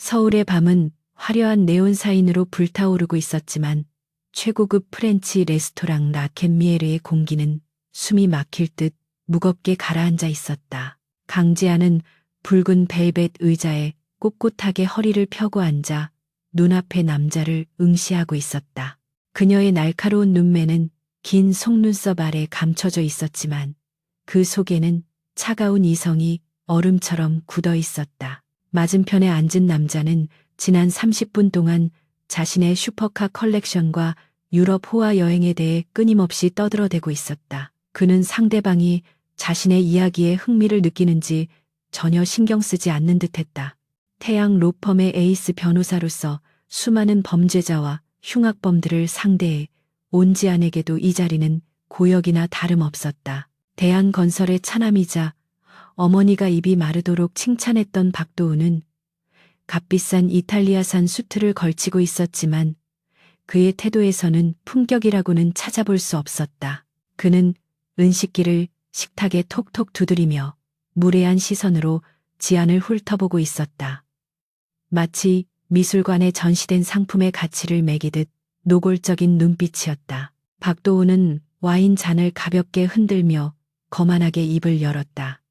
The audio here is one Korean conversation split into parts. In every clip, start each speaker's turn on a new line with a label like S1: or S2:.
S1: 서울의 밤은 화려한 네온 사인으로 불타오르고 있었지만 최고급 프렌치 레스토랑 라켓미에르의 공기는 숨이 막힐 듯 무겁게 가라앉아 있었다. 강지아는 붉은 벨벳 의자에 꼿꼿하게 허리를 펴고 앉아 눈앞의 남자를 응시하고 있었다. 그녀의 날카로운 눈매는 긴 속눈썹 아래 감춰져 있었지만 그 속에는 차가운 이성이 얼음처럼 굳어 있었다. 맞은편에 앉은 남자는 지난 30분 동안 자신의 슈퍼카 컬렉션과 유럽 호화 여행에 대해 끊임없이 떠들어대고 있었다. 그는 상대방이 자신의 이야기에 흥미를 느끼는지 전혀 신경 쓰지 않는 듯했다. 태양 로펌의 에이스 변호사로서 수많은 범죄자와 흉악범들을 상대해 온 지안에게도 이 자리는 고역이나 다름없었다. 대한건설의 차남이자 어머니가 입이 마르도록 칭찬했던 박도우는 값비싼 이탈리아산 수트를 걸치고 있었지만 그의 태도에서는 품격이라고는 찾아볼 수 없었다. 그는 은식기를 식탁에 톡톡 두드리며 무례한 시선으로 지안을 훑어보고 있었다. 마치 미술관에 전시된 상품의 가치를 매기듯 노골적인 눈빛이었다. 박도우는 와인 잔을 가볍게 흔들며 거만하게 입을 열었다.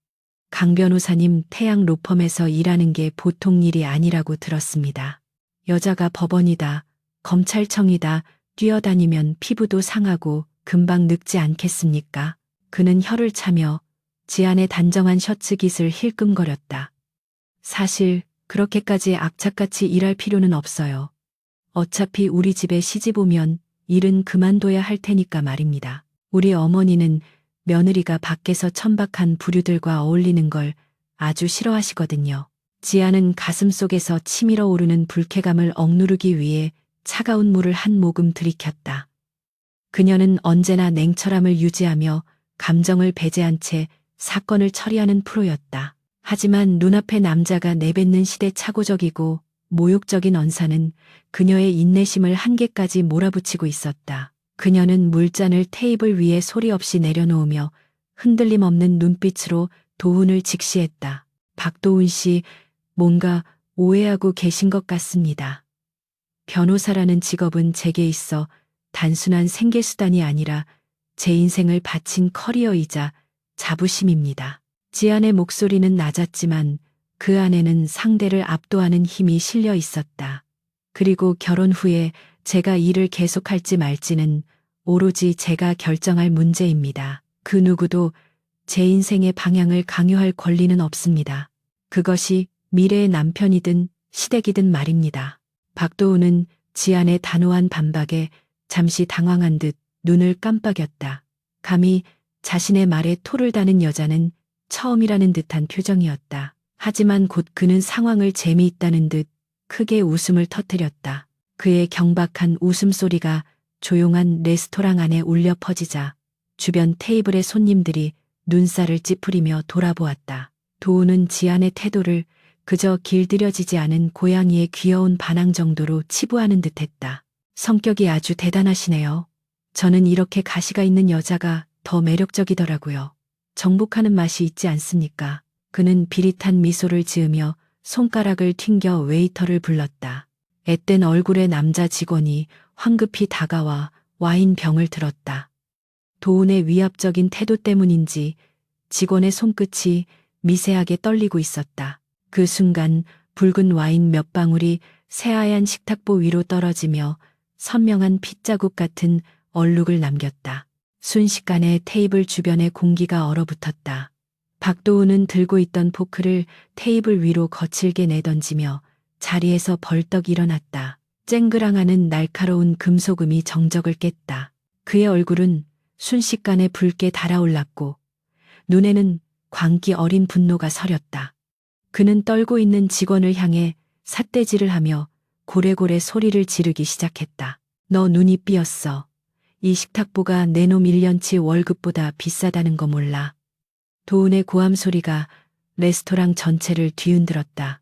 S1: 강 변호사님, 태양 로펌에서 일하는 게 보통 일이 아니라고 들었습니다. 여자가 법원이다, 검찰청이다 뛰어다니면 피부도 상하고 금방 늙지 않겠습니까? 그는 혀를 차며 지안의 단정한 셔츠 깃을 힐끔거렸다. 사실 그렇게까지 악착같이 일할 필요는 없어요. 어차피 우리 집에 시집 오면 일은 그만둬야 할 테니까 말입니다. 우리 어머니는 며느리가 밖에서 천박한 부류들과 어울리는 걸 아주 싫어하시거든요. 지아는 가슴속에서 치밀어 오르는 불쾌감을 억누르기 위해 차가운 물을 한 모금 들이켰다. 그녀는 언제나 냉철함을 유지하며 감정을 배제한 채 사건을 처리하는 프로였다. 하지만 눈앞의 남자가 내뱉는 시대착오적이고 모욕적인 언사는 그녀의 인내심을 한계까지 몰아붙이고 있었다. 그녀는 물잔을 테이블 위에 소리 없이 내려놓으며 흔들림 없는 눈빛으로 도훈을 직시했다. 박도훈 씨, 뭔가 오해하고 계신 것 같습니다. 변호사라는 직업은 제게 있어 단순한 생계수단이 아니라 제 인생을 바친 커리어이자 자부심입니다. 지안의 목소리는 낮았지만 그 안에는 상대를 압도하는 힘이 실려 있었다. 그리고 결혼 후에 제가 일을 계속할지 말지는 오로지 제가 결정할 문제입니다. 그 누구도 제 인생의 방향을 강요할 권리는 없습니다. 그것이 미래의 남편이든 시댁이든 말입니다. 박도우는 지안의 단호한 반박에 잠시 당황한 듯 눈을 깜빡였다. 감히 자신의 말에 토를 다는 여자는 처음이라는 듯한 표정이었다. 하지만 곧 그는 상황을 재미있다는 듯 크게 웃음을 터뜨렸다. 그의 경박한 웃음소리가 조용한 레스토랑 안에 울려 퍼지자 주변 테이블의 손님들이 눈살을 찌푸리며 돌아보았다. 도우는 지안의 태도를 그저 길들여지지 않은 고양이의 귀여운 반항 정도로 치부하는 듯했다. 성격이 아주 대단하시네요. 저는 이렇게 가시가 있는 여자가 더 매력적이더라고요. 정복하는 맛이 있지 않습니까? 그는 비릿한 미소를 지으며 손가락을 튕겨 웨이터를 불렀다. 앳된 얼굴의 남자 직원이 황급히 다가와 와인 병을 들었다. 도훈의 위압적인 태도 때문인지 직원의 손끝이 미세하게 떨리고 있었다. 그 순간 붉은 와인 몇 방울이 새하얀 식탁보 위로 떨어지며 선명한 핏자국 같은 얼룩을 남겼다. 순식간에 테이블 주변의 공기가 얼어붙었다. 박도우는 들고 있던 포크를 테이블 위로 거칠게 내던지며 자리에서 벌떡 일어났다. 쨍그랑하는 날카로운 금속음이 정적을 깼다. 그의 얼굴은 순식간에 붉게 달아올랐고 눈에는 광기 어린 분노가 서렸다. 그는 떨고 있는 직원을 향해 삿대질을 하며 고래고래 소리를 지르기 시작했다. 너 눈이 삐었어. 이 식탁보가 내놈 1년치 월급보다 비싸다는 거 몰라. 도훈의 고함 소리가 레스토랑 전체를 뒤흔들었다.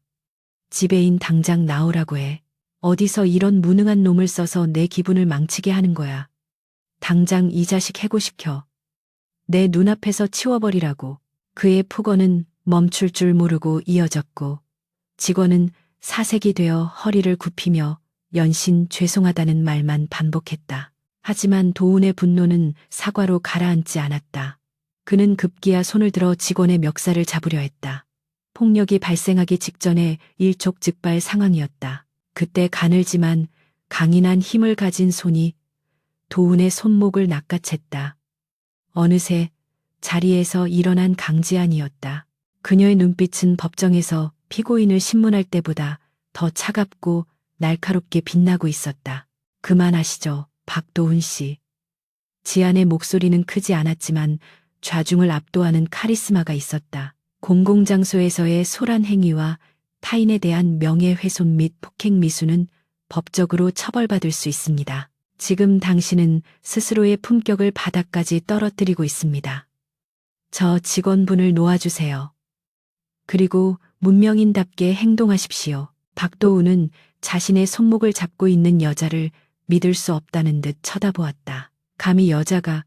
S1: 지배인 당장 나오라고 해. 어디서 이런 무능한 놈을 써서 내 기분을 망치게 하는 거야. 당장 이 자식 해고시켜. 내 눈앞에서 치워버리라고. 그의 폭언은 멈출 줄 모르고 이어졌고 직원은 사색이 되어 허리를 굽히며 연신 죄송하다는 말만 반복했다. 하지만 도훈의 분노는 사과로 가라앉지 않았다. 그는 급기야 손을 들어 직원의 멱살을 잡으려 했다. 폭력이 발생하기 직전에 일촉즉발 상황이었다. 그때 가늘지만 강인한 힘을 가진 손이 도훈의 손목을 낚아챘다. 어느새 자리에서 일어난 강지안이었다. 그녀의 눈빛은 법정에서 피고인을 신문할 때보다 더 차갑고 날카롭게 빛나고 있었다. 그만하시죠, 박도훈 씨. 지안의 목소리는 크지 않았지만 좌중을 압도하는 카리스마가 있었다. 공공장소에서의 소란 행위와 타인에 대한 명예훼손 및 폭행 미수는 법적으로 처벌받을 수 있습니다. 지금 당신은 스스로의 품격을 바닥까지 떨어뜨리고 있습니다. 저 직원분을 놓아주세요. 그리고 문명인답게 행동하십시오. 박도훈은 자신의 손목을 잡고 있는 여자를 믿을 수 없다는 듯 쳐다보았다. 감히 여자가,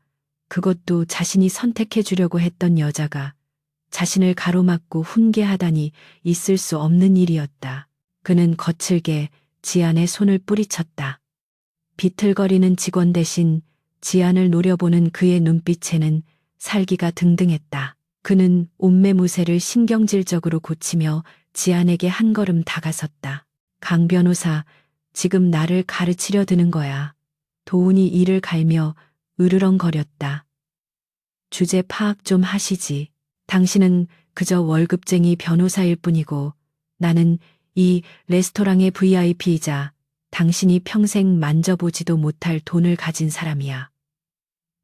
S1: 그것도 자신이 선택해 주려고 했던 여자가 자신을 가로막고 훈계하다니 있을 수 없는 일이었다. 그는 거칠게 지안의 손을 뿌리쳤다. 비틀거리는 직원 대신 지안을 노려보는 그의 눈빛에는 살기가 등등했다. 그는 옷매무새를 신경질적으로 고치며 지안에게 한 걸음 다가섰다. 강 변호사, 지금 나를 가르치려 드는 거야. 도훈이 이를 갈며 으르렁거렸다. 주제 파악 좀 하시지. 당신은 그저 월급쟁이 변호사일 뿐이고 나는 이 레스토랑의 VIP이자 당신이 평생 만져보지도 못할 돈을 가진 사람이야.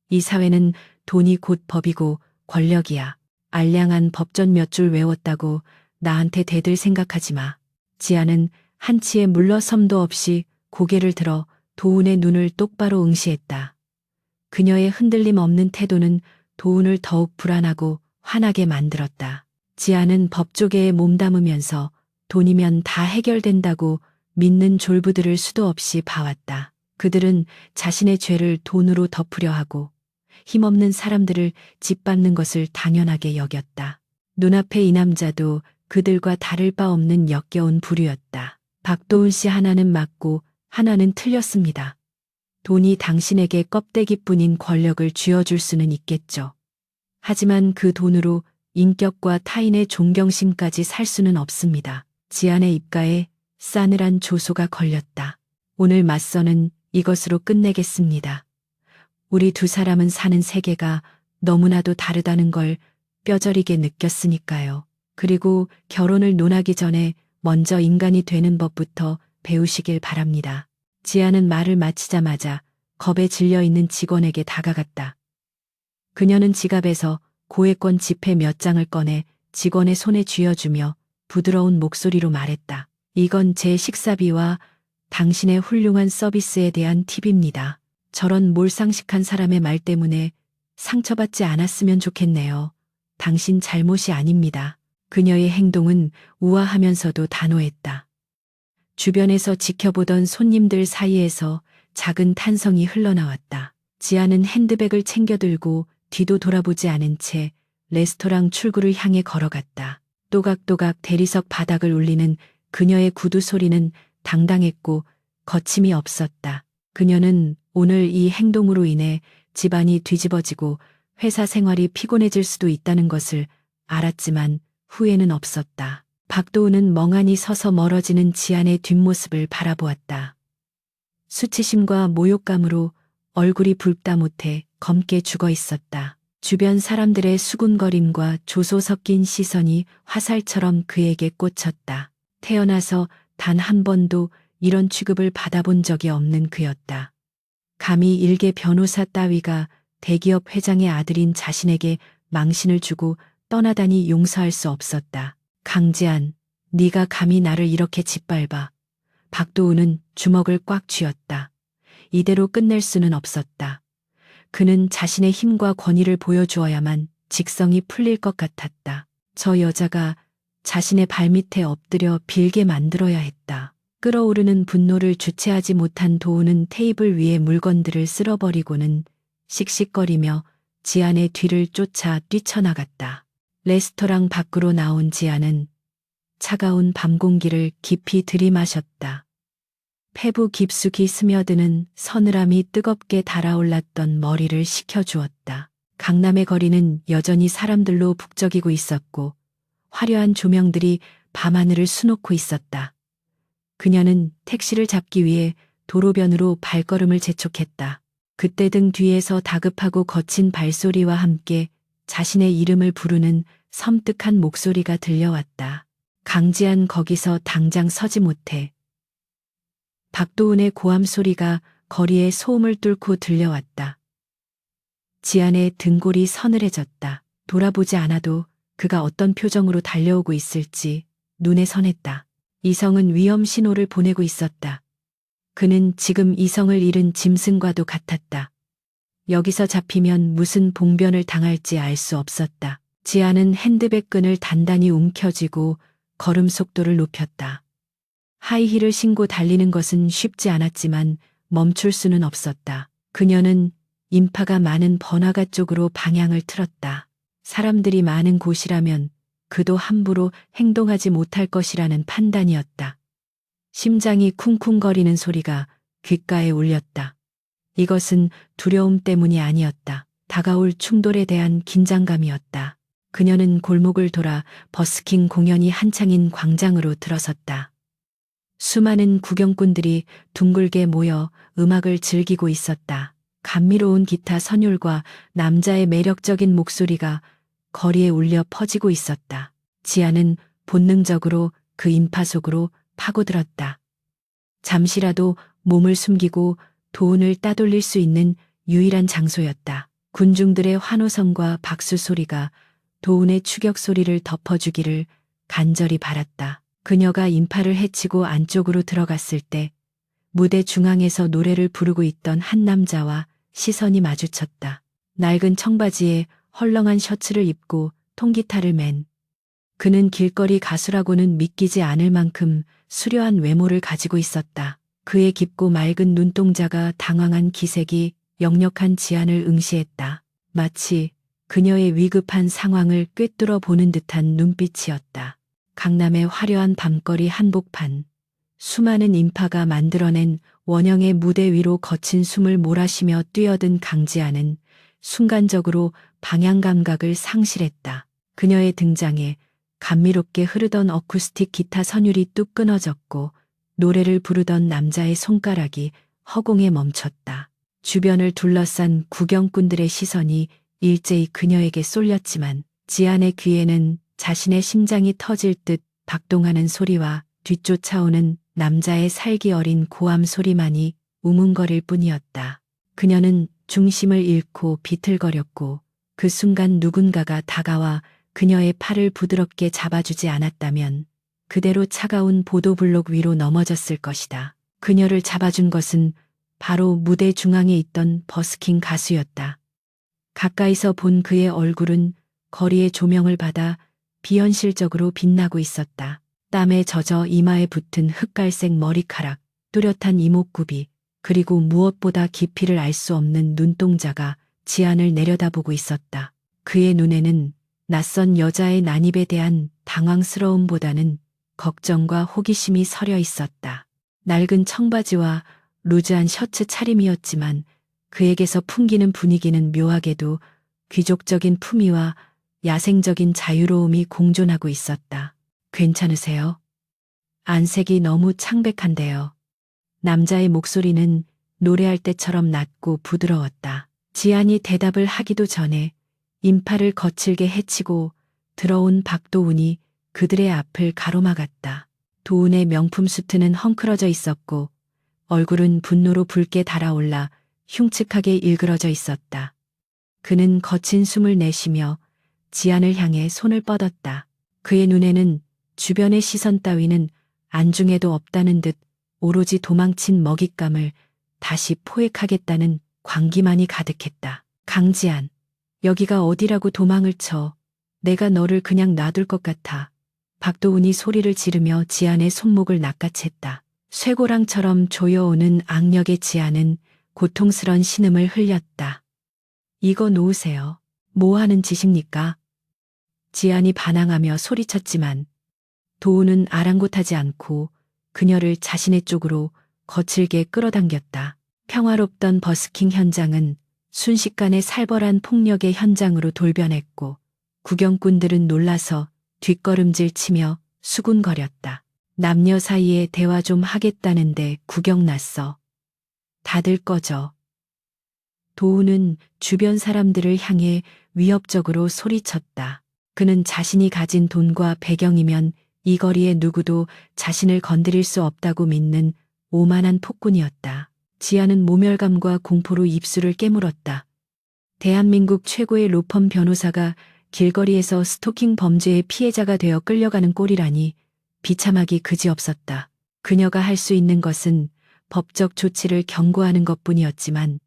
S1: 이 사회는 돈이 곧 법이고 권력이야. 알량한 법전 몇 줄 외웠다고 나한테 대들 생각하지 마. 지아는 한치의 물러섬도 없이 고개를 들어 도훈의 눈을 똑바로 응시했다. 그녀의 흔들림 없는 태도는 도훈을 더욱 불안하고 화나게 만들었다. 지아는 법조계에 몸담으면서 돈이면 다 해결된다고 믿는 졸부들을 수도 없이 봐왔다. 그들은 자신의 죄를 돈으로 덮으려 하고 힘없는 사람들을 짓밟는 것을 당연하게 여겼다. 눈앞의 이 남자도 그들과 다를 바 없는 역겨운 부류였다. 박도훈 씨 하나는 맞고 하나는 틀렸습니다. 돈이 당신에게 껍데기뿐인 권력을 쥐어줄 수는 있겠죠. 하지만 그 돈으로 인격과 타인의 존경심까지 살 수는 없습니다. 지안의 입가에 싸늘한 조소가 걸렸다. 오늘 맞서는 이것으로 끝내겠습니다. 우리 두 사람은 사는 세계가 너무나도 다르다는 걸 뼈저리게 느꼈으니까요. 그리고 결혼을 논하기 전에 먼저 인간이 되는 법부터 배우시길 바랍니다. 지아는 말을 마치자마자 겁에 질려 있는 직원에게 다가갔다. 그녀는 지갑에서 고액권 지폐 몇 장을 꺼내 직원의 손에 쥐어주며 부드러운 목소리로 말했다. 이건 제 식사비와 당신의 훌륭한 서비스에 대한 팁입니다. 저런 몰상식한 사람의 말 때문에 상처받지 않았으면 좋겠네요. 당신 잘못이 아닙니다. 그녀의 행동은 우아하면서도 단호했다. 주변에서 지켜보던 손님들 사이에서 작은 탄성이 흘러나왔다. 지아는 핸드백을 챙겨들고 뒤도 돌아보지 않은 채 레스토랑 출구를 향해 걸어갔다. 또각또각 대리석 바닥을 울리는 그녀의 구두 소리는 당당했고 거침이 없었다. 그녀는 오늘 이 행동으로 인해 집안이 뒤집어지고 회사 생활이 피곤해질 수도 있다는 것을 알았지만 후회는 없었다. 박도훈은 멍하니 서서 멀어지는 지안의 뒷모습을 바라보았다. 수치심과 모욕감으로 얼굴이 붉다 못해 검게 죽어 있었다. 주변 사람들의 수군거림과 조소 섞인 시선이 화살처럼 그에게 꽂혔다. 태어나서 단 한 번도 이런 취급을 받아본 적이 없는 그였다. 감히 일개 변호사 따위가 대기업 회장의 아들인 자신에게 망신을 주고 떠나다니 용서할 수 없었다. 강지안, 네가 감히 나를 이렇게 짓밟아. 박도훈은 주먹을 꽉 쥐었다. 이대로 끝낼 수는 없었다. 그는 자신의 힘과 권위를 보여주어야만 직성이 풀릴 것 같았다. 저 여자가 자신의 발밑에 엎드려 빌게 만들어야 했다. 끓어오르는 분노를 주체하지 못한 도훈은 테이블 위의 물건들을 쓸어버리고는 씩씩거리며 지안의 뒤를 쫓아 뛰쳐나갔다. 레스토랑 밖으로 나온 지안은 차가운 밤 공기를 깊이 들이마셨다. 폐부 깊숙이 스며드는 서늘함이 뜨겁게 달아올랐던 머리를 식혀주었다. 강남의 거리는 여전히 사람들로 북적이고 있었고 화려한 조명들이 밤하늘을 수놓고 있었다. 그녀는 택시를 잡기 위해 도로변으로 발걸음을 재촉했다. 그때 등 뒤에서 다급하고 거친 발소리와 함께 자신의 이름을 부르는 섬뜩한 목소리가 들려왔다. 강지한, 거기서 당장 서지 못해. 박도훈의 고함 소리가 거리의 소음을 뚫고 들려왔다. 지안의 등골이 서늘해졌다. 돌아보지 않아도 그가 어떤 표정으로 달려오고 있을지 눈에 선했다. 이성은 위험 신호를 보내고 있었다. 그는 지금 이성을 잃은 짐승과도 같았다. 여기서 잡히면 무슨 봉변을 당할지 알 수 없었다. 지안은 핸드백 끈을 단단히 움켜쥐고 걸음 속도를 높였다. 하이힐을 신고 달리는 것은 쉽지 않았지만 멈출 수는 없었다. 그녀는 인파가 많은 번화가 쪽으로 방향을 틀었다. 사람들이 많은 곳이라면 그도 함부로 행동하지 못할 것이라는 판단이었다. 심장이 쿵쿵거리는 소리가 귓가에 울렸다. 이것은 두려움 때문이 아니었다. 다가올 충돌에 대한 긴장감이었다. 그녀는 골목을 돌아 버스킹 공연이 한창인 광장으로 들어섰다. 수많은 구경꾼들이 둥글게 모여 음악을 즐기고 있었다. 감미로운 기타 선율과 남자의 매력적인 목소리가 거리에 울려 퍼지고 있었다. 지아는 본능적으로 그 인파 속으로 파고들었다. 잠시라도 몸을 숨기고 도운을 따돌릴 수 있는 유일한 장소였다. 군중들의 환호성과 박수 소리가 도운의 추격 소리를 덮어주기를 간절히 바랐다. 그녀가 인파를 헤치고 안쪽으로 들어갔을 때 무대 중앙에서 노래를 부르고 있던 한 남자와 시선이 마주쳤다. 낡은 청바지에 헐렁한 셔츠를 입고 통기타를 맨 그는 길거리 가수라고는 믿기지 않을 만큼 수려한 외모를 가지고 있었다. 그의 깊고 맑은 눈동자가 당황한 기색이 역력한 지안을 응시했다. 마치 그녀의 위급한 상황을 꿰뚫어 보는 듯한 눈빛이었다. 강남의 화려한 밤거리 한복판, 수많은 인파가 만들어낸 원형의 무대 위로 거친 숨을 몰아쉬며 뛰어든 강지아는 순간적으로 방향 감각을 상실했다. 그녀의 등장에 감미롭게 흐르던 어쿠스틱 기타 선율이 뚝 끊어졌고 노래를 부르던 남자의 손가락이 허공에 멈췄다. 주변을 둘러싼 구경꾼들의 시선이 일제히 그녀에게 쏠렸지만 지안의 귀에는 자신의 심장이 터질 듯 박동하는 소리와 뒤쫓아오는 남자의 살기 어린 고함 소리만이 우문거릴 뿐이었다. 그녀는 중심을 잃고 비틀거렸고 그 순간 누군가가 다가와 그녀의 팔을 부드럽게 잡아주지 않았다면 그대로 차가운 보도블록 위로 넘어졌을 것이다. 그녀를 잡아준 것은 바로 무대 중앙에 있던 버스킹 가수였다. 가까이서 본 그의 얼굴은 거리의 조명을 받아 비현실적으로 빛나고 있었다. 땀에 젖어 이마에 붙은 흑갈색 머리카락, 뚜렷한 이목구비, 그리고 무엇보다 깊이를 알 수 없는 눈동자가 지안을 내려다보고 있었다. 그의 눈에는 낯선 여자의 난입에 대한 당황스러움보다는 걱정과 호기심이 서려 있었다. 낡은 청바지와 루즈한 셔츠 차림이었지만 그에게서 풍기는 분위기는 묘하게도 귀족적인 품위와 야생적인 자유로움이 공존하고 있었다. 괜찮으세요? 안색이 너무 창백한데요. 남자의 목소리는 노래할 때처럼 낮고 부드러웠다. 지안이 대답을 하기도 전에 인파를 거칠게 헤치고 들어온 박도훈이 그들의 앞을 가로막았다. 도훈의 명품 수트는 헝클어져 있었고 얼굴은 분노로 붉게 달아올라 흉측하게 일그러져 있었다. 그는 거친 숨을 내쉬며 지안을 향해 손을 뻗었다. 그의 눈에는 주변의 시선 따위는 안중에도 없다는 듯 오로지 도망친 먹잇감을 다시 포획하겠다는 광기만이 가득했다. 강지안, 여기가 어디라고 도망을 쳐. 내가 너를 그냥 놔둘 것 같아. 박도훈이 소리를 지르며 지안의 손목을 낚아챘다. 쇠고랑처럼 조여오는 악력의 지안은 고통스런 신음을 흘렸다. 이거 놓으세요. 뭐 하는 짓입니까? 지안이 반항하며 소리쳤지만 도우는 아랑곳하지 않고 그녀를 자신의 쪽으로 거칠게 끌어당겼다. 평화롭던 버스킹 현장은 순식간에 살벌한 폭력의 현장으로 돌변했고 구경꾼들은 놀라서 뒷걸음질 치며 수군거렸다. 남녀 사이에 대화 좀 하겠다는데 구경 났어. 다들 꺼져. 도우는 주변 사람들을 향해 위협적으로 소리쳤다. 그는 자신이 가진 돈과 배경이면 이 거리에 누구도 자신을 건드릴 수 없다고 믿는 오만한 폭군이었다. 지아는 모멸감과 공포로 입술을 깨물었다. 대한민국 최고의 로펌 변호사가 길거리에서 스토킹 범죄의 피해자가 되어 끌려가는 꼴이라니 비참하기 그지없었다. 그녀가 할 수 있는 것은 법적 조치를 경고하는 것뿐이었지만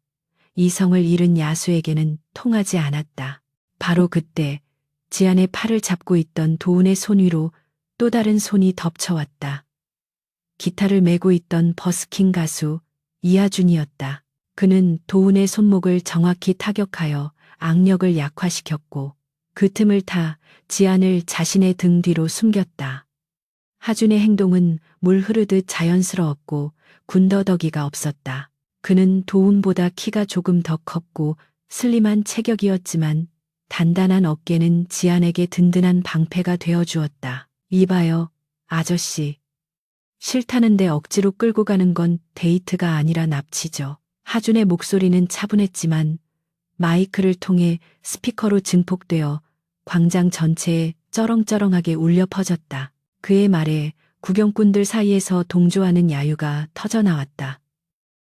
S1: 이성을 잃은 야수에게는 통하지 않았다. 바로 그때 지안의 팔을 잡고 있던 도운의 손 위로 또 다른 손이 덮쳐왔다. 기타를 메고 있던 버스킹 가수 이하준이었다. 그는 도운의 손목을 정확히 타격하여 악력을 약화시켰고 그 틈을 타 지안을 자신의 등 뒤로 숨겼다. 하준의 행동은 물 흐르듯 자연스러웠고 군더더기가 없었다. 그는 도운보다 키가 조금 더 컸고 슬림한 체격이었지만 단단한 어깨는 지안에게 든든한 방패가 되어주었다. 이봐요, 아저씨. 싫다는데 억지로 끌고 가는 건 데이트가 아니라 납치죠. 하준의 목소리는 차분했지만 마이크를 통해 스피커로 증폭되어 광장 전체에 쩌렁쩌렁하게 울려 퍼졌다. 그의 말에 구경꾼들 사이에서 동조하는 야유가 터져나왔다.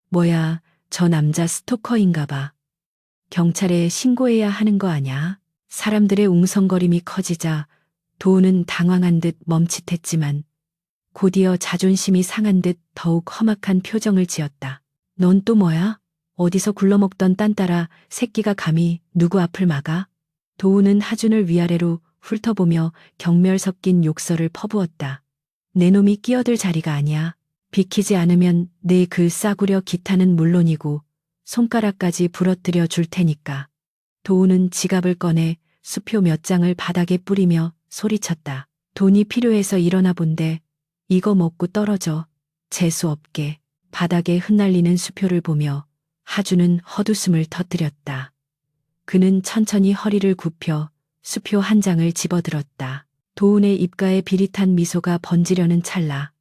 S1: 뭐야, 저 남자 스토커인가 봐. 경찰에 신고해야 하는 거 아냐? 사람들의 웅성거림이 커지자 도우는 당황한 듯 멈칫했지만 곧이어 자존심이 상한 듯 더욱 험악한 표정을 지었다. 넌 또 뭐야? 어디서 굴러먹던 딴따라 새끼가 감히 누구 앞을 막아? 도우는 하준을 위아래로 훑어보며 경멸 섞인 욕설을 퍼부었다. 내 놈이 끼어들 자리가 아니야. 비키지 않으면 내 그 싸구려 기타는 물론이고 손가락까지 부러뜨려 줄 테니까. 도우는 지갑을 꺼내 수표 몇 장을 바닥에 뿌리며 소리쳤다. 돈이 필요해서 일어나 본데 이거 먹고 떨어져. 재수 없게. 바닥에 흩날리는 수표를 보며 하준은 헛웃음을 터뜨렸다. 그는 천천히 허리를 굽혀 수표 한 장을 집어들었다. 도운의 입가에 비릿한 미소가 번지려는 찰나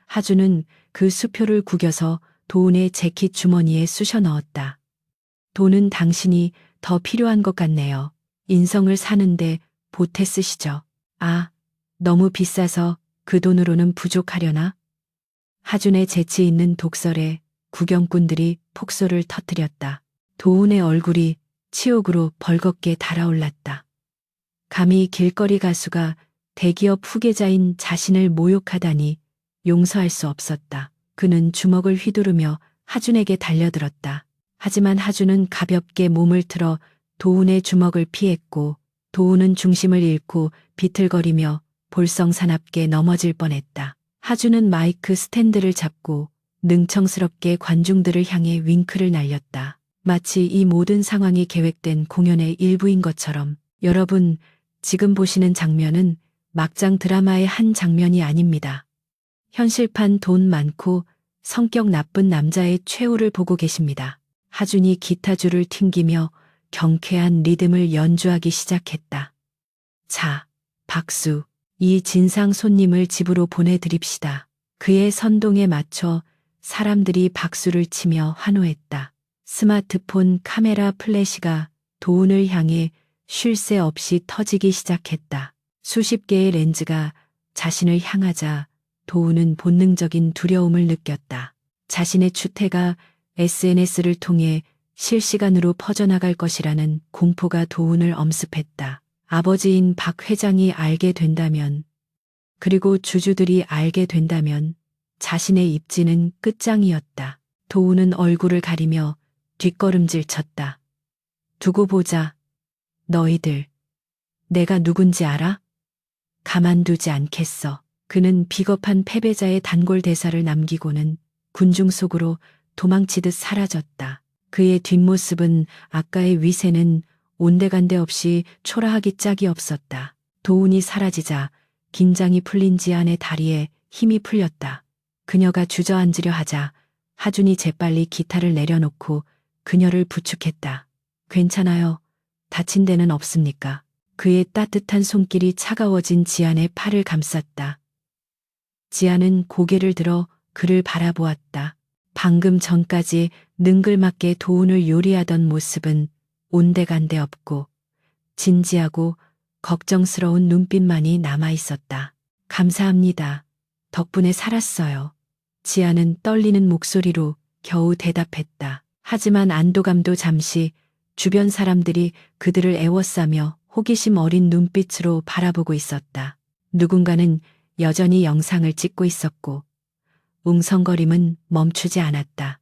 S1: 하준은 그 수표를 구겨서 도운의 재킷 주머니에 쑤셔 넣었다. 돈은 당신이 더 필요한 것 같네요. 인성을 사는데 보태 쓰시죠. 아, 너무 비싸서 그 돈으로는 부족하려나? 하준의 재치 있는 독설에 구경꾼들이 폭소를 터뜨렸다. 도운의 얼굴이 치욕으로 벌겋게 달아올랐다. 감히 길거리 가수가 대기업 후계자인 자신을 모욕하다니 용서할 수 없었다. 그는 주먹을 휘두르며 하준에게 달려들었다. 하지만 하준은 가볍게 몸을 틀어 도운의 주먹을 피했고 도운은 중심을 잃고 비틀거리며 볼썽사납게 넘어질 뻔했다. 하준은 마이크 스탠드를 잡고 능청스럽게 관중들을 향해 윙크를 날렸다. 마치 이 모든 상황이 계획된 공연의 일부인 것처럼. 여러분, 지금 보시는 장면은 막장 드라마의 한 장면이 아닙니다. 현실판 돈 많고 성격 나쁜 남자의 최후를 보고 계십니다. 하준이 기타줄을 튕기며 경쾌한 리듬을 연주하기 시작했다. 자, 박수. 이 진상 손님을 집으로 보내드립시다. 그의 선동에 맞춰 사람들이 박수를 치며 환호했다. 스마트폰 카메라 플래시가 도운을 향해 쉴 새 없이 터지기 시작했다. 수십 개의 렌즈가 자신을 향하자 도운은 본능적인 두려움을 느꼈다. 자신의 추태가 SNS를 통해 실시간으로 퍼져나갈 것이라는 공포가 도운을 엄습했다. 아버지인 박 회장이 알게 된다면, 그리고 주주들이 알게 된다면 자신의 입지는 끝장이었다. 도운은 얼굴을 가리며 뒷걸음질 쳤다. 두고 보자. 너희들, 내가 누군지 알아? 가만두지 않겠어. 그는 비겁한 패배자의 단골 대사를 남기고는 군중 속으로 도망치듯 사라졌다. 그의 뒷모습은 아까의 위세는 온데간데 없이 초라하기 짝이 없었다. 도운이 사라지자 긴장이 풀린 지안의 다리에 힘이 풀렸다. 그녀가 주저앉으려 하자 하준이 재빨리 기타를 내려놓고 그녀를 부축했다. 괜찮아요. 다친 데는 없습니까? 그의 따뜻한 손길이 차가워진 지안의 팔을 감쌌다. 지안은 고개를 들어 그를 바라보았다. 방금 전까지 능글맞게 도운을 요리하던 모습은 온데간데 없고 진지하고 걱정스러운 눈빛만이 남아 있었다. 감사합니다. 덕분에 살았어요. 지아는 떨리는 목소리로 겨우 대답했다. 하지만 안도감도 잠시 주변 사람들이 그들을 애워싸며 호기심 어린 눈빛으로 바라보고 있었다. 누군가는 여전히 영상을 찍고 있었고 웅성거림은 멈추지 않았다.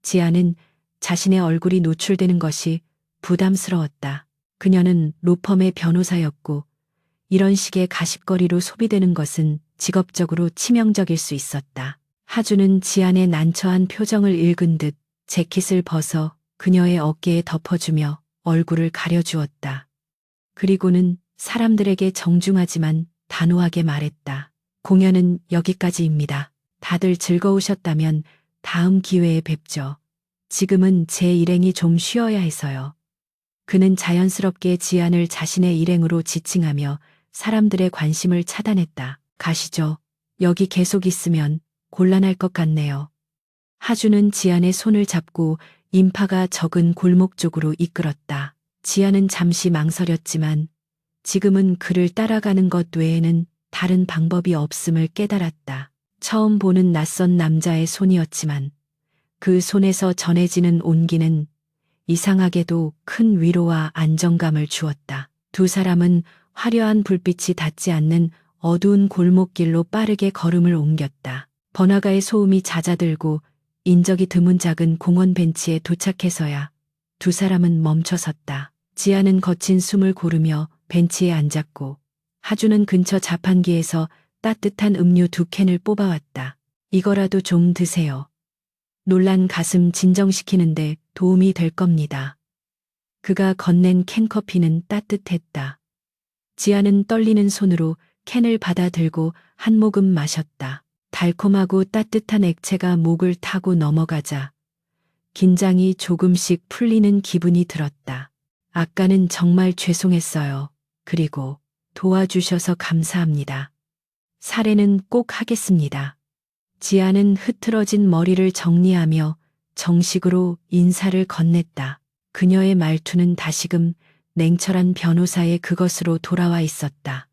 S1: 지아는 자신의 얼굴이 노출되는 것이 부담스러웠다. 그녀는 로펌의 변호사였고 이런 식의 가십거리로 소비되는 것은 직업적으로 치명적일 수 있었다. 하준은 지안의 난처한 표정을 읽은 듯 재킷을 벗어 그녀의 어깨에 덮어주며 얼굴을 가려주었다. 그리고는 사람들에게 정중하지만 단호하게 말했다. 공연은 여기까지입니다. 다들 즐거우셨다면 다음 기회에 뵙죠. 지금은 제 일행이 좀 쉬어야 해서요. 그는 자연스럽게 지안을 자신의 일행으로 지칭하며 사람들의 관심을 차단했다. 가시죠. 여기 계속 있으면 곤란할 것 같네요. 하준은 지안의 손을 잡고 인파가 적은 골목 쪽으로 이끌었다. 지안은 잠시 망설였지만 지금은 그를 따라가는 것 외에는 다른 방법이 없음을 깨달았다. 처음 보는 낯선 남자의 손이었지만 그 손에서 전해지는 온기는 이상하게도 큰 위로와 안정감을 주었다. 두 사람은 화려한 불빛이 닿지 않는 어두운 골목길로 빠르게 걸음을 옮겼다. 번화가의 소음이 잦아들고 인적이 드문 작은 공원 벤치에 도착해서야 두 사람은 멈춰섰다. 지아는 거친 숨을 고르며 벤치에 앉았고 하준은 근처 자판기에서 따뜻한 음료 2캔을 뽑아왔다. 이거라도 좀 드세요. 놀란 가슴 진정시키는데 도움이 될 겁니다. 그가 건넨 캔커피는 따뜻했다. 지아는 떨리는 손으로 캔을 받아 들고 한 모금 마셨다. 달콤하고 따뜻한 액체가 목을 타고 넘어가자 긴장이 조금씩 풀리는 기분이 들었다. 아까는 정말 죄송했어요. 그리고 도와주셔서 감사합니다. 사례는 꼭 하겠습니다. 지아는 흐트러진 머리를 정리하며 정식으로 인사를 건넸다. 그녀의 말투는 다시금 냉철한 변호사의 그것으로 돌아와 있었다.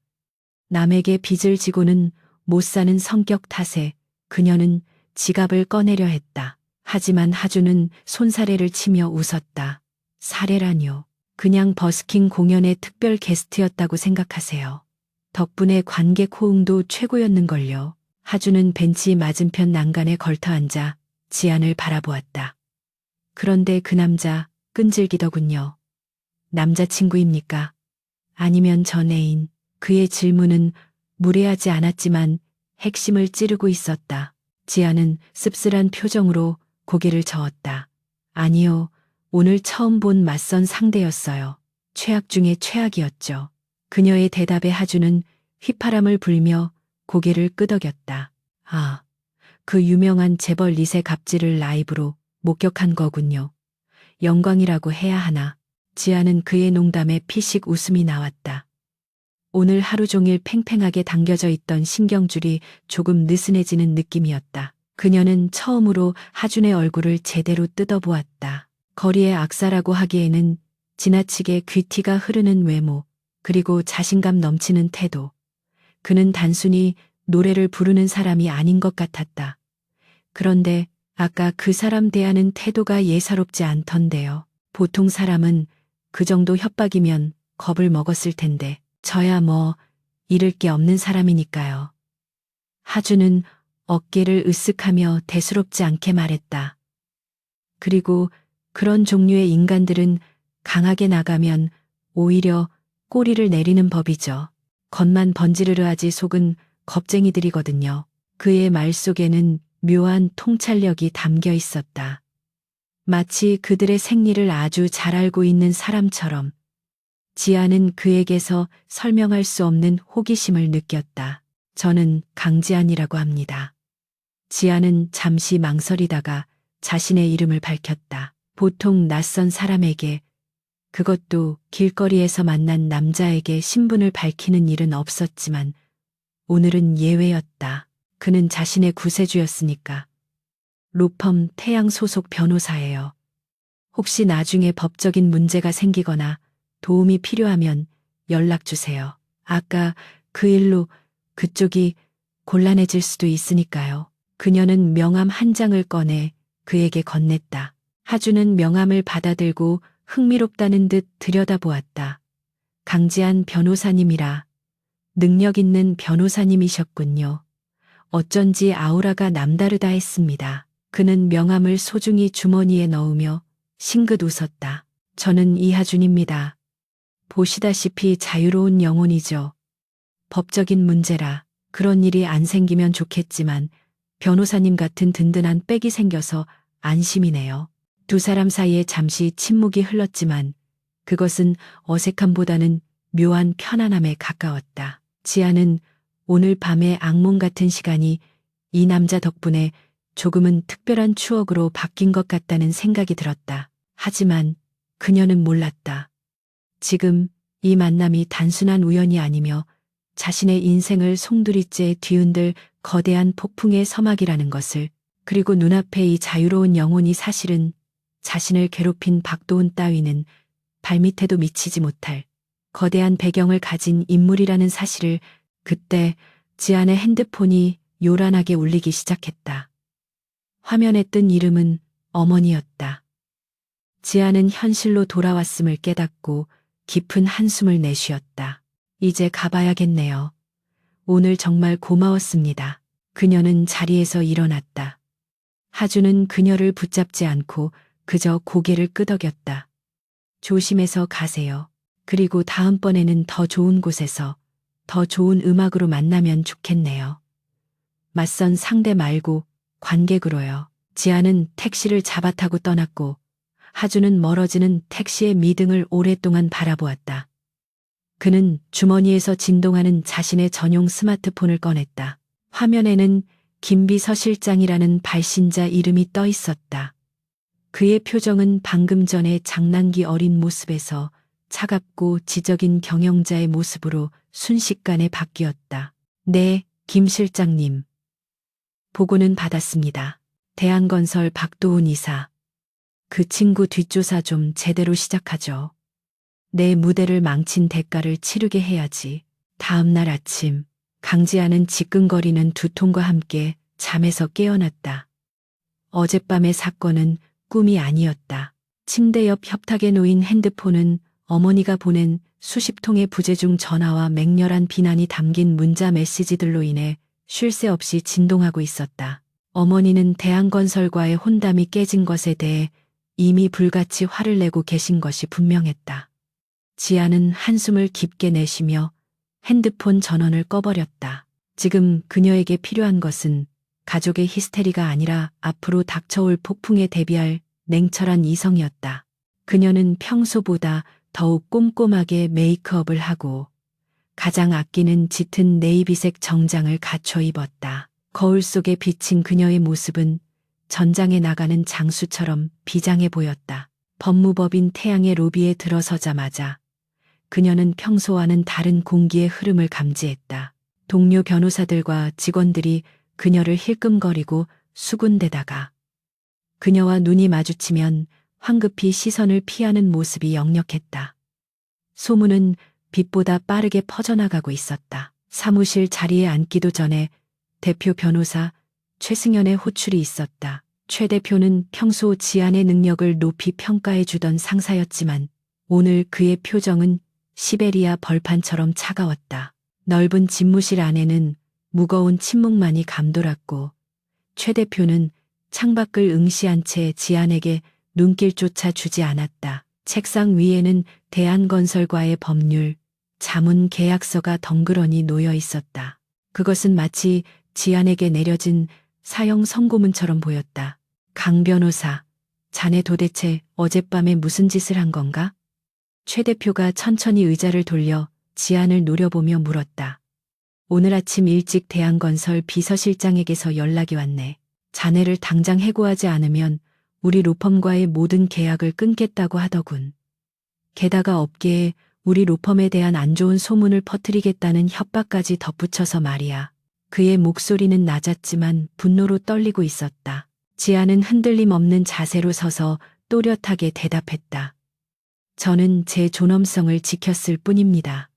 S1: 남에게 빚을 지고는 못 사는 성격 탓에 그녀는 지갑을 꺼내려 했다. 하지만 하준은 손사래를 치며 웃었다. 사례라뇨. 그냥 버스킹 공연의 특별 게스트였다고 생각하세요. 덕분에 관객 호응도 최고였는걸요. 하준은 벤치 맞은편 난간에 걸터앉아 지안을 바라보았다. 그런데 그 남자 끈질기더군요. 남자친구입니까? 아니면 전 애인? 그의 질문은 무례하지 않았지만 핵심을 찌르고 있었다. 지안은 씁쓸한 표정으로 고개를 저었다. 아니요, 오늘 처음 본 맞선 상대였어요. 최악 중에 최악이었죠. 그녀의 대답에 하준은 휘파람을 불며 고개를 끄덕였다. 아, 그 유명한 재벌 2세 갑질을 라이브로 목격한 거군요. 영광이라고 해야 하나. 지아는 그의 농담에 피식 웃음이 나왔다. 오늘 하루 종일 팽팽하게 당겨져 있던 신경줄이 조금 느슨해지는 느낌이었다. 그녀는 처음으로 하준의 얼굴을 제대로 뜯어보았다. 거리의 악사라고 하기에는 지나치게 귀티가 흐르는 외모, 그리고 자신감 넘치는 태도. 그는 단순히 노래를 부르는 사람이 아닌 것 같았다. 그런데 아까 그 사람 대하는 태도가 예사롭지 않던데요. 보통 사람은 그 정도 협박이면 겁을 먹었을 텐데 저야 뭐 잃을 게 없는 사람이니까요. 하준은 어깨를 으쓱하며 대수롭지 않게 말했다. 그리고 그런 종류의 인간들은 강하게 나가면 오히려 꼬리를 내리는 법이죠. 겉만 번지르르하지 속은 겁쟁이들이거든요. 그의 말 속에는 묘한 통찰력이 담겨 있었다. 마치 그들의 생리를 아주 잘 알고 있는 사람처럼. 지아는 그에게서 설명할 수 없는 호기심을 느꼈다. 저는 강지안이라고 합니다. 지아는 잠시 망설이다가 자신의 이름을 밝혔다. 보통 낯선 사람에게, 그것도 길거리에서 만난 남자에게 신분을 밝히는 일은 없었지만 오늘은 예외였다. 그는 자신의 구세주였으니까. 로펌 태양 소속 변호사예요. 혹시 나중에 법적인 문제가 생기거나 도움이 필요하면 연락 주세요. 아까 그 일로 그쪽이 곤란해질 수도 있으니까요. 그녀는 명함 한 장을 꺼내 그에게 건넸다. 하주는 명함을 받아들고 흥미롭다는 듯 들여다보았다. 강지한 변호사님이라. 능력 있는 변호사님이셨군요. 어쩐지 아우라가 남다르다 했습니다. 그는 명함을 소중히 주머니에 넣으며 싱긋 웃었다. 저는 이하준입니다. 보시다시피 자유로운 영혼이죠. 법적인 문제라 그런 일이 안 생기면 좋겠지만 변호사님 같은 든든한 백이 생겨서 안심이네요. 두 사람 사이에 잠시 침묵이 흘렀지만 그것은 어색함보다는 묘한 편안함에 가까웠다. 지아는 오늘 밤의 악몽 같은 시간이 이 남자 덕분에 조금은 특별한 추억으로 바뀐 것 같다는 생각이 들었다. 하지만 그녀는 몰랐다. 지금 이 만남이 단순한 우연이 아니며 자신의 인생을 송두리째 뒤흔들 거대한 폭풍의 서막이라는 것을, 그리고 눈앞에 이 자유로운 영혼이 사실은 자신을 괴롭힌 박도훈 따위는 발밑에도 미치지 못할 거대한 배경을 가진 인물이라는 사실을. 그때 지안의 핸드폰이 요란하게 울리기 시작했다. 화면에 뜬 이름은 어머니였다. 지안은 현실로 돌아왔음을 깨닫고 깊은 한숨을 내쉬었다. 이제 가봐야겠네요. 오늘 정말 고마웠습니다. 그녀는 자리에서 일어났다. 하주는 그녀를 붙잡지 않고 그저 고개를 끄덕였다. 조심해서 가세요. 그리고 다음번에는 더 좋은 곳에서 더 좋은 음악으로 만나면 좋겠네요. 맞선 상대 말고 관객으로요. 지아는 택시를 잡아타고 떠났고 하주는 멀어지는 택시의 미등을 오랫동안 바라보았다. 그는 주머니에서 진동하는 자신의 전용 스마트폰을 꺼냈다. 화면에는 김비서 실장이라는 발신자 이름이 떠 있었다. 그의 표정은 방금 전의 장난기 어린 모습에서 차갑고 지적인 경영자의 모습으로 순식간에 바뀌었다. 네, 김 실장님. 보고는 받았습니다. 대한건설 박도훈 이사. 그 친구 뒷조사 좀 제대로 시작하죠. 내 무대를 망친 대가를 치르게 해야지. 다음 날 아침, 강지아는 지끈거리는 두통과 함께 잠에서 깨어났다. 어젯밤의 사건은 꿈이 아니었다. 침대 옆 협탁에 놓인 핸드폰은 어머니가 보낸 수십 통의 부재중 전화와 맹렬한 비난이 담긴 문자 메시지들로 인해 쉴 새 없이 진동하고 있었다. 어머니는 대한건설과의 혼담이 깨진 것에 대해 이미 불같이 화를 내고 계신 것이 분명했다. 지아는 한숨을 깊게 내쉬며 핸드폰 전원을 꺼버렸다. 지금 그녀에게 필요한 것은 가족의 히스테리가 아니라 앞으로 닥쳐올 폭풍에 대비할 냉철한 이성이었다. 그녀는 평소보다 더욱 꼼꼼하게 메이크업을 하고 가장 아끼는 짙은 네이비색 정장을 갖춰 입었다. 거울 속에 비친 그녀의 모습은 전장에 나가는 장수처럼 비장해 보였다. 법무법인 태양의 로비에 들어서자마자 그녀는 평소와는 다른 공기의 흐름을 감지했다. 동료 변호사들과 직원들이 그녀를 힐끔거리고 수군대다가 그녀와 눈이 마주치면 황급히 시선을 피하는 모습이 역력했다. 소문은 빛보다 빠르게 퍼져나가고 있었다. 사무실 자리에 앉기도 전에 대표 변호사 최승연의 호출이 있었다. 최 대표는 평소 지안의 능력을 높이 평가해 주던 상사였지만 오늘 그의 표정은 시베리아 벌판처럼 차가웠다. 넓은 집무실 안에는 무거운 침묵만이 감돌았고 최 대표는 창밖을 응시한 채 지안에게 눈길조차 주지 않았다. 책상 위에는 대한건설과의 법률, 자문 계약서가 덩그러니 놓여 있었다. 그것은 마치 지안에게 내려진 사형 선고문처럼 보였다. 강 변호사, 자네 도대체 어젯밤에 무슨 짓을 한 건가? 최 대표가 천천히 의자를 돌려 지안을 노려보며 물었다. 오늘 아침 일찍 대한건설 비서실장에게서 연락이 왔네. 자네를 당장 해고하지 않으면 우리 로펌과의 모든 계약을 끊겠다고 하더군. 게다가 업계에 우리 로펌에 대한 안 좋은 소문을 퍼뜨리겠다는 협박까지 덧붙여서 말이야. 그의 목소리는 낮았지만 분노로 떨리고 있었다. 지아는 흔들림 없는 자세로 서서 또렷하게 대답했다. 저는 제 존엄성을 지켰을 뿐입니다.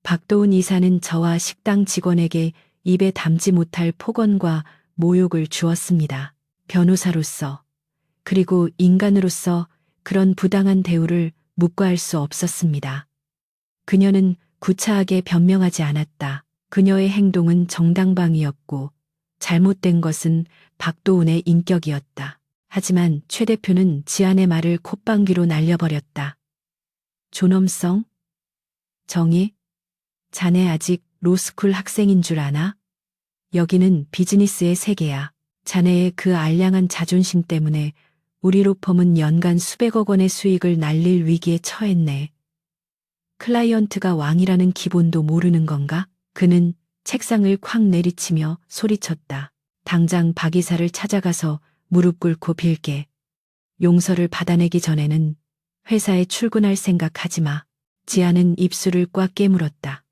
S1: 박도훈 이사는 저와 식당 직원에게 입에 담지 못할 폭언과 모욕을 주었습니다. 변호사로서, 그리고 인간으로서 그런 부당한 대우를 묵과할 수 없었습니다. 그녀는 구차하게 변명하지 않았다. 그녀의 행동은 정당방위였고 잘못된 것은 박도훈의 인격이었다. 하지만 최 대표는 지안의 말을 콧방귀로 날려버렸다. 존엄성? 정의? 자네 아직 로스쿨 학생인 줄 아나? 여기는 비즈니스의 세계야. 자네의 그 알량한 자존심 때문에 우리 로펌은 연간 수백억 원의 수익을 날릴 위기에 처했네. 클라이언트가 왕이라는 기본도 모르는 건가? 그는 책상을 콱 내리치며 소리쳤다. 당장 박 이사를 찾아가서 무릎 꿇고 빌게. 용서를 받아내기 전에는 회사에 출근할 생각하지 마. 지아는 입술을 꽉 깨물었다.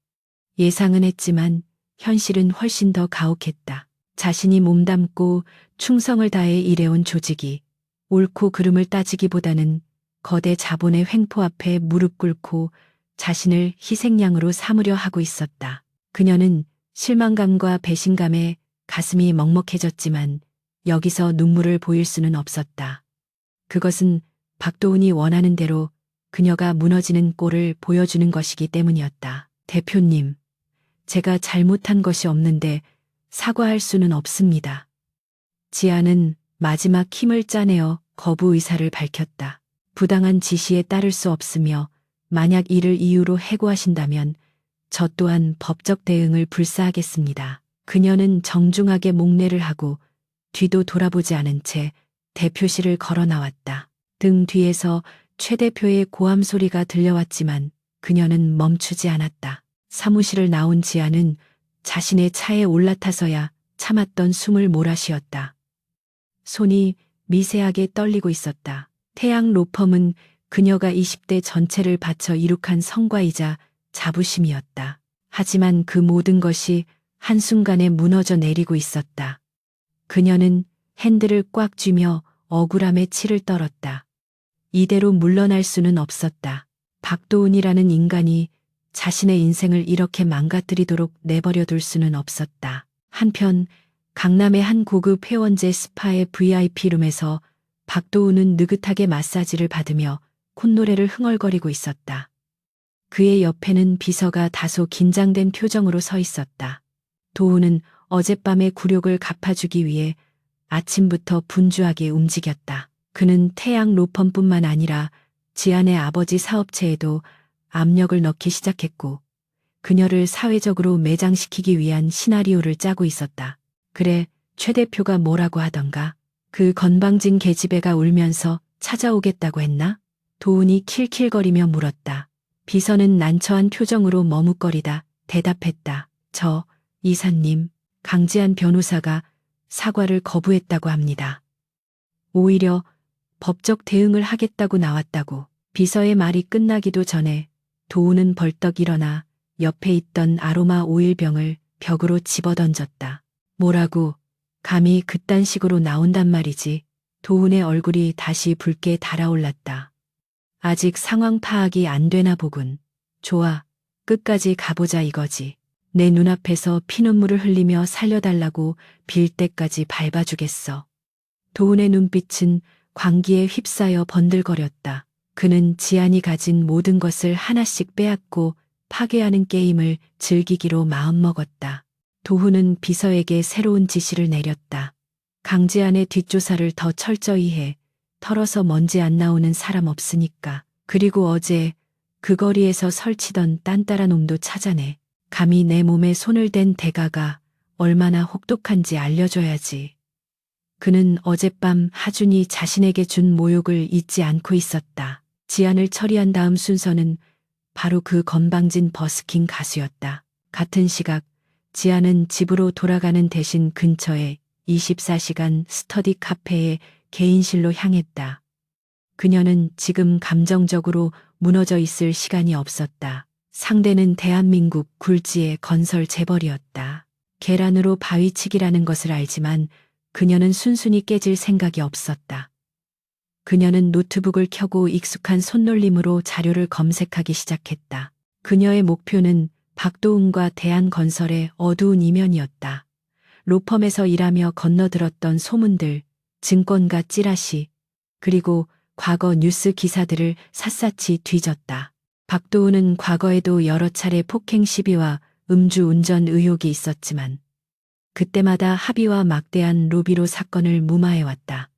S1: 예상은 했지만 현실은 훨씬 더 가혹했다. 자신이 몸담고 충성을 다해 일해온 조직이 옳고 그름을 따지기보다는 거대 자본의 횡포 앞에 무릎 꿇고 자신을 희생양으로 삼으려 하고 있었다. 그녀는 실망감과 배신감에 가슴이 먹먹해졌지만 여기서 눈물을 보일 수는 없었다. 그것은 박도훈이 원하는 대로 그녀가 무너지는 꼴을 보여주는 것이기 때문이었다. 대표님, 제가 잘못한 것이 없는데 사과할 수는 없습니다. 지아는 마지막 힘을 짜내어 거부 의사를 밝혔다. 부당한 지시에 따를 수 없으며 만약 이를 이유로 해고하신다면 저 또한 법적 대응을 불사하겠습니다. 그녀는 정중하게 목례를 하고 뒤도 돌아보지 않은 채 대표실을 걸어 나왔다. 등 뒤에서 최 대표의 고함 소리가 들려왔지만 그녀는 멈추지 않았다. 사무실을 나온 지아는 자신의 차에 올라타서야 참았던 숨을 몰아쉬었다. 손이 미세하게 떨리고 있었다. 태양 로펌은 그녀가 20대 전체를 바쳐 이룩한 성과이자 자부심이었다. 하지만 그 모든 것이 한순간에 무너져 내리고 있었다. 그녀는 핸들을 꽉 쥐며 억울함에 치를 떨었다. 이대로 물러날 수는 없었다. 박도훈이라는 인간이 자신의 인생을 이렇게 망가뜨리도록 내버려 둘 수는 없었다. 한편 강남의 한 고급 회원제 스파의 VIP룸에서 박도훈은 느긋하게 마사지를 받으며 콧노래를 흥얼거리고 있었다. 그의 옆에는 비서가 다소 긴장된 표정으로 서 있었다. 도훈은 어젯밤의 굴욕을 갚아주기 위해 아침부터 분주하게 움직였다. 그는 태양 로펌뿐만 아니라 지안의 아버지 사업체에도 압력을 넣기 시작했고 그녀를 사회적으로 매장시키기 위한 시나리오를 짜고 있었다. 그래, 최 대표가 뭐라고 하던가? 그 건방진 계집애가 울면서 찾아오겠다고 했나? 도훈이 킬킬거리며 물었다. 비서는 난처한 표정으로 머뭇거리다 대답했다. 저 이사님, 강지한 변호사가 사과를 거부했다고 합니다. 오히려 법적 대응을 하겠다고 나왔다고. 비서의 말이 끝나기도 전에 도훈은 벌떡 일어나 옆에 있던 아로마 오일병을 벽으로 집어던졌다. 뭐라고? 감히 그딴 식으로 나온단 말이지. 도훈의 얼굴이 다시 붉게 달아올랐다. 아직 상황 파악이 안 되나 보군. 좋아, 끝까지 가보자 이거지. 내 눈앞에서 피눈물을 흘리며 살려달라고 빌 때까지 밟아주겠어. 도훈의 눈빛은 광기에 휩싸여 번들거렸다. 그는 지안이 가진 모든 것을 하나씩 빼앗고 파괴하는 게임을 즐기기로 마음먹었다. 도훈은 비서에게 새로운 지시를 내렸다. 강지안의 뒷조사를 더 철저히 해. 털어서 먼지 안 나오는 사람 없으니까. 그리고 어제 그 거리에서 설치던 딴따라 놈도 찾아내. 감히 내 몸에 손을 댄 대가가 얼마나 혹독한지 알려줘야지. 그는 어젯밤 하준이 자신에게 준 모욕을 잊지 않고 있었다. 지안을 처리한 다음 순서는 바로 그 건방진 버스킹 가수였다. 같은 시각 지안은 집으로 돌아가는 대신 근처에 24시간 스터디 카페에 개인실로 향했다. 그녀는 지금 감정적으로 무너져 있을 시간이 없었다. 상대는 대한민국 굴지의 건설 재벌이었다. 계란으로 바위치기라는 것을 알지만 그녀는 순순히 깨질 생각이 없었다. 그녀는 노트북을 켜고 익숙한 손놀림으로 자료를 검색하기 시작했다. 그녀의 목표는 박도훈과 대한건설의 어두운 이면이었다. 로펌에서 일하며 건너들었던 소문들, 증권가 찌라시, 그리고 과거 뉴스 기사들을 샅샅이 뒤졌다. 박도훈은 과거에도 여러 차례 폭행 시비와 음주운전 의혹이 있었지만 그때마다 합의와 막대한 로비로 사건을 무마해왔다.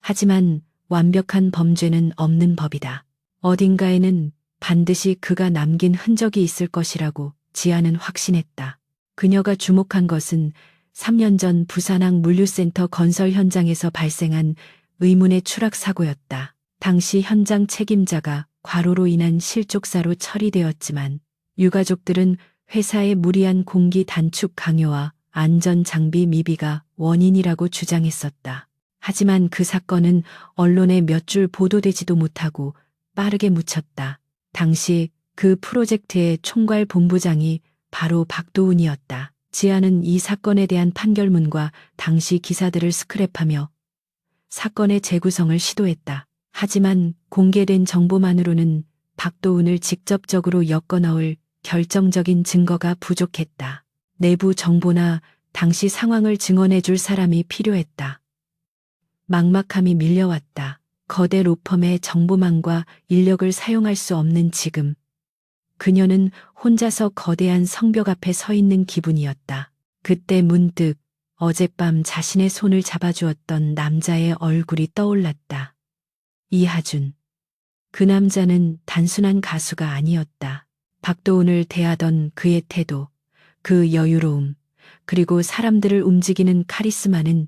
S1: 하지만 완벽한 범죄는 없는 법이다. 어딘가에는 반드시 그가 남긴 흔적이 있을 것이라고 지아는 확신했다. 그녀가 주목한 것은 3년 전 부산항 물류센터 건설 현장에서 발생한 의문의 추락 사고였다. 당시 현장 책임자가 과로로 인한 실족사로 처리되었지만 유가족들은 회사의 무리한 공기 단축 강요와 안전 장비 미비가 원인이라고 주장했었다. 하지만 그 사건은 언론에 몇 줄 보도되지도 못하고 빠르게 묻혔다. 당시 그 프로젝트의 총괄 본부장이 바로 박도훈이었다. 지아는 이 사건에 대한 판결문과 당시 기사들을 스크랩하며 사건의 재구성을 시도했다. 하지만 공개된 정보만으로는 박도훈을 직접적으로 엮어넣을 결정적인 증거가 부족했다. 내부 정보나 당시 상황을 증언해 줄 사람이 필요했다. 막막함이 밀려왔다. 거대 로펌의 정보망과 인력을 사용할 수 없는 지금. 그녀는 혼자서 거대한 성벽 앞에 서 있는 기분이었다. 그때 문득 어젯밤 자신의 손을 잡아주었던 남자의 얼굴이 떠올랐다. 이하준. 그 남자는 단순한 가수가 아니었다. 박도훈을 대하던 그의 태도, 그 여유로움, 그리고 사람들을 움직이는 카리스마는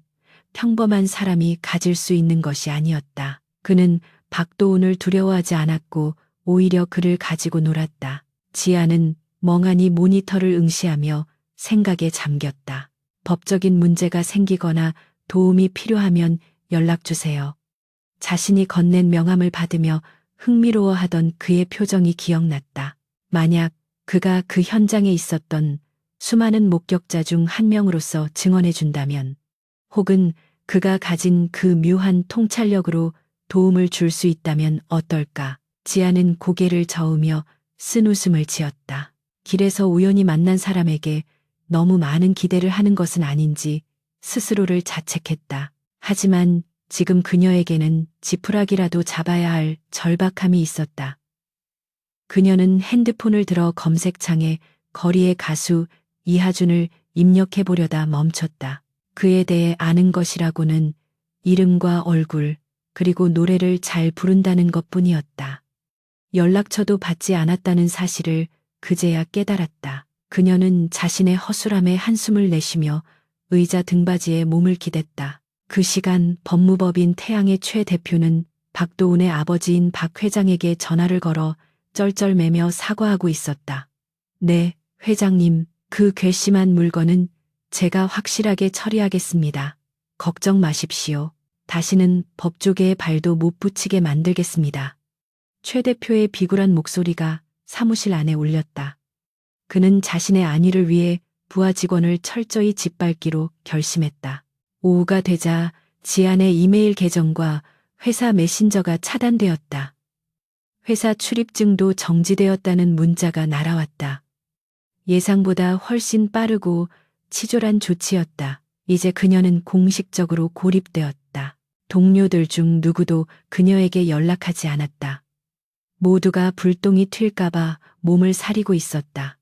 S1: 평범한 사람이 가질 수 있는 것이 아니었다. 그는 박도훈을 두려워하지 않았고 오히려 그를 가지고 놀았다. 지아는 멍하니 모니터를 응시하며 생각에 잠겼다. 법적인 문제가 생기거나 도움이 필요하면 연락주세요. 자신이 건넨 명함을 받으며 흥미로워하던 그의 표정이 기억났다. 만약 그가 그 현장에 있었던 수많은 목격자 중 한 명으로서 증언해준다면, 혹은 그가 가진 그 묘한 통찰력으로 도움을 줄 수 있다면 어떨까? 지아는 고개를 저으며 쓴 웃음을 지었다. 길에서 우연히 만난 사람에게 너무 많은 기대를 하는 것은 아닌지 스스로를 자책했다. 하지만 지금 그녀에게는 지푸라기라도 잡아야 할 절박함이 있었다. 그녀는 핸드폰을 들어 검색창에 거리의 가수 이하준을 입력해 보려다 멈췄다. 그에 대해 아는 것이라고는 이름과 얼굴, 그리고 노래를 잘 부른다는 것뿐이었다. 연락처도 받지 않았다는 사실을 그제야 깨달았다. 그녀는 자신의 허술함에 한숨을 내쉬며 의자 등받이에 몸을 기댔다. 그 시간 법무법인 태양의 최 대표는 박도훈의 아버지인 박 회장에게 전화를 걸어 쩔쩔매며 사과하고 있었다. 네, 회장님, 그 괘씸한 물건은 제가 확실하게 처리하겠습니다. 걱정 마십시오. 다시는 법조계에 발도 못 붙이게 만들겠습니다. 최 대표의 비굴한 목소리가 사무실 안에 울렸다. 그는 자신의 안위를 위해 부하 직원을 철저히 짓밟기로 결심했다. 오후가 되자 지안의 이메일 계정과 회사 메신저가 차단되었다. 회사 출입증도 정지되었다는 문자가 날아왔다. 예상보다 훨씬 빠르고 치졸한 조치였다. 이제 그녀는 공식적으로 고립되었다. 동료들 중 누구도 그녀에게 연락하지 않았다. 모두가 불똥이 튈까봐 몸을 사리고 있었다.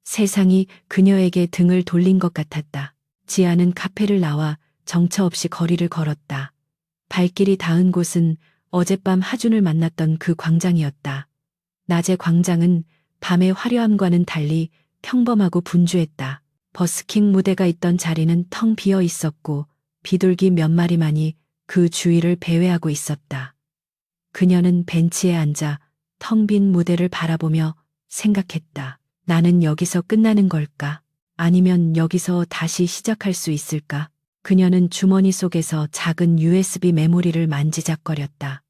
S1: 세상이 그녀에게 등을 돌린 것 같았다. 지아는 카페를 나와 정처 없이 거리를 걸었다. 발길이 닿은 곳은 어젯밤 하준을 만났던 그 광장이었다. 낮의 광장은 밤의 화려함과는 달리 평범하고 분주했다. 버스킹 무대가 있던 자리는 텅 비어 있었고 비둘기 몇 마리만이 그 주위를 배회하고 있었다. 그녀는 벤치에 앉아 텅 빈 무대를 바라보며 생각했다. 나는 여기서 끝나는 걸까? 아니면 여기서 다시 시작할 수 있을까? 그녀는 주머니 속에서 작은 USB 메모리를 만지작거렸다.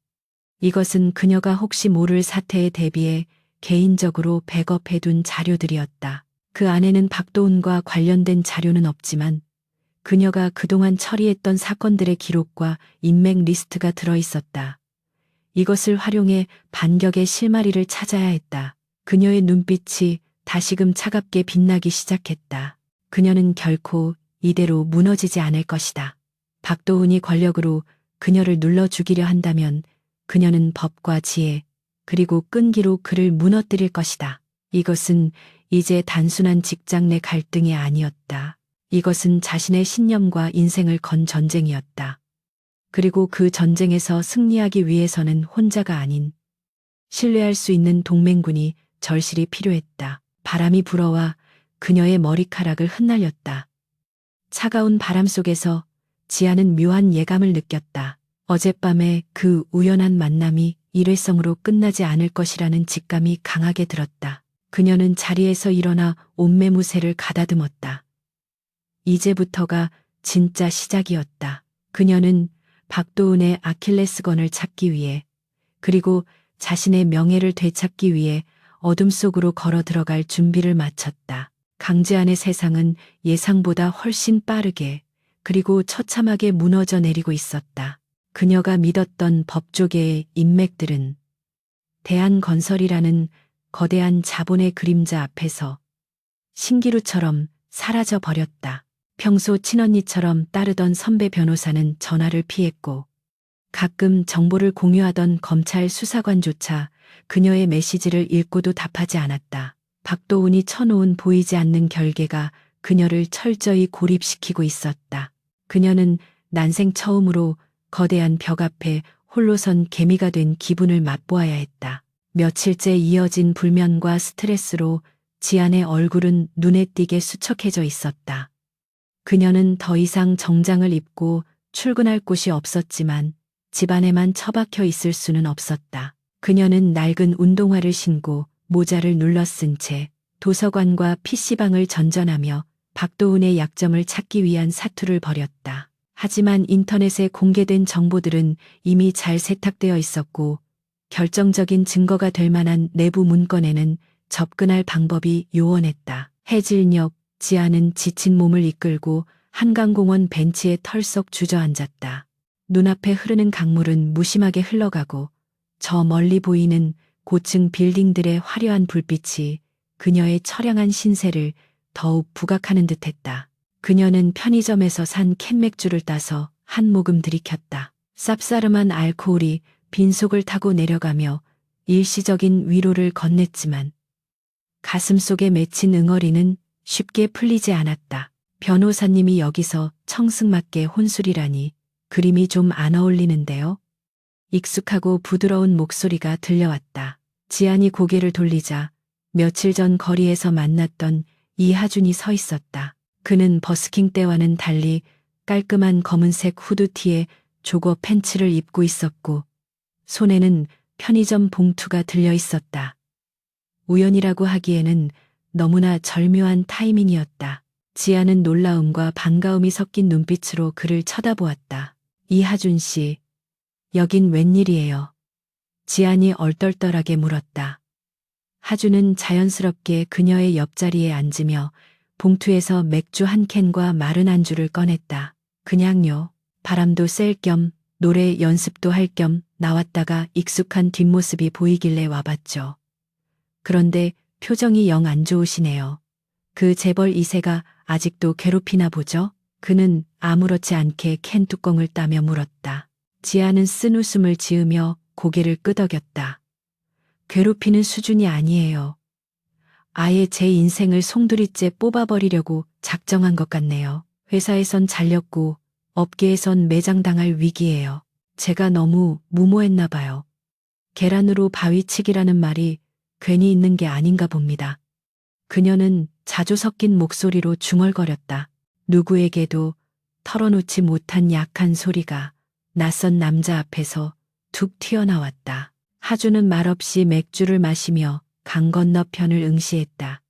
S1: 이것은 그녀가 혹시 모를 사태에 대비해 개인적으로 백업해둔 자료들이었다. 그 안에는 박도훈과 관련된 자료는 없지만 그녀가 그동안 처리했던 사건들의 기록과 인맥 리스트가 들어있었다. 이것을 활용해 반격의 실마리를 찾아야 했다. 그녀의 눈빛이 다시금 차갑게 빛나기 시작했다. 그녀는 결코 이대로 무너지지 않을 것이다. 박도훈이 권력으로 그녀를 눌러 죽이려 한다면 그녀는 법과 지혜 그리고 끈기로 그를 무너뜨릴 것이다. 이것은 이제 단순한 직장 내 갈등이 아니었다. 이것은 자신의 신념과 인생을 건 전쟁이었다. 그리고 그 전쟁에서 승리하기 위해서는 혼자가 아닌 신뢰할 수 있는 동맹군이 절실히 필요했다. 바람이 불어와 그녀의 머리카락을 흩날렸다. 차가운 바람 속에서 지아는 묘한 예감을 느꼈다. 어젯밤의 그 우연한 만남이 일회성으로 끝나지 않을 것이라는 직감이 강하게 들었다. 그녀는 자리에서 일어나 옷매무새를 가다듬었다. 이제부터가 진짜 시작이었다. 그녀는 박도훈의 아킬레스건을 찾기 위해 그리고 자신의 명예를 되찾기 위해 어둠 속으로 걸어 들어갈 준비를 마쳤다. 강제안의 세상은 예상보다 훨씬 빠르게 그리고 처참하게 무너져 내리고 있었다. 그녀가 믿었던 법조계의 인맥들은 대한건설이라는 거대한 자본의 그림자 앞에서 신기루처럼 사라져 버렸다. 평소 친언니처럼 따르던 선배 변호사는 전화를 피했고 가끔 정보를 공유하던 검찰 수사관조차 그녀의 메시지를 읽고도 답하지 않았다. 박도훈이 쳐놓은 보이지 않는 결계가 그녀를 철저히 고립시키고 있었다. 그녀는 난생 처음으로 거대한 벽 앞에 홀로 선 개미가 된 기분을 맛보아야 했다. 며칠째 이어진 불면과 스트레스로 지안의 얼굴은 눈에 띄게 수척해져 있었다. 그녀는 더 이상 정장을 입고 출근할 곳이 없었지만 집안에만 처박혀 있을 수는 없었다. 그녀는 낡은 운동화를 신고 모자를 눌러쓴 채 도서관과 PC방을 전전하며 박도훈의 약점을 찾기 위한 사투를 벌였다. 하지만 인터넷에 공개된 정보들은 이미 잘 세탁되어 있었고 결정적인 증거가 될 만한 내부 문건에는 접근할 방법이 요원했다. 해질녘 지아는 지친 몸을 이끌고 한강공원 벤치에 털썩 주저앉았다. 눈앞에 흐르는 강물은 무심하게 흘러가고 저 멀리 보이는 고층 빌딩들의 화려한 불빛이 그녀의 처량한 신세를 더욱 부각하는 듯했다. 그녀는 편의점에서 산 캔맥주를 따서 한 모금 들이켰다. 쌉싸름한 알코올이 빈속을 타고 내려가며 일시적인 위로를 건넸지만 가슴 속에 맺힌 응어리는 쉽게 풀리지 않았다. 변호사님이 여기서 청승맞게 혼술이라니 그림이 좀 안 어울리는데요. 익숙하고 부드러운 목소리가 들려왔다. 지안이 고개를 돌리자 며칠 전 거리에서 만났던 이하준이 서 있었다. 그는 버스킹 때와는 달리 깔끔한 검은색 후드티에 조거 팬츠를 입고 있었고 손에는 편의점 봉투가 들려 있었다. 우연이라고 하기에는 너무나 절묘한 타이밍이었다. 지아는 놀라움과 반가움이 섞인 눈빛으로 그를 쳐다보았다. 이하준 씨, 여긴 웬일이에요? 지안이 얼떨떨하게 물었다. 하준은 자연스럽게 그녀의 옆자리에 앉으며 봉투에서 맥주 한 캔과 마른 안주를 꺼냈다. 그냥요. 바람도 쐴 겸 노래 연습도 할 겸 나왔다가 익숙한 뒷모습이 보이길래 와봤죠. 그런데 표정이 영 안 좋으시네요. 그 재벌 2세가 아직도 괴롭히나 보죠? 그는 아무렇지 않게 캔 뚜껑을 따며 물었다. 지아는 쓴 웃음을 지으며 고개를 끄덕였다. 괴롭히는 수준이 아니에요. 아예 제 인생을 송두리째 뽑아버리려고 작정한 것 같네요. 회사에선 잘렸고 업계에선 매장당할 위기예요. 제가 너무 무모했나 봐요. 계란으로 바위치기라는 말이 괜히 있는 게 아닌가 봅니다. 그녀는 자주 섞인 목소리로 중얼거렸다. 누구에게도 털어놓지 못한 약한 소리가 낯선 남자 앞에서 툭 튀어나왔다. 하주는 말없이 맥주를 마시며 강 건너편을 응시했다.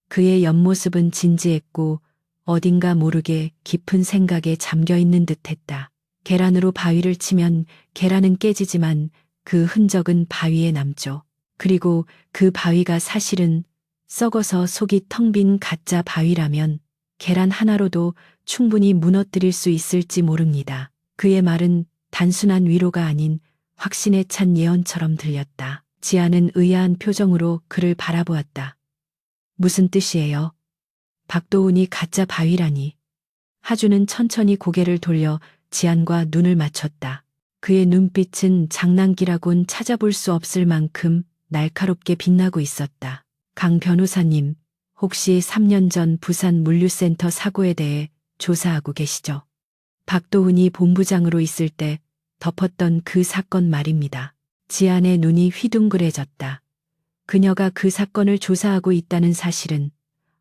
S1: 그의 옆모습은 진지했고 어딘가 모르게 깊은 생각에 잠겨 있는 듯했다. 계란으로 바위를 치면 계란은 깨지지만 그 흔적은 바위에 남죠. 그리고 그 바위가 사실은 썩어서 속이 텅 빈 가짜 바위라면 계란 하나로도 충분히 무너뜨릴 수 있을지 모릅니다. 그의 말은 단순한 위로가 아닌 확신에 찬 예언처럼 들렸다. 지아는 의아한 표정으로 그를 바라보았다. 무슨 뜻이에요? 박도훈이 가짜 바위라니. 하주는 천천히 고개를 돌려 지안과 눈을 맞췄다. 그의 눈빛은 장난기라곤 찾아볼 수 없을 만큼 날카롭게 빛나고 있었다. 강 변호사님, 혹시 3년 전 부산 물류센터 사고에 대해 조사하고 계시죠? 박도훈이 본부장으로 있을 때 덮었던 그 사건 말입니다. 지안의 눈이 휘둥그레졌다. 그녀가 그 사건을 조사하고 있다는 사실은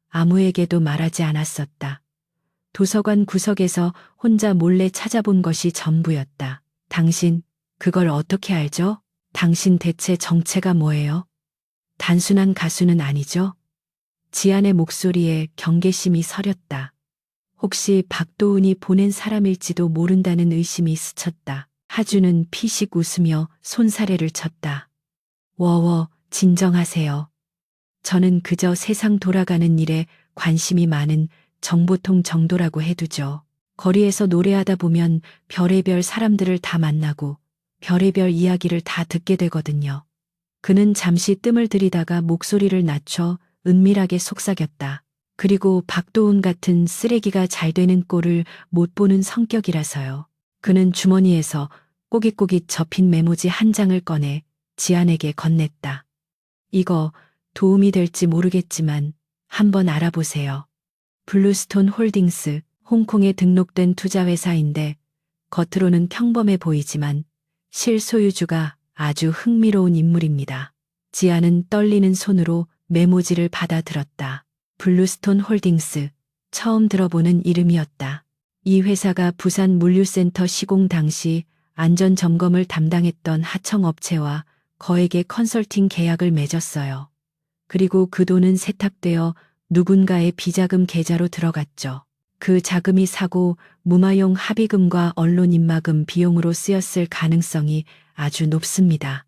S1: 아무에게도 말하지 않았었다. 도서관 구석에서 혼자 몰래 찾아본 것이 전부였다. 당신, 그걸 어떻게 알죠? 당신 대체 정체가 뭐예요? 단순한 가수는 아니죠? 지안의 목소리에 경계심이 서렸다. 혹시 박도훈이 보낸 사람일지도 모른다는 의심이 스쳤다. 하주는 피식 웃으며 손사래를 쳤다. 워워, 진정하세요. 저는 그저 세상 돌아가는 일에 관심이 많은 정보통 정도라고 해두죠. 거리에서 노래하다 보면 별의별 사람들을 다 만나고 별의별 이야기를 다 듣게 되거든요. 그는 잠시 뜸을 들이다가 목소리를 낮춰 은밀하게 속삭였다. 그리고 박도훈 같은 쓰레기가 잘 되는 꼴을 못 보는 성격이라서요. 그는 주머니에서 꼬깃꼬깃 접힌 메모지 한 장을 꺼내 지안에게 건넸다. 이거 도움이 될지 모르겠지만 한번 알아보세요. 블루스톤 홀딩스, 홍콩에 등록된 투자회사인데 겉으로는 평범해 보이지만 실소유주가 아주 흥미로운 인물입니다. 지아는 떨리는 손으로 메모지를 받아들었다. 블루스톤 홀딩스, 처음 들어보는 이름이었다. 이 회사가 부산 물류센터 시공 당시 안전점검을 담당했던 하청업체와 거액의 컨설팅 계약을 맺었어요. 그리고 그 돈은 세탁되어 누군가의 비자금 계좌로 들어갔죠. 그 자금이 사고 무마용 합의금과 언론 입마금 비용으로 쓰였을 가능성이 아주 높습니다.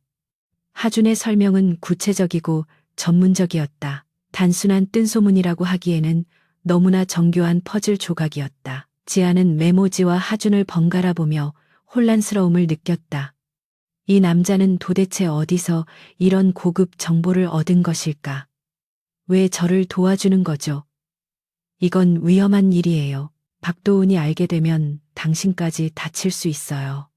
S1: 하준의 설명은 구체적이고 전문적이었다. 단순한 뜬소문이라고 하기에는 너무나 정교한 퍼즐 조각이었다. 지아는 메모지와 하준을 번갈아 보며 혼란스러움을 느꼈다. 이 남자는 도대체 어디서 이런 고급 정보를 얻은 것일까? 왜 저를 도와주는 거죠? 이건 위험한 일이에요. 박도훈이 알게 되면 당신까지 다칠 수 있어요.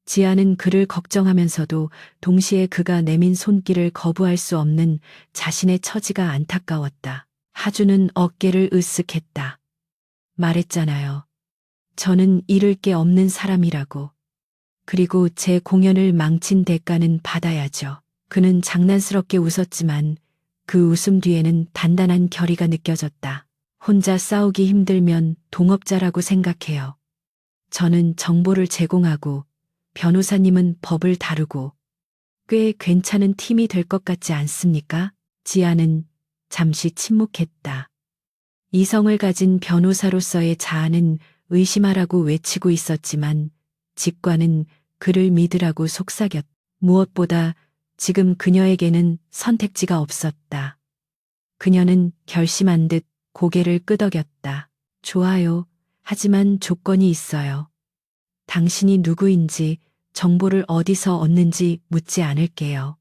S1: 지아는 그를 걱정하면서도 동시에 그가 내민 손길을 거부할 수 없는 자신의 처지가 안타까웠다. 하주는 어깨를 으쓱했다. 말했잖아요. 저는 잃을 게 없는 사람이라고. 그리고 제 공연을 망친 대가는 받아야죠. 그는 장난스럽게 웃었지만 그 웃음 뒤에는 단단한 결의가 느껴졌다. 혼자 싸우기 힘들면 동업자라고 생각해요. 저는 정보를 제공하고 변호사님은 법을 다루고 꽤 괜찮은 팀이 될 것 같지 않습니까? 지아는 잠시 침묵했다. 이성을 가진 변호사로서의 자아는 의심하라고 외치고 있었지만 직관은 그를 믿으라고 속삭였다. 무엇보다 지금 그녀에게는 선택지가 없었다. 그녀는 결심한 듯 고개를 끄덕였다. 좋아요. 하지만 조건이 있어요. 당신이 누구인지 정보를 어디서 얻는지 묻지 않을게요.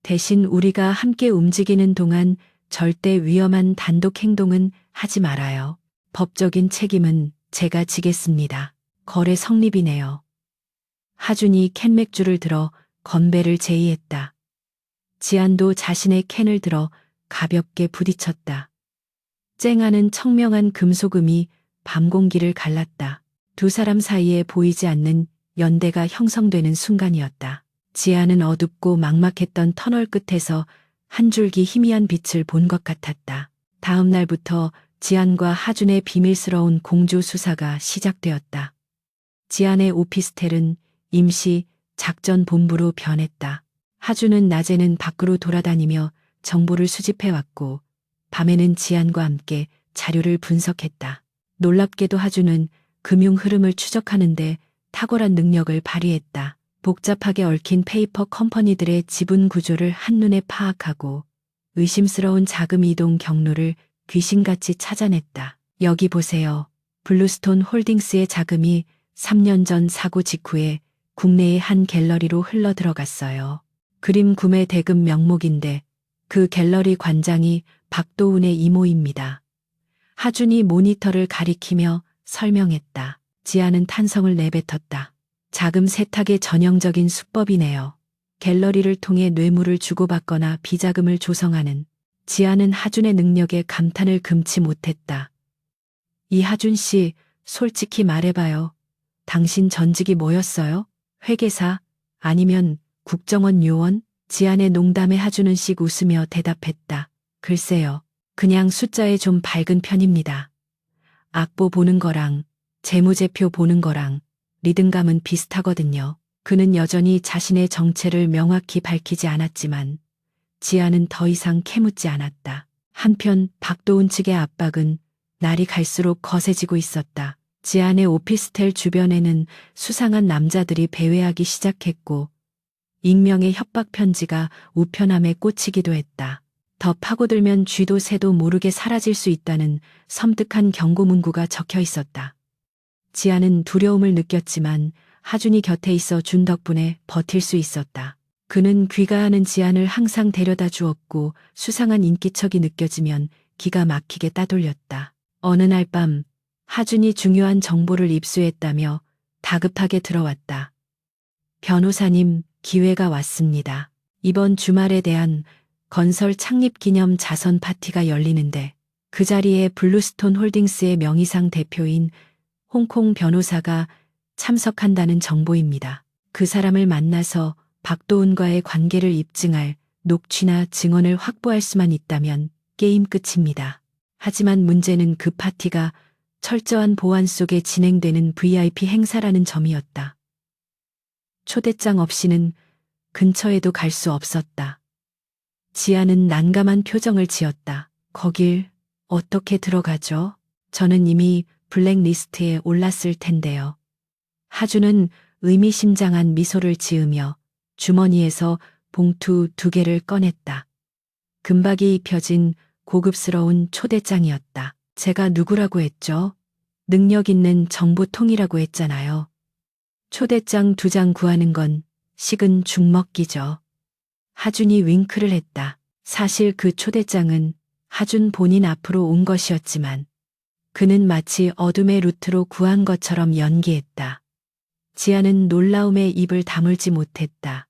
S1: 대신 우리가 함께 움직이는 동안 절대 위험한 단독 행동은 하지 말아요. 법적인 책임은 제가 지겠습니다. 거래 성립이네요. 하준이 캔맥주를 들어 건배를 제의했다. 지안도 자신의 캔을 들어 가볍게 부딪혔다. 쨍하는 청명한 금속음이 밤 공기를 갈랐다. 두 사람 사이에 보이지 않는 연대가 형성되는 순간이었다. 지아는 어둡고 막막했던 터널 끝에서 한 줄기 희미한 빛을 본 것 같았다. 다음 날부터 지안과 하준의 비밀스러운 공조 수사가 시작되었다. 지안의 오피스텔은 임시 작전 본부로 변했다. 하준은 낮에는 밖으로 돌아다니며 정보를 수집해왔고 밤에는 지안과 함께 자료를 분석했다. 놀랍게도 하준은 금융 흐름을 추적하는데 탁월한 능력을 발휘했다. 복잡하게 얽힌 페이퍼 컴퍼니들의 지분 구조를 한눈에 파악하고 의심스러운 자금 이동 경로를 귀신같이 찾아냈다. 여기 보세요. 블루스톤 홀딩스의 자금이 3년 전 사고 직후에 국내의 한 갤러리로 흘러 들어갔어요. 그림 구매 대금 명목인데 그 갤러리 관장이 박도훈의 이모입니다. 하준이 모니터를 가리키며 설명했다. 지아는 탄성을 내뱉었다. 자금 세탁의 전형적인 수법이네요. 갤러리를 통해 뇌물을 주고받거나 비자금을 조성하는. 지아는 하준의 능력에 감탄을 금치 못했다. 이하준 씨, 솔직히 말해봐요. 당신 전직이 뭐였어요? 회계사? 아니면 국정원 요원? 지안의 농담에 하준은 씩 웃으며 대답했다. 글쎄요. 그냥 숫자에 좀 밝은 편입니다. 악보 보는 거랑 재무제표 보는 거랑 리듬감은 비슷하거든요. 그는 여전히 자신의 정체를 명확히 밝히지 않았지만 지아는 더 이상 캐묻지 않았다. 한편 박도훈 측의 압박은 날이 갈수록 거세지고 있었다. 지안의 오피스텔 주변에는 수상한 남자들이 배회하기 시작했고 익명의 협박 편지가 우편함에 꽂히기도 했다. 더 파고들면 쥐도 새도 모르게 사라질 수 있다는 섬뜩한 경고 문구가 적혀 있었다. 지아는 두려움을 느꼈지만 하준이 곁에 있어 준 덕분에 버틸 수 있었다. 그는 귀가하는 지안을 항상 데려다 주었고 수상한 인기척이 느껴지면 기가 막히게 따돌렸다. 어느 날 밤 하준이 중요한 정보를 입수했다며 다급하게 들어왔다. 변호사님, 기회가 왔습니다. 이번 주말에 대한 건설 창립 기념 자선 파티가 열리는데 그 자리에 블루스톤 홀딩스의 명의상 대표인 홍콩 변호사가 참석한다는 정보입니다. 그 사람을 만나서 박도훈과의 관계를 입증할 녹취나 증언을 확보할 수만 있다면 게임 끝입니다. 하지만 문제는 그 파티가 철저한 보안 속에 진행되는 VIP 행사라는 점이었다. 초대장 없이는 근처에도 갈 수 없었다. 지아는 난감한 표정을 지었다. 거길 어떻게 들어가죠? 저는 이미 블랙리스트에 올랐을 텐데요. 하준은 의미심장한 미소를 지으며 주머니에서 봉투 2개를 꺼냈다. 금박이 입혀진 고급스러운 초대장이었다. 제가 누구라고 했죠? 능력 있는 정보통이라고 했잖아요. 초대장 2장 구하는 건 식은 죽 먹기죠. 하준이 윙크를 했다. 사실 그 초대장은 하준 본인 앞으로 온 것이었지만 그는 마치 어둠의 루트로 구한 것처럼 연기했다. 지아는 놀라움에 입을 다물지 못했다.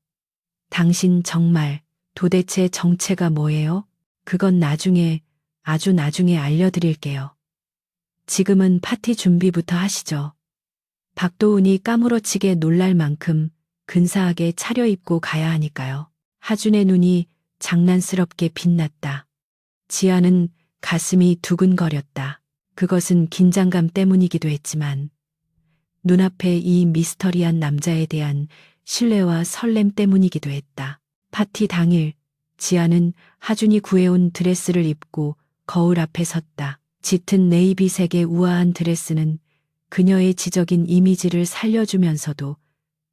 S1: 당신 정말 도대체 정체가 뭐예요? 그건 나중에, 아주 나중에 알려드릴게요. 지금은 파티 준비부터 하시죠. 박도훈이 까무러치게 놀랄 만큼 근사하게 차려입고 가야 하니까요. 하준의 눈이 장난스럽게 빛났다. 지아는 가슴이 두근거렸다. 그것은 긴장감 때문이기도 했지만 눈앞에 이 미스터리한 남자에 대한 신뢰와 설렘 때문이기도 했다. 파티 당일 지아는 하준이 구해온 드레스를 입고 거울 앞에 섰다. 짙은 네이비색의 우아한 드레스는 그녀의 지적인 이미지를 살려주면서도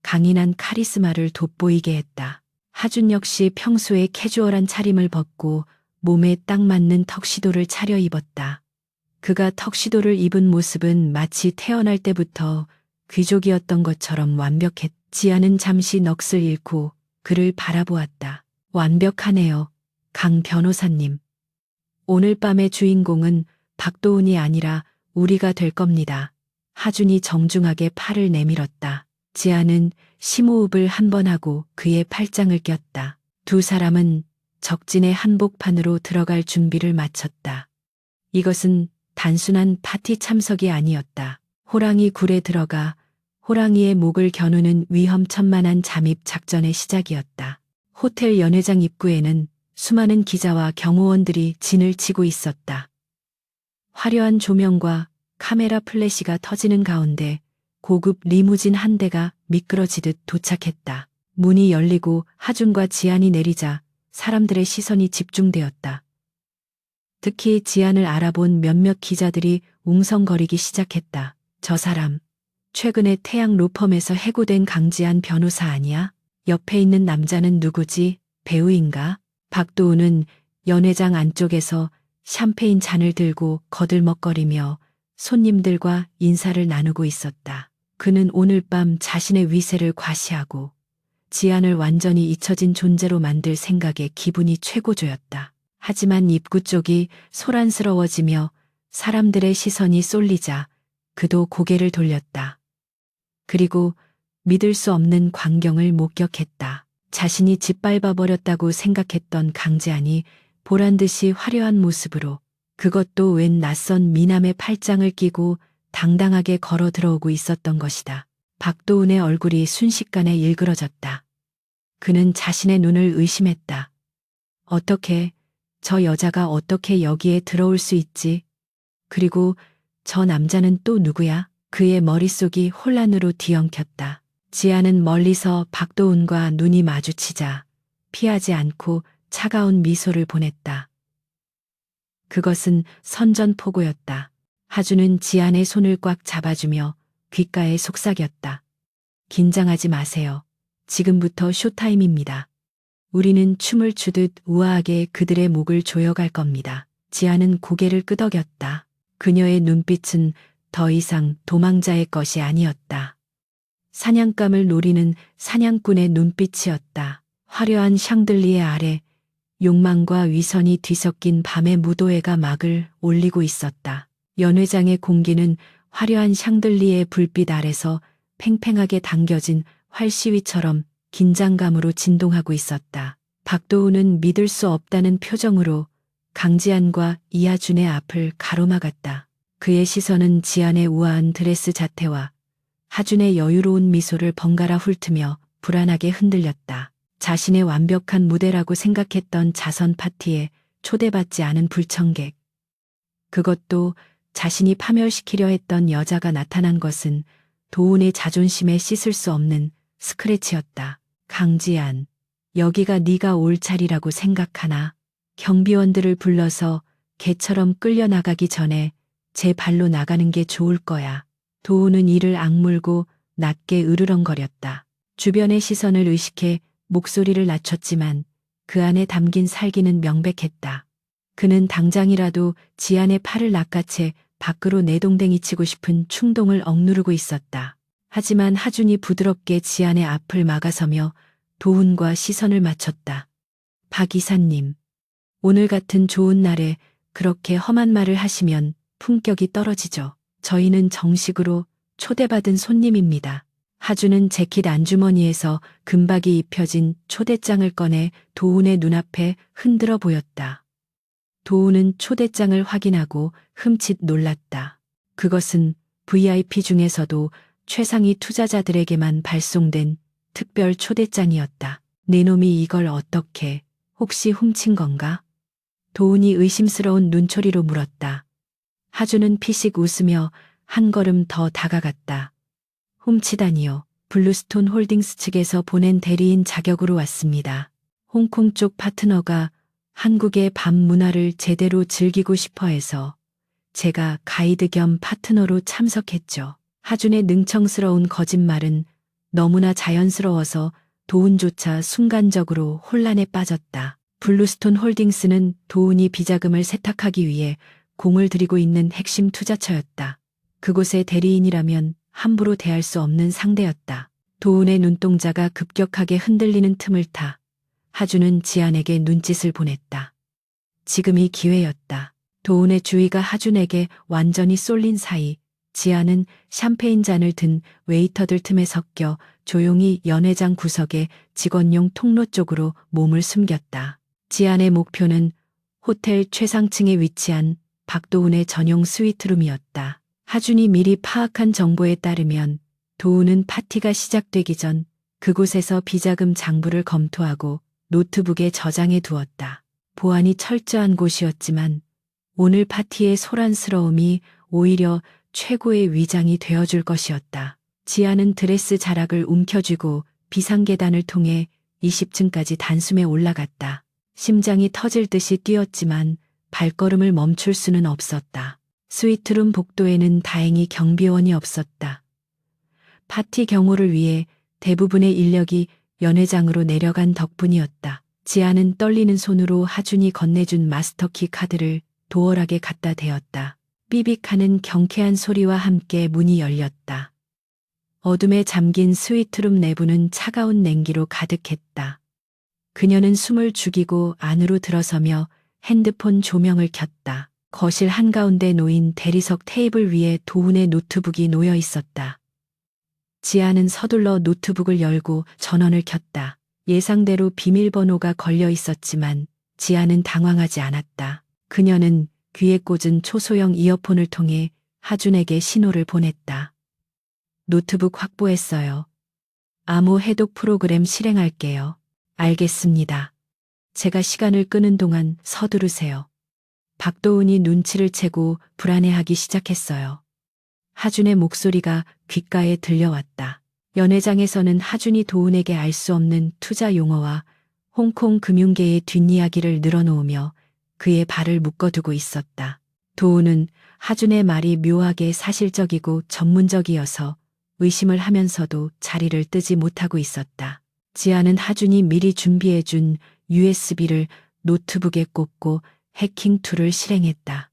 S1: 강인한 카리스마를 돋보이게 했다. 하준 역시 평소에 캐주얼한 차림을 벗고 몸에 딱 맞는 턱시도를 차려입었다. 그가 턱시도를 입은 모습은 마치 태어날 때부터 귀족이었던 것처럼 완벽했다. 지아는 잠시 넋을 잃고 그를 바라보았다. 완벽하네요. 강 변호사님. 오늘 밤의 주인공은 박도훈이 아니라 우리가 될 겁니다. 하준이 정중하게 팔을 내밀었다. 지아는 심호흡을 한 번 하고 그의 팔짱을 꼈다. 두 사람은 적진의 한복판으로 들어갈 준비를 마쳤다. 이것은 단순한 파티 참석이 아니었다. 호랑이 굴에 들어가 호랑이의 목을 겨누는 위험천만한 잠입 작전의 시작이었다. 호텔 연회장 입구에는 수많은 기자와 경호원들이 진을 치고 있었다. 화려한 조명과 카메라 플래시가 터지는 가운데 고급 리무진 한 대가 미끄러지듯 도착했다. 문이 열리고 하준과 지안이 내리자 사람들의 시선이 집중되었다. 특히 지안을 알아본 몇몇 기자들이 웅성거리기 시작했다. 저 사람, 최근에 태양 로펌에서 해고된 강지안 변호사 아니야? 옆에 있는 남자는 누구지? 배우인가? 박도우는 연회장 안쪽에서 샴페인 잔을 들고 거들먹거리며 손님들과 인사를 나누고 있었다. 그는 오늘 밤 자신의 위세를 과시하고 지안을 완전히 잊혀진 존재로 만들 생각에 기분이 최고조였다. 하지만 입구 쪽이 소란스러워지며 사람들의 시선이 쏠리자 그도 고개를 돌렸다. 그리고 믿을 수 없는 광경을 목격했다. 자신이 짓밟아버렸다고 생각했던 강지안이 보란듯이 화려한 모습으로, 그것도 웬 낯선 미남의 팔짱을 끼고 당당하게 걸어 들어오고 있었던 것이다. 박도훈의 얼굴이 순식간에 일그러졌다. 그는 자신의 눈을 의심했다. 어떻게, 저 여자가 어떻게 여기에 들어올 수 있지? 그리고 저 남자는 또 누구야? 그의 머릿속이 혼란으로 뒤엉켰다. 지아는 멀리서 박도훈과 눈이 마주치자 피하지 않고 차가운 미소를 보냈다. 그것은 선전포고였다. 하준은 지안의 손을 꽉 잡아주며 귓가에 속삭였다. 긴장하지 마세요. 지금부터 쇼타임입니다. 우리는 춤을 추듯 우아하게 그들의 목을 조여갈 겁니다. 지안은 고개를 끄덕였다. 그녀의 눈빛은 더 이상 도망자의 것이 아니었다. 사냥감을 노리는 사냥꾼의 눈빛이었다. 화려한 샹들리에 아래 욕망과 위선이 뒤섞인 밤의 무도회가 막을 올리고 있었다. 연회장의 공기는 화려한 샹들리에 불빛 아래서 팽팽하게 당겨진 활시위처럼 긴장감으로 진동하고 있었다. 박도훈은 믿을 수 없다는 표정으로 강지안과 이하준의 앞을 가로막았다. 그의 시선은 지안의 우아한 드레스 자태와 하준의 여유로운 미소를 번갈아 훑으며 불안하게 흔들렸다. 자신의 완벽한 무대라고 생각했던 자선 파티에 초대받지 않은 불청객. 그것도 자신이 파멸시키려 했던 여자가 나타난 것은 도훈의 자존심에 씻을 수 없는 스크래치였다. 강지안, 여기가 네가 올 자리라고 생각하나? 경비원들을 불러서 개처럼 끌려나가기 전에 제 발로 나가는 게 좋을 거야. 도훈은 이를 악물고 낮게 으르렁거렸다. 주변의 시선을 의식해 목소리를 낮췄지만 그 안에 담긴 살기는 명백했다. 그는 당장이라도 지안의 팔을 낚아채 밖으로 내동댕이 치고 싶은 충동을 억누르고 있었다. 하지만 하준이 부드럽게 지안의 앞을 막아서며 도훈과 시선을 맞췄다. 박 이사님, 오늘 같은 좋은 날에 그렇게 험한 말을 하시면 품격이 떨어지죠. 저희는 정식으로 초대받은 손님입니다. 하준은 재킷 안주머니에서 금박이 입혀진 초대장을 꺼내 도훈의 눈앞에 흔들어 보였다. 도훈은 초대장을 확인하고 흠칫 놀랐다. 그것은 VIP 중에서도 최상위 투자자들에게만 발송된 특별 초대장이었다. 네 놈이 이걸 어떻게, 혹시 훔친 건가? 도훈이 의심스러운 눈초리로 물었다. 하준은 피식 웃으며 한 걸음 더 다가갔다. 훔치다니요. 블루스톤 홀딩스 측에서 보낸 대리인 자격으로 왔습니다. 홍콩 쪽 파트너가 한국의 밤 문화를 제대로 즐기고 싶어 해서 제가 가이드 겸 파트너로 참석했죠. 하준의 능청스러운 거짓말은 너무나 자연스러워서 도훈조차 순간적으로 혼란에 빠졌다. 블루스톤 홀딩스는 도훈이 비자금을 세탁하기 위해 공을 들이고 있는 핵심 투자처였다. 그곳의 대리인이라면 함부로 대할 수 없는 상대였다. 도훈의 눈동자가 급격하게 흔들리는 틈을 타 하준은 지안에게 눈짓을 보냈다. 지금이 기회였다. 도훈의 주의가 하준에게 완전히 쏠린 사이 지안은 샴페인 잔을 든 웨이터들 틈에 섞여 조용히 연회장 구석의 직원용 통로 쪽으로 몸을 숨겼다. 지안의 목표는 호텔 최상층에 위치한 박도훈의 전용 스위트룸이었다. 하준이 미리 파악한 정보에 따르면 도훈은 파티가 시작되기 전 그곳에서 비자금 장부를 검토하고 노트북에 저장해 두었다. 보안이 철저한 곳이었지만 오늘 파티의 소란스러움이 오히려 최고의 위장이 되어줄 것이었다. 지아는 드레스 자락을 움켜쥐고 비상계단을 통해 20층까지 단숨에 올라갔다. 심장이 터질 듯이 뛰었지만 발걸음을 멈출 수는 없었다. 스위트룸 복도에는 다행히 경비원이 없었다. 파티 경호를 위해 대부분의 인력이 연회장으로 내려간 덕분이었다. 지아는 떨리는 손으로 하준이 건네준 마스터키 카드를 도어락에 갖다 대었다. 삐빅하는 경쾌한 소리와 함께 문이 열렸다. 어둠에 잠긴 스위트룸 내부는 차가운 냉기로 가득했다. 그녀는 숨을 죽이고 안으로 들어서며 핸드폰 조명을 켰다. 거실 한가운데 놓인 대리석 테이블 위에 도훈의 노트북이 놓여 있었다. 지아는 서둘러 노트북을 열고 전원을 켰다. 예상대로 비밀번호가 걸려 있었지만 지아는 당황하지 않았다. 그녀는 귀에 꽂은 초소형 이어폰을 통해 하준에게 신호를 보냈다. 노트북 확보했어요. 암호 해독 프로그램 실행할게요. 알겠습니다. 제가 시간을 끄는 동안 서두르세요. 박도훈이 눈치를 채고 불안해하기 시작했어요. 하준의 목소리가 귓가에 들려왔다. 연회장에서는 하준이 도훈에게 알 수 없는 투자 용어와 홍콩 금융계의 뒷이야기를 늘어놓으며 그의 발을 묶어두고 있었다. 도훈은 하준의 말이 묘하게 사실적이고 전문적이어서 의심을 하면서도 자리를 뜨지 못하고 있었다. 지아는 하준이 미리 준비해준 USB를 노트북에 꽂고 해킹 툴을 실행했다.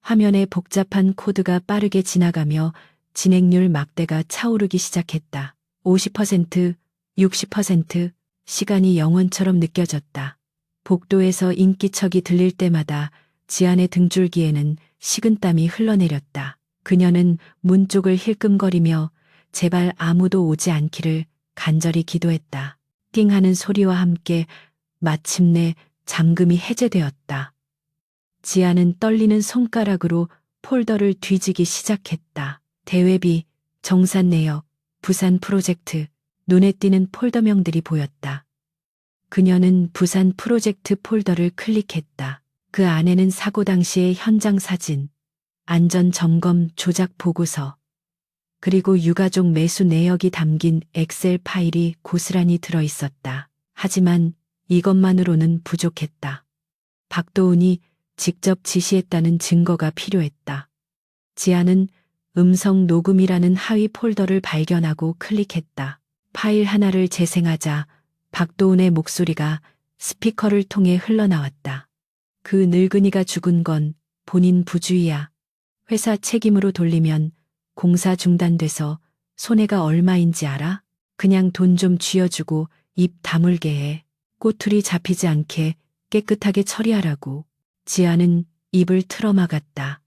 S1: 화면에 복잡한 코드가 빠르게 지나가며 진행률 막대가 차오르기 시작했다. 50%, 60%, 시간이 영원처럼 느껴졌다. 복도에서 인기척이 들릴 때마다 지안의 등줄기에는 식은땀이 흘러내렸다. 그녀는 문 쪽을 힐끔거리며 제발 아무도 오지 않기를 간절히 기도했다. 띵하는 소리와 함께 마침내 잠금이 해제되었다. 지아는 떨리는 손가락으로 폴더를 뒤지기 시작했다. 대외비, 정산 내역, 부산 프로젝트, 눈에 띄는 폴더명들이 보였다. 그녀는 부산 프로젝트 폴더를 클릭했다. 그 안에는 사고 당시의 현장 사진, 안전 점검 조작 보고서, 그리고 유가족 매수 내역이 담긴 엑셀 파일이 고스란히 들어 있었다. 하지만 이것만으로는 부족했다. 박도훈이 직접 지시했다는 증거가 필요했다. 지아는 음성 녹음이라는 하위 폴더를 발견하고 클릭했다. 파일 하나를 재생하자 박도훈의 목소리가 스피커를 통해 흘러나왔다. 그 늙은이가 죽은 건 본인 부주의야. 회사 책임으로 돌리면 공사 중단돼서 손해가 얼마인지 알아? 그냥 돈 좀 쥐어주고 입 다물게 해. 꼬투리 잡히지 않게 깨끗하게 처리하라고. 지아는 입을 틀어막았다.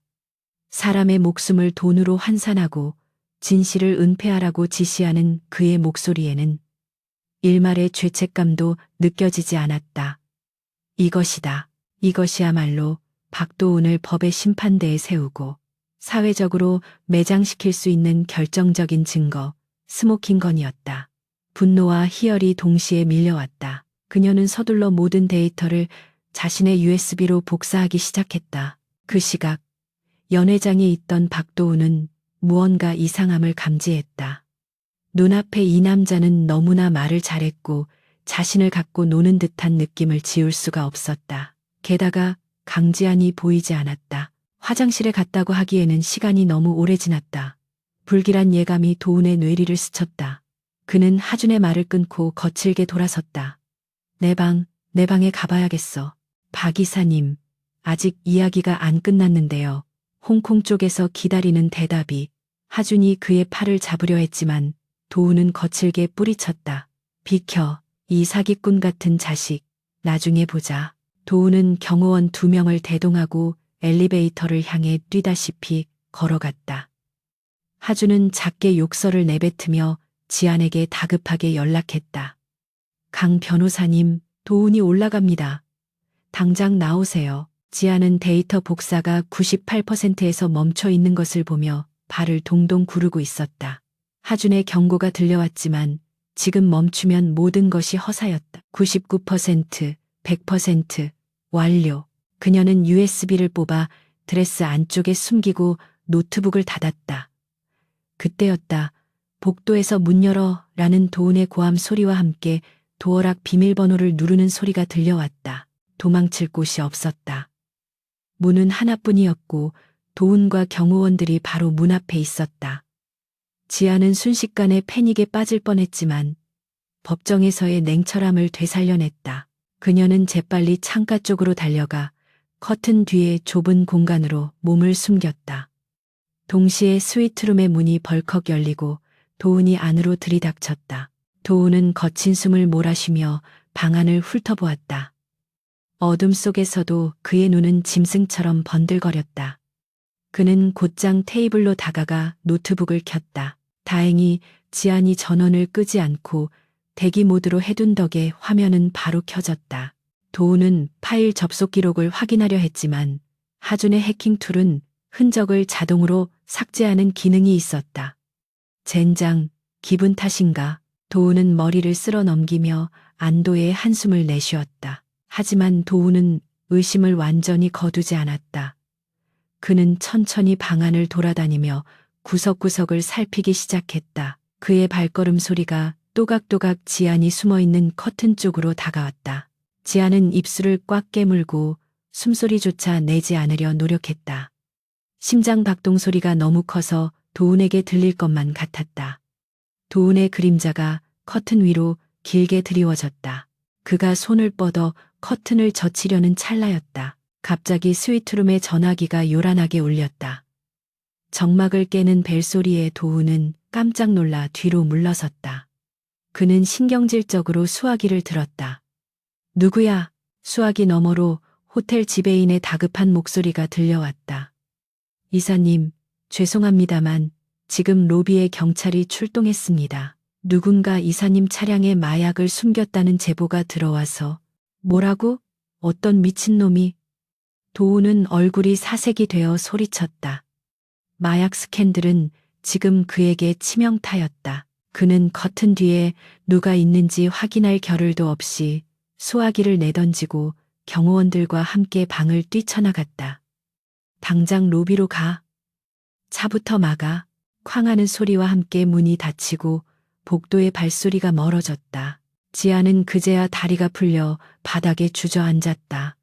S1: 사람의 목숨을 돈으로 환산하고 진실을 은폐하라고 지시하는 그의 목소리에는 일말의 죄책감도 느껴지지 않았다. 이것이다. 이것이야말로 박도훈을 법의 심판대에 세우고 사회적으로 매장시킬 수 있는 결정적인 증거, 스모킹건이었다. 분노와 희열이 동시에 밀려왔다. 그녀는 서둘러 모든 데이터를 자신의 USB로 복사하기 시작했다. 그 시각 연회장에 있던 박도훈은 무언가 이상함을 감지했다. 눈앞에 이 남자는 너무나 말을 잘했고 자신을 갖고 노는 듯한 느낌을 지울 수가 없었다. 게다가 강지안이 보이지 않았다. 화장실에 갔다고 하기에는 시간이 너무 오래 지났다. 불길한 예감이 도훈의 뇌리를 스쳤다. 그는 하준의 말을 끊고 거칠게 돌아섰다. 내 방에 가봐야겠어. 박 이사님, 아직 이야기가 안 끝났는데요. 홍콩 쪽에서 기다리는 대답이. 하준이 그의 팔을 잡으려 했지만 도훈은 거칠게 뿌리쳤다. 비켜, 이 사기꾼 같은 자식. 나중에 보자. 도훈은 경호원 2명을 대동하고 엘리베이터를 향해 뛰다시피 걸어갔다. 하준은 작게 욕설을 내뱉으며 지안에게 다급하게 연락했다. 강 변호사님, 도훈이 올라갑니다. 당장 나오세요. 지안은 데이터 복사가 98%에서 멈춰 있는 것을 보며 발을 동동 구르고 있었다. 하준의 경고가 들려왔지만 지금 멈추면 모든 것이 허사였다. 99%, 100%, 완료. 그녀는 USB를 뽑아 드레스 안쪽에 숨기고 노트북을 닫았다. 그때였다. 복도에서 문 열어 라는 도훈의 고함 소리와 함께 도어락 비밀번호를 누르는 소리가 들려왔다. 도망칠 곳이 없었다. 문은 하나뿐이었고 도훈과 경호원들이 바로 문 앞에 있었다. 지아는 순식간에 패닉에 빠질 뻔했지만 법정에서의 냉철함을 되살려냈다. 그녀는 재빨리 창가 쪽으로 달려가 커튼 뒤의 좁은 공간으로 몸을 숨겼다. 동시에 스위트룸의 문이 벌컥 열리고 도훈이 안으로 들이닥쳤다. 도훈은 거친 숨을 몰아쉬며 방 안을 훑어보았다. 어둠 속에서도 그의 눈은 짐승처럼 번들거렸다. 그는 곧장 테이블로 다가가 노트북을 켰다. 다행히 지안이 전원을 끄지 않고 대기 모드로 해둔 덕에 화면은 바로 켜졌다. 도훈은 파일 접속 기록을 확인하려 했지만 하준의 해킹 툴은 흔적을 자동으로 삭제하는 기능이 있었다. 젠장, 기분 탓인가? 도훈은 머리를 쓸어 넘기며 안도의 한숨을 내쉬었다. 하지만 도훈은 의심을 완전히 거두지 않았다. 그는 천천히 방 안을 돌아다니며 구석구석을 살피기 시작했다. 그의 발걸음 소리가 또각또각 지안이 숨어있는 커튼 쪽으로 다가왔다. 지안은 입술을 꽉 깨물고 숨소리조차 내지 않으려 노력했다. 심장 박동 소리가 너무 커서 도훈에게 들릴 것만 같았다. 도훈의 그림자가 커튼 위로 길게 드리워졌다. 그가 손을 뻗어 커튼을 젖히려는 찰나였다. 갑자기 스위트룸의 전화기가 요란하게 울렸다. 정막을 깨는 벨소리에 도훈은 깜짝 놀라 뒤로 물러섰다. 그는 신경질적으로 수화기를 들었다. 누구야? 수화기 너머로 호텔 지배인의 다급한 목소리가 들려왔다. 이사님, 죄송합니다만 지금 로비에 경찰이 출동했습니다. 누군가 이사님 차량에 마약을 숨겼다는 제보가 들어와서. 뭐라고? 어떤 미친놈이? 도훈은 얼굴이 사색이 되어 소리쳤다. 마약 스캔들은 지금 그에게 치명타였다. 그는 커튼 뒤에 누가 있는지 확인할 겨를도 없이 수화기를 내던지고 경호원들과 함께 방을 뛰쳐나갔다. 당장 로비로 가. 차부터 막아. 쾅 하는 소리와 함께 문이 닫히고 복도의 발소리가 멀어졌다. 지아는 그제야 다리가 풀려 바닥에 주저앉았다.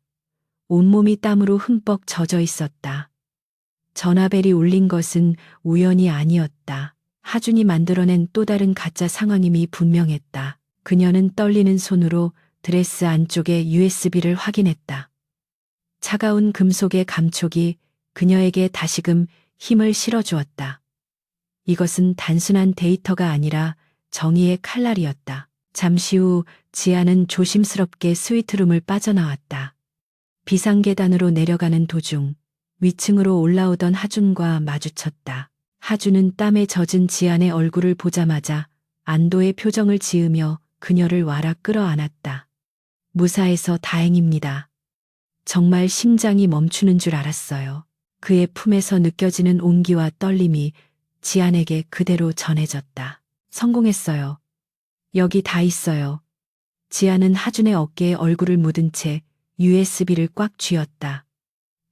S1: 온몸이 땀으로 흠뻑 젖어 있었다. 전화벨이 울린 것은 우연이 아니었다. 하준이 만들어낸 또 다른 가짜 상황임이 분명했다. 그녀는 떨리는 손으로 드레스 안쪽의 USB를 확인했다. 차가운 금속의 감촉이 그녀에게 다시금 힘을 실어주었다. 이것은 단순한 데이터가 아니라 정의의 칼날이었다. 잠시 후 지아는 조심스럽게 스위트룸을 빠져나왔다. 비상계단으로 내려가는 도중 위층으로 올라오던 하준과 마주쳤다. 하준은 땀에 젖은 지안의 얼굴을 보자마자 안도의 표정을 지으며 그녀를 와라 끌어안았다. 무사해서 다행입니다. 정말 심장이 멈추는 줄 알았어요. 그의 품에서 느껴지는 온기와 떨림이 지안에게 그대로 전해졌다. 성공했어요. 여기 다 있어요. 지안은 하준의 어깨에 얼굴을 묻은 채 USB를 꽉 쥐었다.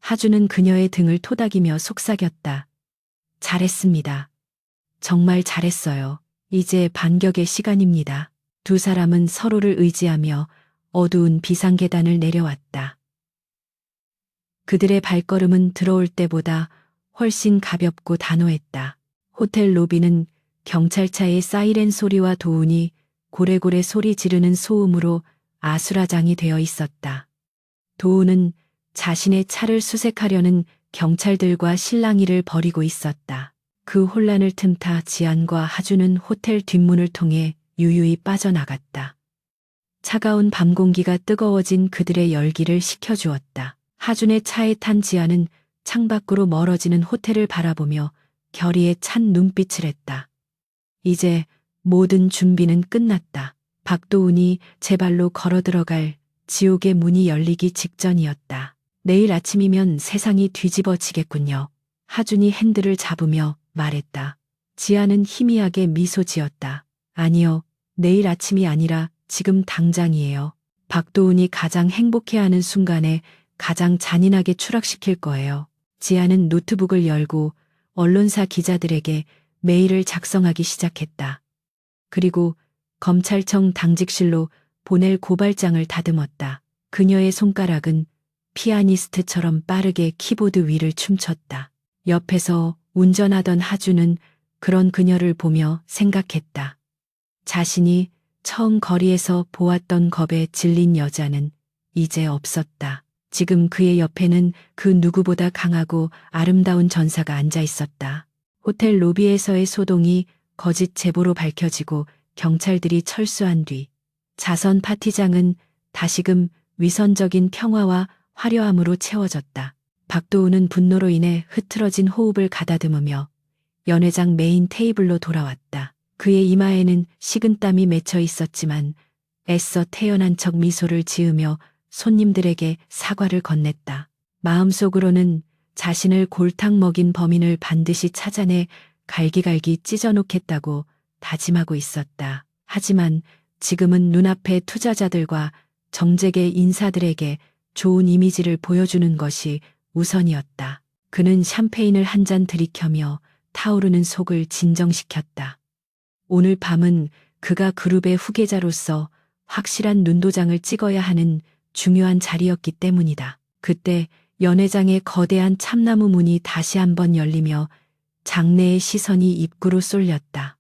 S1: 하준은 그녀의 등을 토닥이며 속삭였다. 잘했습니다. 정말 잘했어요. 이제 반격의 시간입니다. 두 사람은 서로를 의지하며 어두운 비상계단을 내려왔다. 그들의 발걸음은 들어올 때보다 훨씬 가볍고 단호했다. 호텔 로비는 경찰차의 사이렌 소리와 도훈이 고래고래 소리 지르는 소음으로 아수라장이 되어 있었다. 도훈은 자신의 차를 수색하려는 경찰들과 실랑이를 벌이고 있었다. 그 혼란을 틈타 지안과 하준은 호텔 뒷문을 통해 유유히 빠져나갔다. 차가운 밤 공기가 뜨거워진 그들의 열기를 식혀주었다. 하준의 차에 탄 지안은 창밖으로 멀어지는 호텔을 바라보며 결의에 찬 눈빛을 했다. 이제 모든 준비는 끝났다. 박도훈이 제 발로 걸어 들어갈 지옥의 문이 열리기 직전이었다. 내일 아침이면 세상이 뒤집어지겠군요. 하준이 핸들을 잡으며 말했다. 지아는 희미하게 미소 지었다. 아니요, 내일 아침이 아니라 지금 당장이에요. 박도훈이 가장 행복해하는 순간에 가장 잔인하게 추락시킬 거예요. 지아는 노트북을 열고 언론사 기자들에게 메일을 작성하기 시작했다. 그리고 검찰청 당직실로 보낼 고발장을 다듬었다. 그녀의 손가락은 피아니스트처럼 빠르게 키보드 위를 춤췄다. 옆에서 운전하던 하주는 그런 그녀를 보며 생각했다. 자신이 처음 거리에서 보았던 겁에 질린 여자는 이제 없었다. 지금 그의 옆에는 그 누구보다 강하고 아름다운 전사가 앉아 있었다. 호텔 로비에서의 소동이 거짓 제보로 밝혀지고 경찰들이 철수한 뒤 자선 파티장은 다시금 위선적인 평화와 화려함으로 채워졌다. 박도우는 분노로 인해 흐트러진 호흡을 가다듬으며 연회장 메인 테이블로 돌아왔다. 그의 이마에는 식은땀이 맺혀 있었지만 애써 태연한 척 미소를 지으며 손님들에게 사과를 건넸다. 마음속으로는 자신을 골탕 먹인 범인을 반드시 찾아내 갈기갈기 찢어놓겠다고 다짐하고 있었다. 하지만 지금은 눈앞의 투자자들과 정재계 인사들에게 좋은 이미지를 보여주는 것이 우선이었다. 그는 샴페인을 한 잔 들이켜며 타오르는 속을 진정시켰다. 오늘 밤은 그가 그룹의 후계자로서 확실한 눈도장을 찍어야 하는 중요한 자리였기 때문이다. 그때 연회장의 거대한 참나무 문이 다시 한번 열리며 장내의 시선이 입구로 쏠렸다.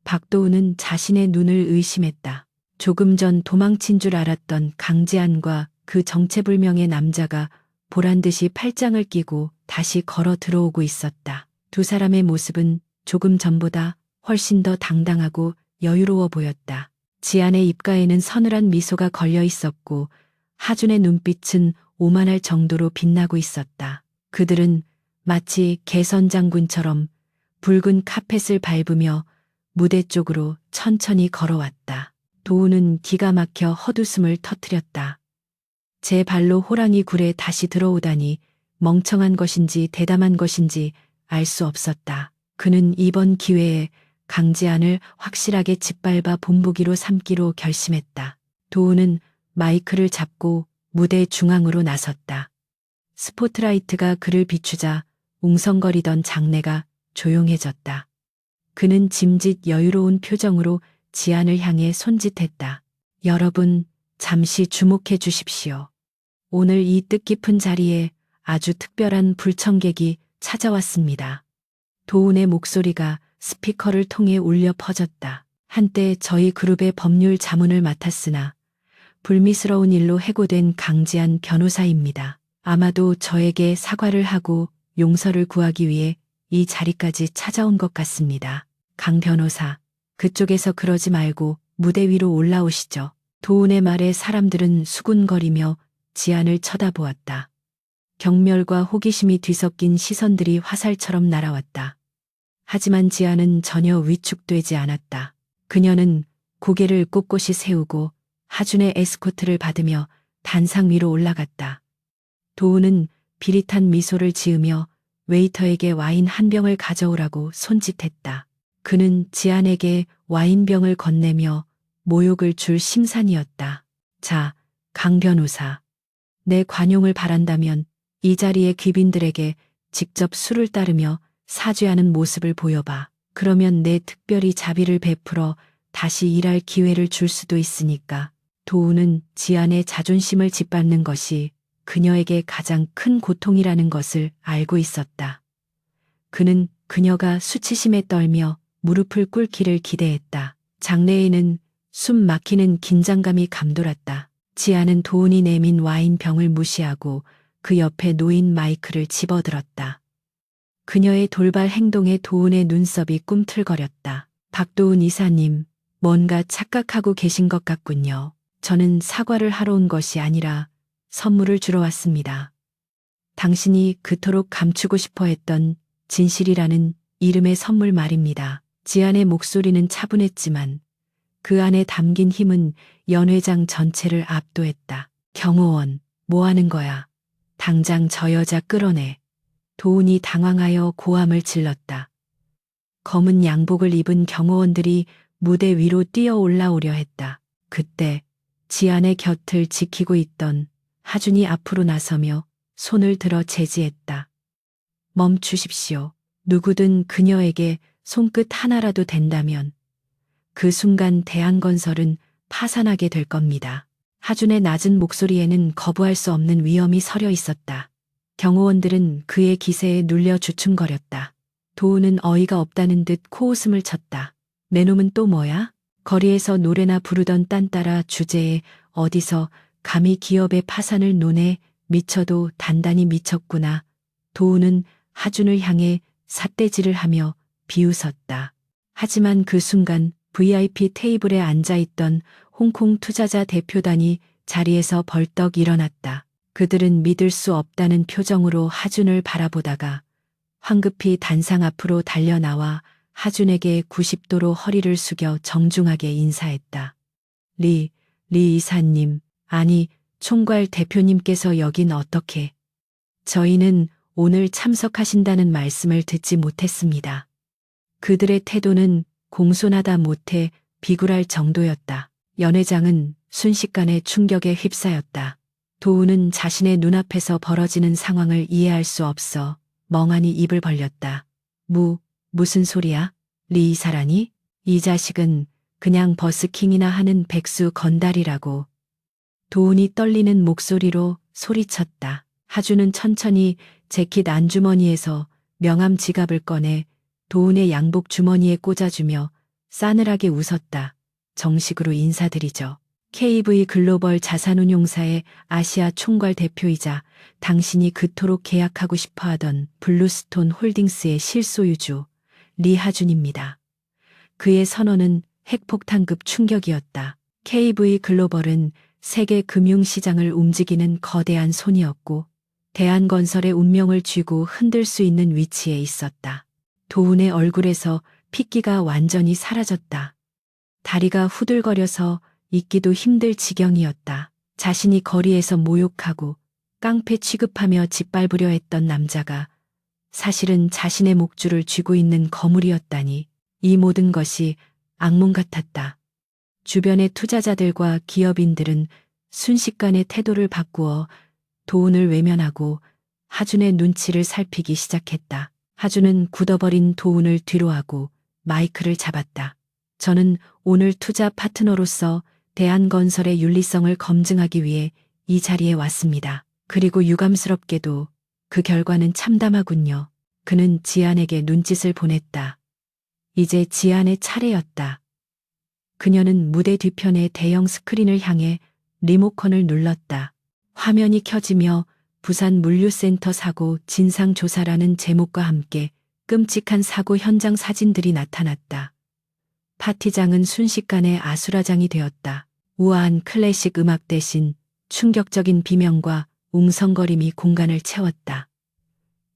S1: 박도우는 자신의 눈을 의심했다. 조금 전 도망친 줄 알았던 강지안과 그 정체불명의 남자가 보란듯이 팔짱을 끼고 다시 걸어 들어오고 있었다. 두 사람의 모습은 조금 전보다 훨씬 더 당당하고 여유로워 보였다. 지안의 입가에는 서늘한 미소가 걸려 있었고 하준의 눈빛은 오만할 정도로 빛나고 있었다. 그들은 마치 개선 장군처럼 붉은 카펫을 밟으며 무대 쪽으로 천천히 걸어왔다. 도우는 기가 막혀 헛웃음을 터뜨렸다. 제 발로 호랑이 굴에 다시 들어오다니 멍청한 것인지 대담한 것인지 알 수 없었다. 그는 이번 기회에 강지안을 확실하게 짓밟아 본보기로 삼기로 결심했다. 도우는 마이크를 잡고 무대 중앙으로 나섰다. 스포트라이트가 그를 비추자 웅성거리던 장내가 조용해졌다. 그는 짐짓 여유로운 표정으로 지안을 향해 손짓했다. 여러분, 잠시 주목해 주십시오. 오늘 이 뜻깊은 자리에 아주 특별한 불청객이 찾아왔습니다. 도운의 목소리가 스피커를 통해 울려 퍼졌다. 한때 저희 그룹의 법률 자문을 맡았으나 불미스러운 일로 해고된 강지안 변호사입니다. 아마도 저에게 사과를 하고 용서를 구하기 위해 이 자리까지 찾아온 것 같습니다. 강 변호사, 그쪽에서 그러지 말고 무대 위로 올라오시죠. 도운의 말에 사람들은 수군거리며 지안을 쳐다보았다. 경멸과 호기심이 뒤섞인 시선들이 화살처럼 날아왔다. 하지만 지안은 전혀 위축되지 않았다. 그녀는 고개를 꼿꼿이 세우고 하준의 에스코트를 받으며 단상 위로 올라갔다. 도우는 비릿한 미소를 지으며 웨이터에게 와인 한 병을 가져오라고 손짓했다. 그는 지안에게 와인병을 건네며 모욕을 줄 심산이었다. 자, 강 변호사. 내 관용을 바란다면 이 자리의 귀빈들에게 직접 술을 따르며 사죄하는 모습을 보여봐. 그러면 내 특별히 자비를 베풀어 다시 일할 기회를 줄 수도 있으니까. 도우는 지안의 자존심을 짓밟는 것이 그녀에게 가장 큰 고통이라는 것을 알고 있었다. 그는 그녀가 수치심에 떨며 무릎을 꿇기를 기대했다. 장내에는 숨 막히는 긴장감이 감돌았다. 지안은 도운이 내민 와인병을 무시하고 그 옆에 놓인 마이크를 집어들었다. 그녀의 돌발 행동에 도운의 눈썹이 꿈틀거렸다. 박도운 이사님, 뭔가 착각하고 계신 것 같군요. 저는 사과를 하러 온 것이 아니라 선물을 주러 왔습니다. 당신이 그토록 감추고 싶어 했던 진실이라는 이름의 선물 말입니다. 지안의 목소리는 차분했지만 그 안에 담긴 힘은 연회장 전체를 압도했다. 경호원, 뭐 하는 거야? 당장 저 여자 끌어내. 도운이 당황하여 고함을 질렀다. 검은 양복을 입은 경호원들이 무대 위로 뛰어 올라오려 했다. 그때 지안의 곁을 지키고 있던 하준이 앞으로 나서며 손을 들어 제지했다. 멈추십시오. 누구든 그녀에게 손끝 하나라도 댄다면 그 순간 대한건설은 파산하게 될 겁니다. 하준의 낮은 목소리에는 거부할 수 없는 위험이 서려 있었다. 경호원들은 그의 기세에 눌려 주춤거렸다. 도우는 어이가 없다는 듯 코웃음을 쳤다. 내 놈은 또 뭐야? 거리에서 노래나 부르던 딴따라 주제에 어디서 감히 기업의 파산을 논해. 미쳐도 단단히 미쳤구나. 도우는 하준을 향해 삿대질을 하며 비웃었다. 하지만 그 순간 VIP 테이블에 앉아있던 홍콩 투자자 대표단이 자리에서 벌떡 일어났다. 그들은 믿을 수 없다는 표정으로 하준을 바라보다가 황급히 단상 앞으로 달려나와 하준에게 90도로 허리를 숙여 정중하게 인사했다. 리 이사님, 아니, 총괄 대표님께서 여긴 어떻게? 저희는 오늘 참석하신다는 말씀을 듣지 못했습니다. 그들의 태도는 공손하다 못해 비굴할 정도였다. 연 회장은 순식간에 충격에 휩싸였다. 도우는 자신의 눈앞에서 벌어지는 상황을 이해할 수 없어 멍하니 입을 벌렸다. 무슨 소리야? 리 이사라니? 이 자식은 그냥 버스킹이나 하는 백수 건달이라고. 도운이 떨리는 목소리로 소리쳤다. 하준은 천천히 재킷 안주머니에서 명함 지갑을 꺼내 도운의 양복 주머니에 꽂아주며 싸늘하게 웃었다. 정식으로 인사드리죠. KV 글로벌 자산운용사의 아시아 총괄 대표이자 당신이 그토록 계약하고 싶어하던 블루스톤 홀딩스의 실소유주 리하준입니다. 그의 선언은 핵폭탄급 충격이었다. KV 글로벌은 세계 금융시장을 움직이는 거대한 손이었고 대한건설의 운명을 쥐고 흔들 수 있는 위치에 있었다. 도운의 얼굴에서 핏기가 완전히 사라졌다. 다리가 후들거려서 있기도 힘들 지경이었다. 자신이 거리에서 모욕하고 깡패 취급하며 짓밟으려 했던 남자가 사실은 자신의 목줄을 쥐고 있는 거물이었다니. 이 모든 것이 악몽 같았다. 주변의 투자자들과 기업인들은 순식간에 태도를 바꾸어 도운을 외면하고 하준의 눈치를 살피기 시작했다. 하준은 굳어버린 도운을 뒤로하고 마이크를 잡았다. 저는 오늘 투자 파트너로서 대한건설의 윤리성을 검증하기 위해 이 자리에 왔습니다. 그리고 유감스럽게도 그 결과는 참담하군요. 그는 지안에게 눈짓을 보냈다. 이제 지안의 차례였다. 그녀는 무대 뒤편의 대형 스크린을 향해 리모컨을 눌렀다. 화면이 켜지며 부산 물류센터 사고 진상조사라는 제목과 함께 끔찍한 사고 현장 사진들이 나타났다. 파티장은 순식간에 아수라장이 되었다. 우아한 클래식 음악 대신 충격적인 비명과 웅성거림이 공간을 채웠다.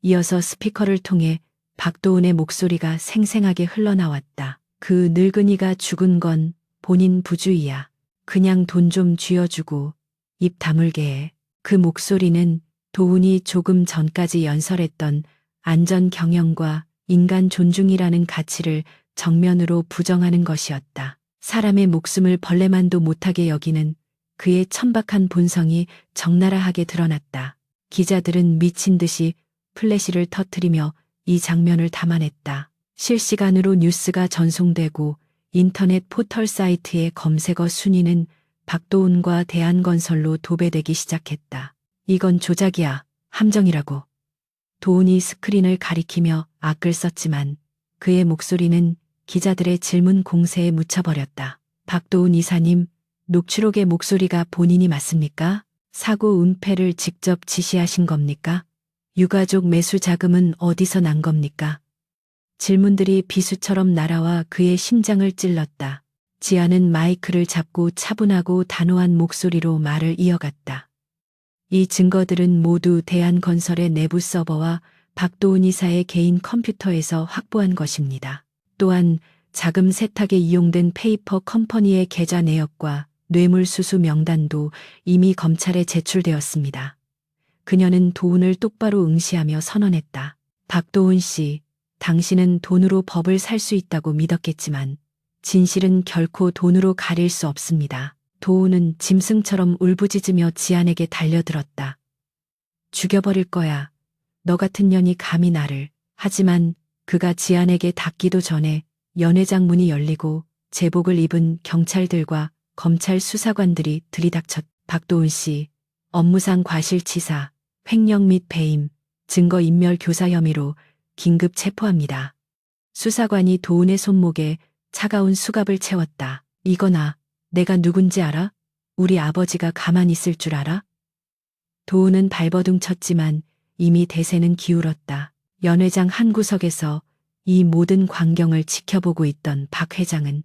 S1: 이어서 스피커를 통해 박도은의 목소리가 생생하게 흘러나왔다. 그 늙은이가 죽은 건 본인 부주의야. 그냥 돈 좀 쥐어주고 입 다물게 해. 그 목소리는 도운이 조금 전까지 연설했던 안전 경영과 인간 존중이라는 가치를 정면으로 부정하는 것이었다. 사람의 목숨을 벌레만도 못하게 여기는 그의 천박한 본성이 적나라하게 드러났다. 기자들은 미친 듯이 플래시를 터뜨리며 이 장면을 담아냈다. 실시간으로 뉴스가 전송되고 인터넷 포털 사이트의 검색어 순위는 박도운과 대한건설로 도배되기 시작했다. 이건 조작이야. 함정이라고. 도운이 스크린을 가리키며 악을 썼지만 그의 목소리는 기자들의 질문 공세에 묻혀버렸다. 박도운 이사님, 녹취록의 목소리가 본인이 맞습니까? 사고 은폐를 직접 지시하신 겁니까? 유가족 매수 자금은 어디서 난 겁니까? 질문들이 비수처럼 날아와 그의 심장을 찔렀다. 지아는 마이크를 잡고 차분하고 단호한 목소리로 말을 이어갔다. 이 증거들은 모두 대한건설의 내부 서버와 박도운 이사의 개인 컴퓨터에서 확보한 것입니다. 또한 자금 세탁에 이용된 페이퍼 컴퍼니의 계좌 내역과 뇌물수수 명단도 이미 검찰에 제출되었습니다. 그녀는 도운을 똑바로 응시하며 선언했다. 박도운 씨, 당신은 돈으로 법을 살 수 있다고 믿었겠지만 진실은 결코 돈으로 가릴 수 없습니다. 도운은 짐승처럼 울부짖으며 지안에게 달려들었다. 죽여버릴 거야. 너 같은 년이 감히 나를. 하지만 그가 지안에게 닿기도 전에 연회장 문이 열리고 제복을 입은 경찰들과 검찰 수사관들이 들이닥쳤. 박도훈 씨, 업무상 과실치사, 횡령 및 배임, 증거인멸 교사 혐의로 긴급 체포합니다. 수사관이 도훈의 손목에 차가운 수갑을 채웠다. 이거나 내가 누군지 알아? 우리 아버지가 가만히 있을 줄 알아? 도훈은 발버둥 쳤지만 이미 대세는 기울었다. 연회장 한 구석에서 이 모든 광경을 지켜보고 있던 박 회장은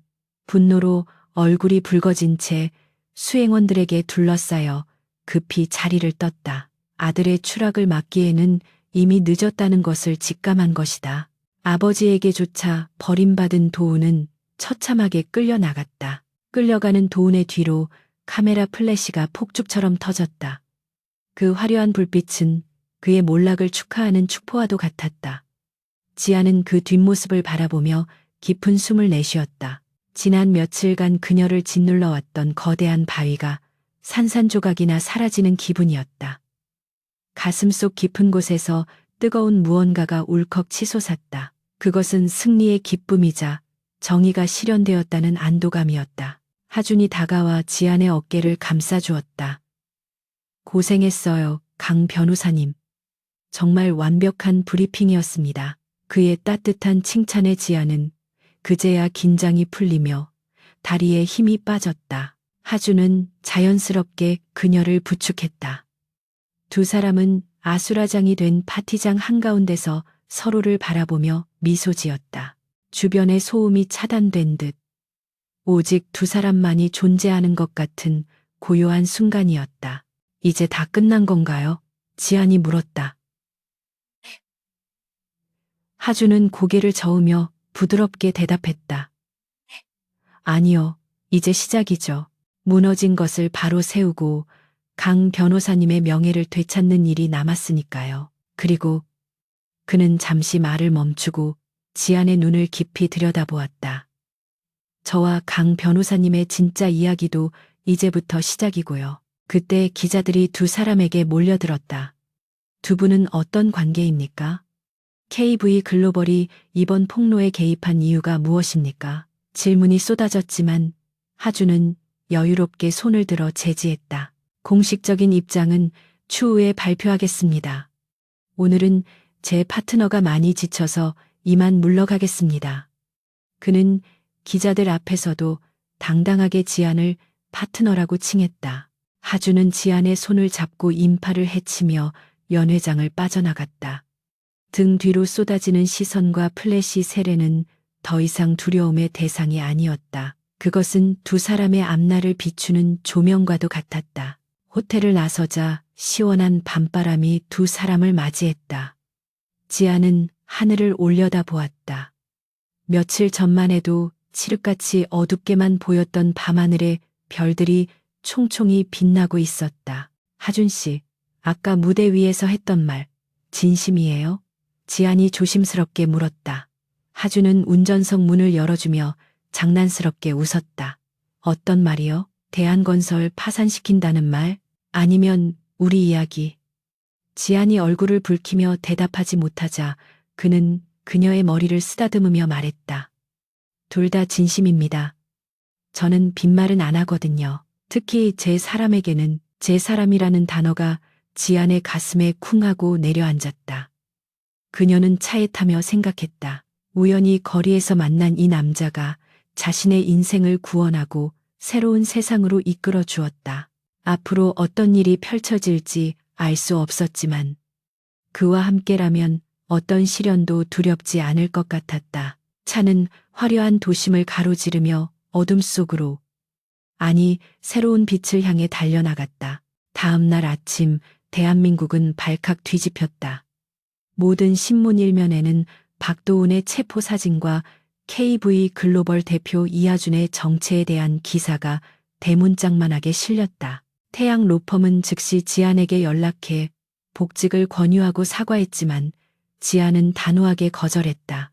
S1: 분노로 얼굴이 붉어진 채 수행원들에게 둘러싸여 급히 자리를 떴다. 아들의 추락을 막기에는 이미 늦었다는 것을 직감한 것이다. 아버지에게조차 버림받은 도훈은 처참하게 끌려나갔다. 끌려가는 도훈의 뒤로 카메라 플래시가 폭죽처럼 터졌다. 그 화려한 불빛은 그의 몰락을 축하하는 축포와도 같았다. 지아는 그 뒷모습을 바라보며 깊은 숨을 내쉬었다. 지난 며칠간 그녀를 짓눌러왔던 거대한 바위가 산산조각이나 사라지는 기분이었다. 가슴속 깊은 곳에서 뜨거운 무언가가 울컥 치솟았다. 그것은 승리의 기쁨이자 정의가 실현되었다는 안도감이었다. 하준이 다가와 지안의 어깨를 감싸주었다. 고생했어요, 강 변호사님. 정말 완벽한 브리핑이었습니다. 그의 따뜻한 칭찬에 지안은 그제야 긴장이 풀리며 다리에 힘이 빠졌다. 하준은 자연스럽게 그녀를 부축했다. 두 사람은 아수라장이 된 파티장 한가운데서 서로를 바라보며 미소 지었다. 주변의 소음이 차단된 듯 오직 두 사람만이 존재하는 것 같은 고요한 순간이었다. 이제 다 끝난 건가요? 지안이 물었다. 하준은 고개를 저으며 부드럽게 대답했다. 아니요, 이제 시작이죠. 무너진 것을 바로 세우고 강 변호사님의 명예를 되찾는 일이 남았으니까요. 그리고 그는 잠시 말을 멈추고 지안의 눈을 깊이 들여다보았다. 저와 강 변호사님의 진짜 이야기도 이제부터 시작이고요. 그때 기자들이 두 사람에게 몰려들었다. 두 분은 어떤 관계입니까? KV 글로벌이 이번 폭로에 개입한 이유가 무엇입니까? 질문이 쏟아졌지만 하준은 여유롭게 손을 들어 제지했다. 공식적인 입장은 추후에 발표하겠습니다. 오늘은 제 파트너가 많이 지쳐서 이만 물러가겠습니다. 그는 기자들 앞에서도 당당하게 지안을 파트너라고 칭했다. 하준은 지안의 손을 잡고 인파를 헤치며 연회장을 빠져나갔다. 등 뒤로 쏟아지는 시선과 플래시 세례는 더 이상 두려움의 대상이 아니었다. 그것은 두 사람의 앞날을 비추는 조명과도 같았다. 호텔을 나서자 시원한 밤바람이 두 사람을 맞이했다. 지아는 하늘을 올려다보았다. 며칠 전만 해도 칠흑같이 어둡게만 보였던 밤하늘에 별들이 총총히 빛나고 있었다. 하준 씨, 아까 무대 위에서 했던 말 진심이에요? 지안이 조심스럽게 물었다. 하준은 운전석 문을 열어주며 장난스럽게 웃었다. 어떤 말이요? 대한건설 파산시킨다는 말? 아니면 우리 이야기? 지안이 얼굴을 붉히며 대답하지 못하자 그는 그녀의 머리를 쓰다듬으며 말했다. 둘 다 진심입니다. 저는 빈말은 안 하거든요. 특히 제 사람에게는 제 사람이라는 단어가 지안의 가슴에 쿵 하고 내려앉았다. 그녀는 차에 타며 생각했다. 우연히 거리에서 만난 이 남자가 자신의 인생을 구원하고 새로운 세상으로 이끌어 주었다. 앞으로 어떤 일이 펼쳐질지 알 수 없었지만 그와 함께라면 어떤 시련도 두렵지 않을 것 같았다. 차는 화려한 도심을 가로지르며 어둠 속으로, 아니 새로운 빛을 향해 달려나갔다. 다음 날 아침 대한민국은 발칵 뒤집혔다. 모든 신문 일면에는 박도훈의 체포 사진과 KV 글로벌 대표 이하준의 정체에 대한 기사가 대문짝만하게 실렸다. 태양 로펌은 즉시 지안에게 연락해 복직을 권유하고 사과했지만 지안은 단호하게 거절했다.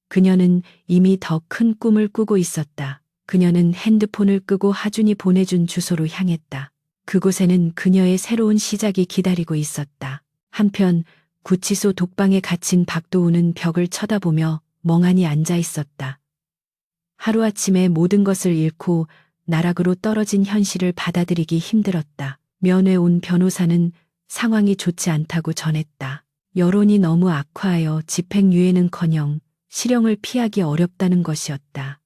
S1: 그녀는 이미 더 큰 꿈을 꾸고 있었다. 그녀는 핸드폰을 끄고 하준이 보내준 주소로 향했다. 그곳에는 그녀의 새로운 시작이 기다리고 있었다. 한편 구치소 독방에 갇힌 박도우는 벽을 쳐다보며 멍하니 앉아 있었다. 하루아침에 모든 것을 잃고 나락으로 떨어진 현실을 받아들이기 힘들었다. 면회 온 변호사는 상황이 좋지 않다고 전했다. 여론이 너무 악화하여 집행유예는커녕 실형을 피하기 어렵다는 것이었다.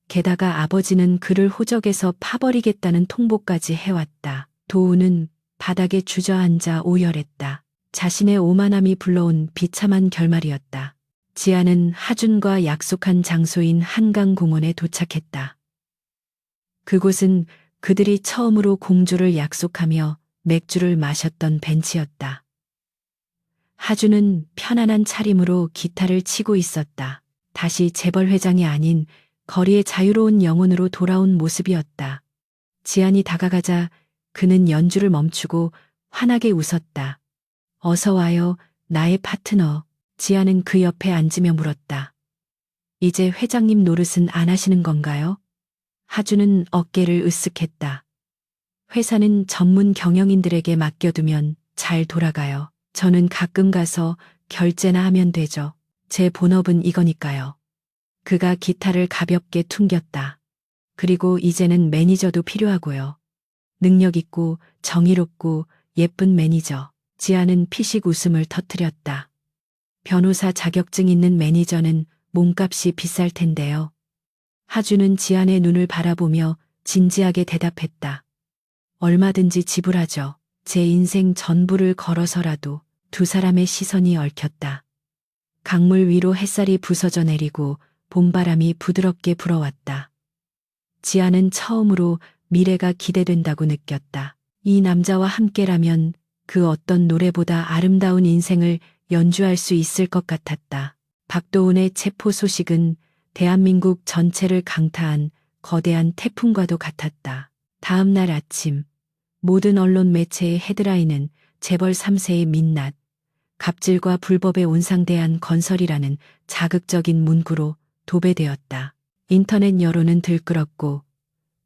S1: 게다가 아버지는 그를 호적에서 파버리겠다는 통보까지 해왔다. 도우는 바닥에 주저앉아 오열했다. 자신의 오만함이 불러온 비참한 결말이었다. 지아는 하준과 약속한 장소인 한강공원에 도착했다. 그곳은 그들이 처음으로 공조를 약속하며 맥주를 마셨던 벤치였다. 하준은 편안한 차림으로 기타를 치고 있었다. 다시 재벌 회장이 아닌 거리의 자유로운 영혼으로 돌아온 모습이었다. 지안이 다가가자 그는 연주를 멈추고 환하게 웃었다. 어서 와요, 나의 파트너. 지아는 그 옆에 앉으며 물었다. 이제 회장님 노릇은 안 하시는 건가요? 하준은 어깨를 으쓱했다. 회사는 전문 경영인들에게 맡겨두면 잘 돌아가요. 저는 가끔 가서 결제나 하면 되죠. 제 본업은 이거니까요. 그가 기타를 가볍게 퉁겼다. 그리고 이제는 매니저도 필요하고요. 능력 있고 정의롭고 예쁜 매니저. 지아는 피식 웃음을 터뜨렸다. 변호사 자격증 있는 매니저는 몸값이 비쌀 텐데요. 하준은 지안의 눈을 바라보며 진지하게 대답했다. 얼마든지 지불하죠. 제 인생 전부를 걸어서라도. 두 사람의 시선이 얽혔다. 강물 위로 햇살이 부서져 내리고 봄바람이 부드럽게 불어왔다. 지아는 처음으로 미래가 기대된다고 느꼈다. 이 남자와 함께라면 그 어떤 노래보다 아름다운 인생을 연주할 수 있을 것 같았다. 박도훈의 체포 소식은 대한민국 전체를 강타한 거대한 태풍과도 같았다. 다음 날 아침 모든 언론 매체의 헤드라인은 재벌 3세의 민낯, 갑질과 불법에 온상대한 건설이라는 자극적인 문구로 도배되었다. 인터넷 여론은 들끓었고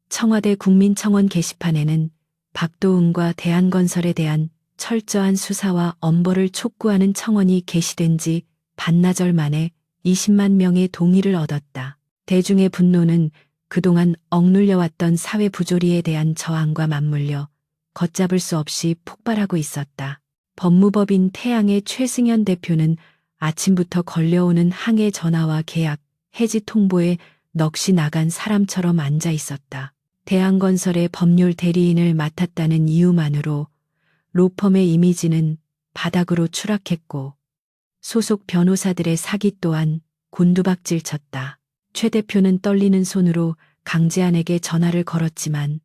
S1: 청와대 국민청원 게시판에는 박도훈과 대한건설에 대한 철저한 수사와 엄벌을 촉구하는 청원이 게시된 지 반나절 만에 20만 명의 동의를 얻었다. 대중의 분노는 그동안 억눌려왔던 사회 부조리에 대한 저항과 맞물려 걷잡을 수 없이 폭발하고 있었다. 법무법인 태양의 최승현 대표는 아침부터 걸려오는 항해 전화와 계약, 해지 통보에 넋이 나간 사람처럼 앉아 있었다. 대한건설의 법률 대리인을 맡았다는 이유만으로 로펌의 이미지는 바닥으로 추락했고 소속 변호사들의 사기 또한 곤두박질 쳤다. 최 대표는 떨리는 손으로 강지안에게 전화를 걸었지만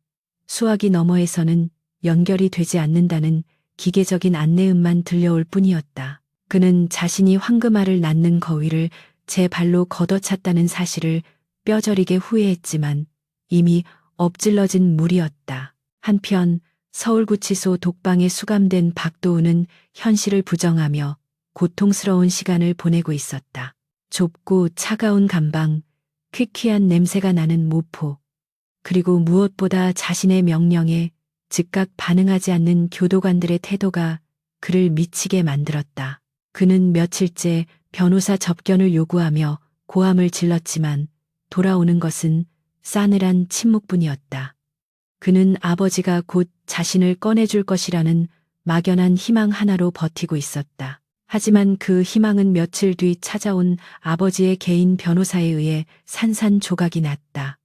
S1: 수화기 너머에서는 연결이 되지 않는다는 기계적인 안내음만 들려올 뿐이었다. 그는 자신이 황금알을 낳는 거위를 제 발로 걷어찼다는 사실을 뼈저리게 후회했지만 이미 엎질러진 물이었다. 한편 서울구치소 독방에 수감된 박도훈은 현실을 부정하며 고통스러운 시간을 보내고 있었다. 좁고 차가운 감방, 퀴퀴한 냄새가 나는 모포, 그리고 무엇보다 자신의 명령에 즉각 반응하지 않는 교도관들의 태도가 그를 미치게 만들었다. 그는 며칠째 변호사 접견을 요구하며 고함을 질렀지만 돌아오는 것은 싸늘한 침묵뿐이었다. 그는 아버지가 곧 자신을 꺼내줄 것이라는 막연한 희망 하나로 버티고 있었다. 하지만 그 희망은 며칠 뒤 찾아온 아버지의 개인 변호사에 의해 산산조각이 났다.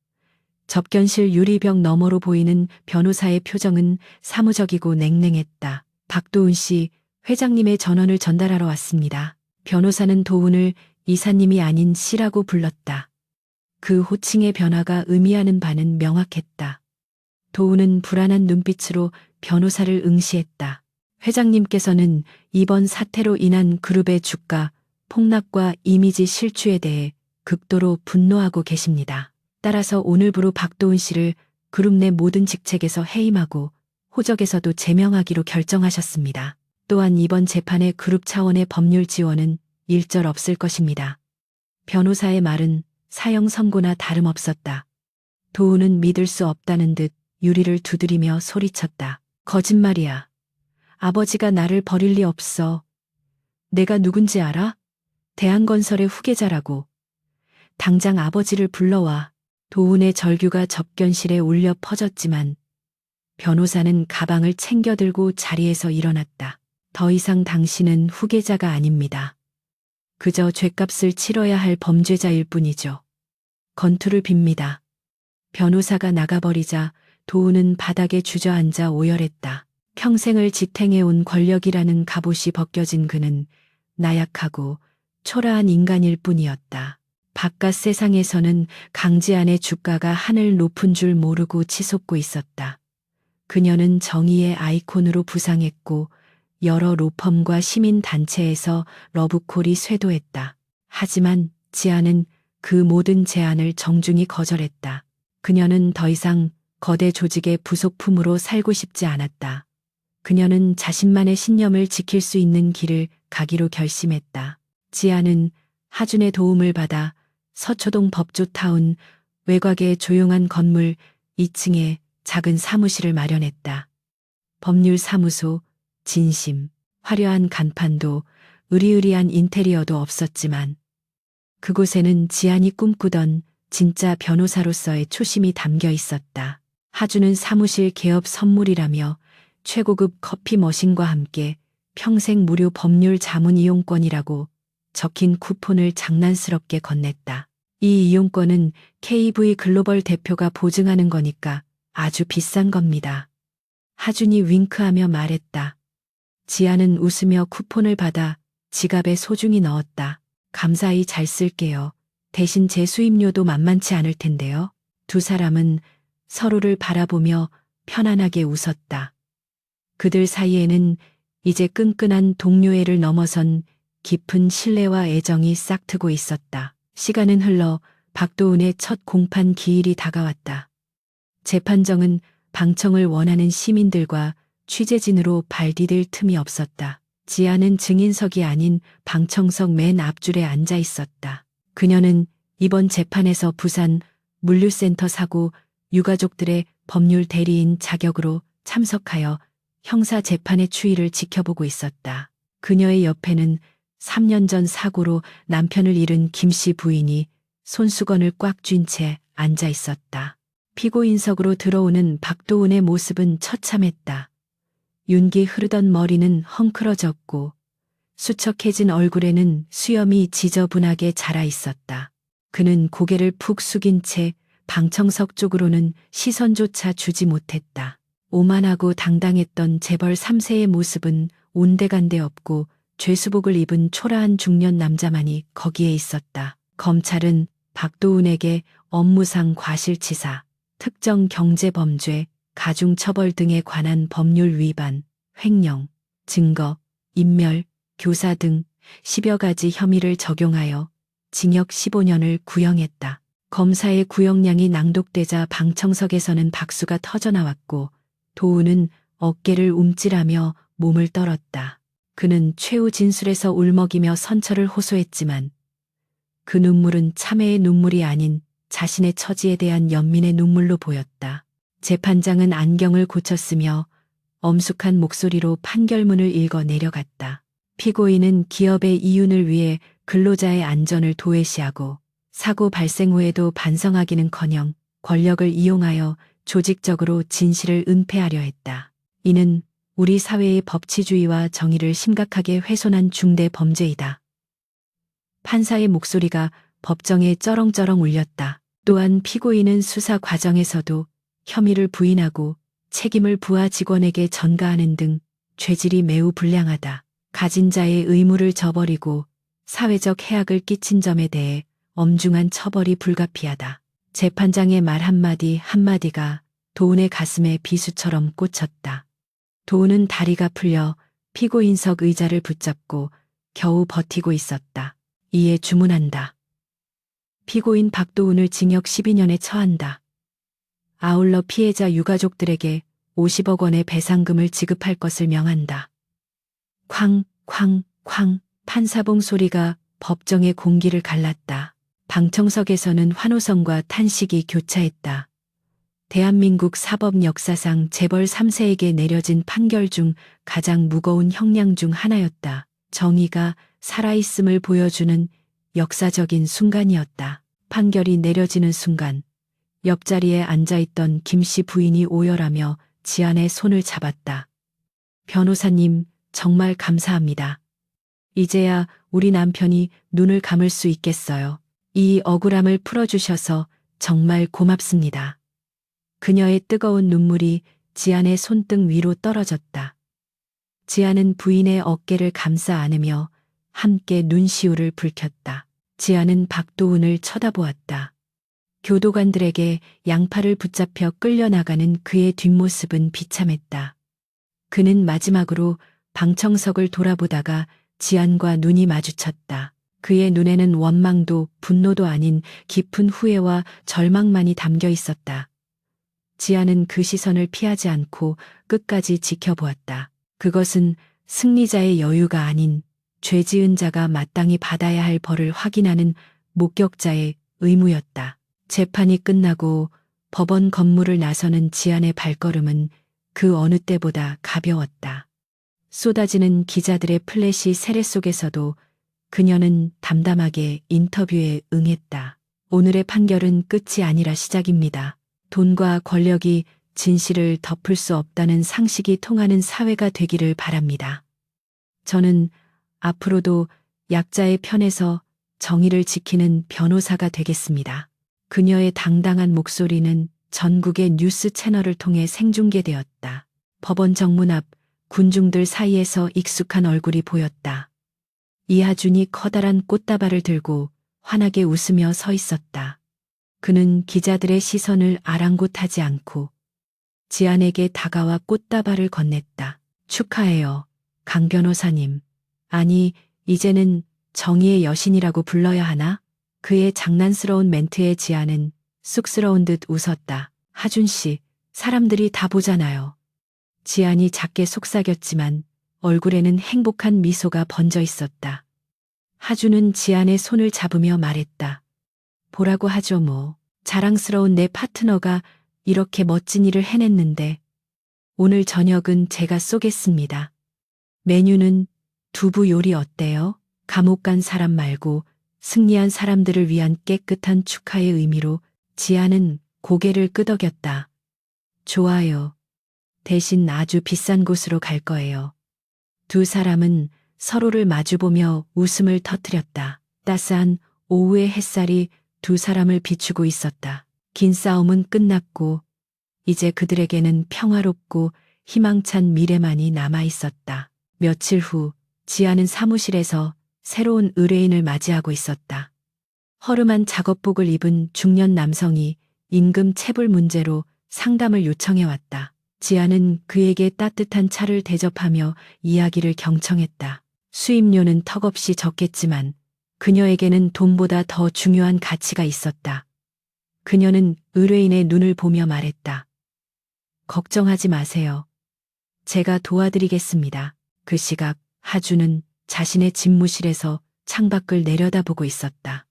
S1: 접견실 유리벽 너머로 보이는 변호사의 표정은 사무적이고 냉랭했다. 박도훈 씨, 회장님의 전원을 전달하러 왔습니다. 변호사는 도훈을 이사님이 아닌 씨라고 불렀다. 그 호칭의 변화가 의미하는 바는 명확했다. 도훈은 불안한 눈빛으로 변호사를 응시했다. 회장님께서는 이번 사태로 인한 그룹의 주가 폭락과 이미지 실추에 대해 극도로 분노하고 계십니다. 따라서 오늘부로 박도훈 씨를 그룹 내 모든 직책에서 해임하고 호적에서도 제명하기로 결정하셨습니다. 또한 이번 재판의 그룹 차원의 법률 지원은 일절 없을 것입니다. 변호사의 말은 사형 선고나 다름없었다. 도훈은 믿을 수 없다는 듯 유리를 두드리며 소리쳤다. 거짓말이야. 아버지가 나를 버릴 리 없어. 내가 누군지 알아? 대한건설의 후계자라고. 당장 아버지를 불러와. 도훈의 절규가 접견실에 울려 퍼졌지만 변호사는 가방을 챙겨 들고 자리에서 일어났다. 더 이상 당신은 후계자가 아닙니다. 그저 죗값을 치러야 할 범죄자일 뿐이죠. 건투를 빕니다. 변호사가 나가버리자 도훈은 바닥에 주저앉아 오열했다. 평생을 지탱해온 권력이라는 갑옷이 벗겨진 그는 나약하고 초라한 인간일 뿐이었다. 바깥 세상에서는 강지안의 주가가 하늘 높은 줄 모르고 치솟고 있었다. 그녀는 정의의 아이콘으로 부상했고 여러 로펌과 시민단체에서 러브콜이 쇄도했다. 하지만 지안은 그 모든 제안을 정중히 거절했다. 그녀는 더 이상 거대 조직의 부속품으로 살고 싶지 않았다. 그녀는 자신만의 신념을 지킬 수 있는 길을 가기로 결심했다. 지안은 하준의 도움을 받아 서초동 법조타운 외곽의 조용한 건물 2층에 작은 사무실을 마련했다. 법률사무소, 진심, 화려한 간판도 으리으리한 인테리어도 없었지만 그곳에는 지안이 꿈꾸던 진짜 변호사로서의 초심이 담겨 있었다. 하주는 사무실 개업 선물이라며 최고급 커피 머신과 함께 평생 무료 법률 자문 이용권이라고 적힌 쿠폰을 장난스럽게 건넸다. 이 이용권은 KV 글로벌 대표가 보증하는 거니까 아주 비싼 겁니다. 하준이 윙크하며 말했다. 지아는 웃으며 쿠폰을 받아 지갑에 소중히 넣었다. 감사히 잘 쓸게요. 대신 제 수임료도 만만치 않을 텐데요. 두 사람은 서로를 바라보며 편안하게 웃었다. 그들 사이에는 이제 끈끈한 동료애를 넘어선 깊은 신뢰와 애정이 싹트고 있었다. 시간은 흘러 박도훈의 첫 공판 기일이 다가왔다. 재판정은 방청을 원하는 시민들과 취재진으로 발 디딜 틈이 없었다. 지아는 증인석이 아닌 방청석 맨 앞줄에 앉아 있었다. 그녀는 이번 재판에서 부산 물류센터 사고 유가족들의 법률 대리인 자격으로 참석하여 형사 재판의 추이를 지켜보고 있었다. 그녀의 옆에는 3년 전 사고로 남편을 잃은 김 씨 부인이 손수건을 꽉 쥔 채 앉아 있었다. 피고인석으로 들어오는 박도훈의 모습은 처참했다. 윤기 흐르던 머리는 헝클어졌고 수척해진 얼굴에는 수염이 지저분하게 자라 있었다. 그는 고개를 푹 숙인 채 방청석 쪽으로는 시선조차 주지 못했다. 오만하고 당당했던 재벌 3세의 모습은 온데간데 없고 죄수복을 입은 초라한 중년 남자만이 거기에 있었다. 검찰은 박도훈에게 업무상 과실치사, 특정 경제범죄, 가중처벌 등에 관한 법률 위반, 횡령, 증거, 인멸, 교사 등 10여 가지 혐의를 적용하여 징역 15년을 구형했다. 검사의 구형량이 낭독되자 방청석에서는 박수가 터져나왔고 도훈은 어깨를 움찔하며 몸을 떨었다. 그는 최후 진술에서 울먹이며 선처를 호소했지만 그 눈물은 참회의 눈물이 아닌 자신의 처지에 대한 연민의 눈물로 보였다. 재판장은 안경을 고쳤으며 엄숙한 목소리로 판결문을 읽어 내려갔다. 피고인은 기업의 이윤을 위해 근로자의 안전을 도외시하고 사고 발생 후에도 반성하기는커녕 권력을 이용하여 조직적으로 진실을 은폐하려 했다. 이는 우리 사회의 법치주의와 정의를 심각하게 훼손한 중대 범죄이다. 판사의 목소리가 법정에 쩌렁쩌렁 울렸다. 또한 피고인은 수사 과정에서도 혐의를 부인하고 책임을 부하 직원에게 전가하는 등 죄질이 매우 불량하다. 가진 자의 의무를 저버리고 사회적 해악을 끼친 점에 대해 엄중한 처벌이 불가피하다. 재판장의 말 한마디 한마디가 도훈의 가슴에 비수처럼 꽂혔다. 도훈은 다리가 풀려 피고인석 의자를 붙잡고 겨우 버티고 있었다. 이에 주문한다. 피고인 박도훈을 징역 12년에 처한다. 아울러 피해자 유가족들에게 50억 원의 배상금을 지급할 것을 명한다. 쾅, 쾅, 쾅 판사봉 소리가 법정의 공기를 갈랐다. 방청석에서는 환호성과 탄식이 교차했다. 대한민국 사법 역사상 재벌 3세에게 내려진 판결 중 가장 무거운 형량 중 하나였다. 정의가 살아있음을 보여주는 역사적인 순간이었다. 판결이 내려지는 순간 옆자리에 앉아있던 김씨 부인이 오열하며 지안의 손을 잡았다. 변호사님, 정말 감사합니다. 이제야 우리 남편이 눈을 감을 수 있겠어요. 이 억울함을 풀어주셔서 정말 고맙습니다. 그녀의 뜨거운 눈물이 지안의 손등 위로 떨어졌다. 지안은 부인의 어깨를 감싸 안으며 함께 눈시울을 붉혔다. 지안은 박도훈을 쳐다보았다. 교도관들에게 양팔을 붙잡혀 끌려나가는 그의 뒷모습은 비참했다. 그는 마지막으로 방청석을 돌아보다가 지안과 눈이 마주쳤다. 그의 눈에는 원망도 분노도 아닌 깊은 후회와 절망만이 담겨 있었다. 지안은 그 시선을 피하지 않고 끝까지 지켜보았다. 그것은 승리자의 여유가 아닌 죄 지은 자가 마땅히 받아야 할 벌을 확인하는 목격자의 의무였다. 재판이 끝나고 법원 건물을 나서는 지안의 발걸음은 그 어느 때보다 가벼웠다. 쏟아지는 기자들의 플래시 세례 속에서도 그녀는 담담하게 인터뷰에 응했다. 오늘의 판결은 끝이 아니라 시작입니다. 돈과 권력이 진실을 덮을 수 없다는 상식이 통하는 사회가 되기를 바랍니다. 저는 앞으로도 약자의 편에서 정의를 지키는 변호사가 되겠습니다. 그녀의 당당한 목소리는 전국의 뉴스 채널을 통해 생중계되었다. 법원 정문 앞 군중들 사이에서 익숙한 얼굴이 보였다. 이하준이 커다란 꽃다발을 들고 환하게 웃으며 서 있었다. 그는 기자들의 시선을 아랑곳하지 않고 지안에게 다가와 꽃다발을 건넸다. 축하해요, 강 변호사님. 아니, 이제는 정의의 여신이라고 불러야 하나? 그의 장난스러운 멘트에 지안은 쑥스러운 듯 웃었다. 하준 씨, 사람들이 다 보잖아요. 지안이 작게 속삭였지만 얼굴에는 행복한 미소가 번져 있었다. 하준은 지안의 손을 잡으며 말했다. 보라고 하죠 뭐. 자랑스러운 내 파트너가 이렇게 멋진 일을 해냈는데 오늘 저녁은 제가 쏘겠습니다. 메뉴는 두부 요리 어때요? 감옥 간 사람 말고 승리한 사람들을 위한 깨끗한 축하의 의미로 지안은 고개를 끄덕였다. 좋아요. 대신 아주 비싼 곳으로 갈 거예요. 두 사람은 서로를 마주보며 웃음을 터뜨렸다. 따스한 오후의 햇살이 두 사람을 비추고 있었다. 긴 싸움은 끝났고 이제 그들에게는 평화롭고 희망찬 미래만이 남아 있었다. 며칠 후 지안은 사무실에서 새로운 의뢰인을 맞이하고 있었다. 허름한 작업복을 입은 중년 남성이 임금 체불 문제로 상담을 요청해왔다. 지안은 그에게 따뜻한 차를 대접하며 이야기를 경청했다. 수입료는 턱없이 적겠지만 그녀에게는 돈보다 더 중요한 가치가 있었다. 그녀는 의뢰인의 눈을 보며 말했다. 걱정하지 마세요. 제가 도와드리겠습니다. 그 시각 하준은 자신의 집무실에서 창밖을 내려다보고 있었다.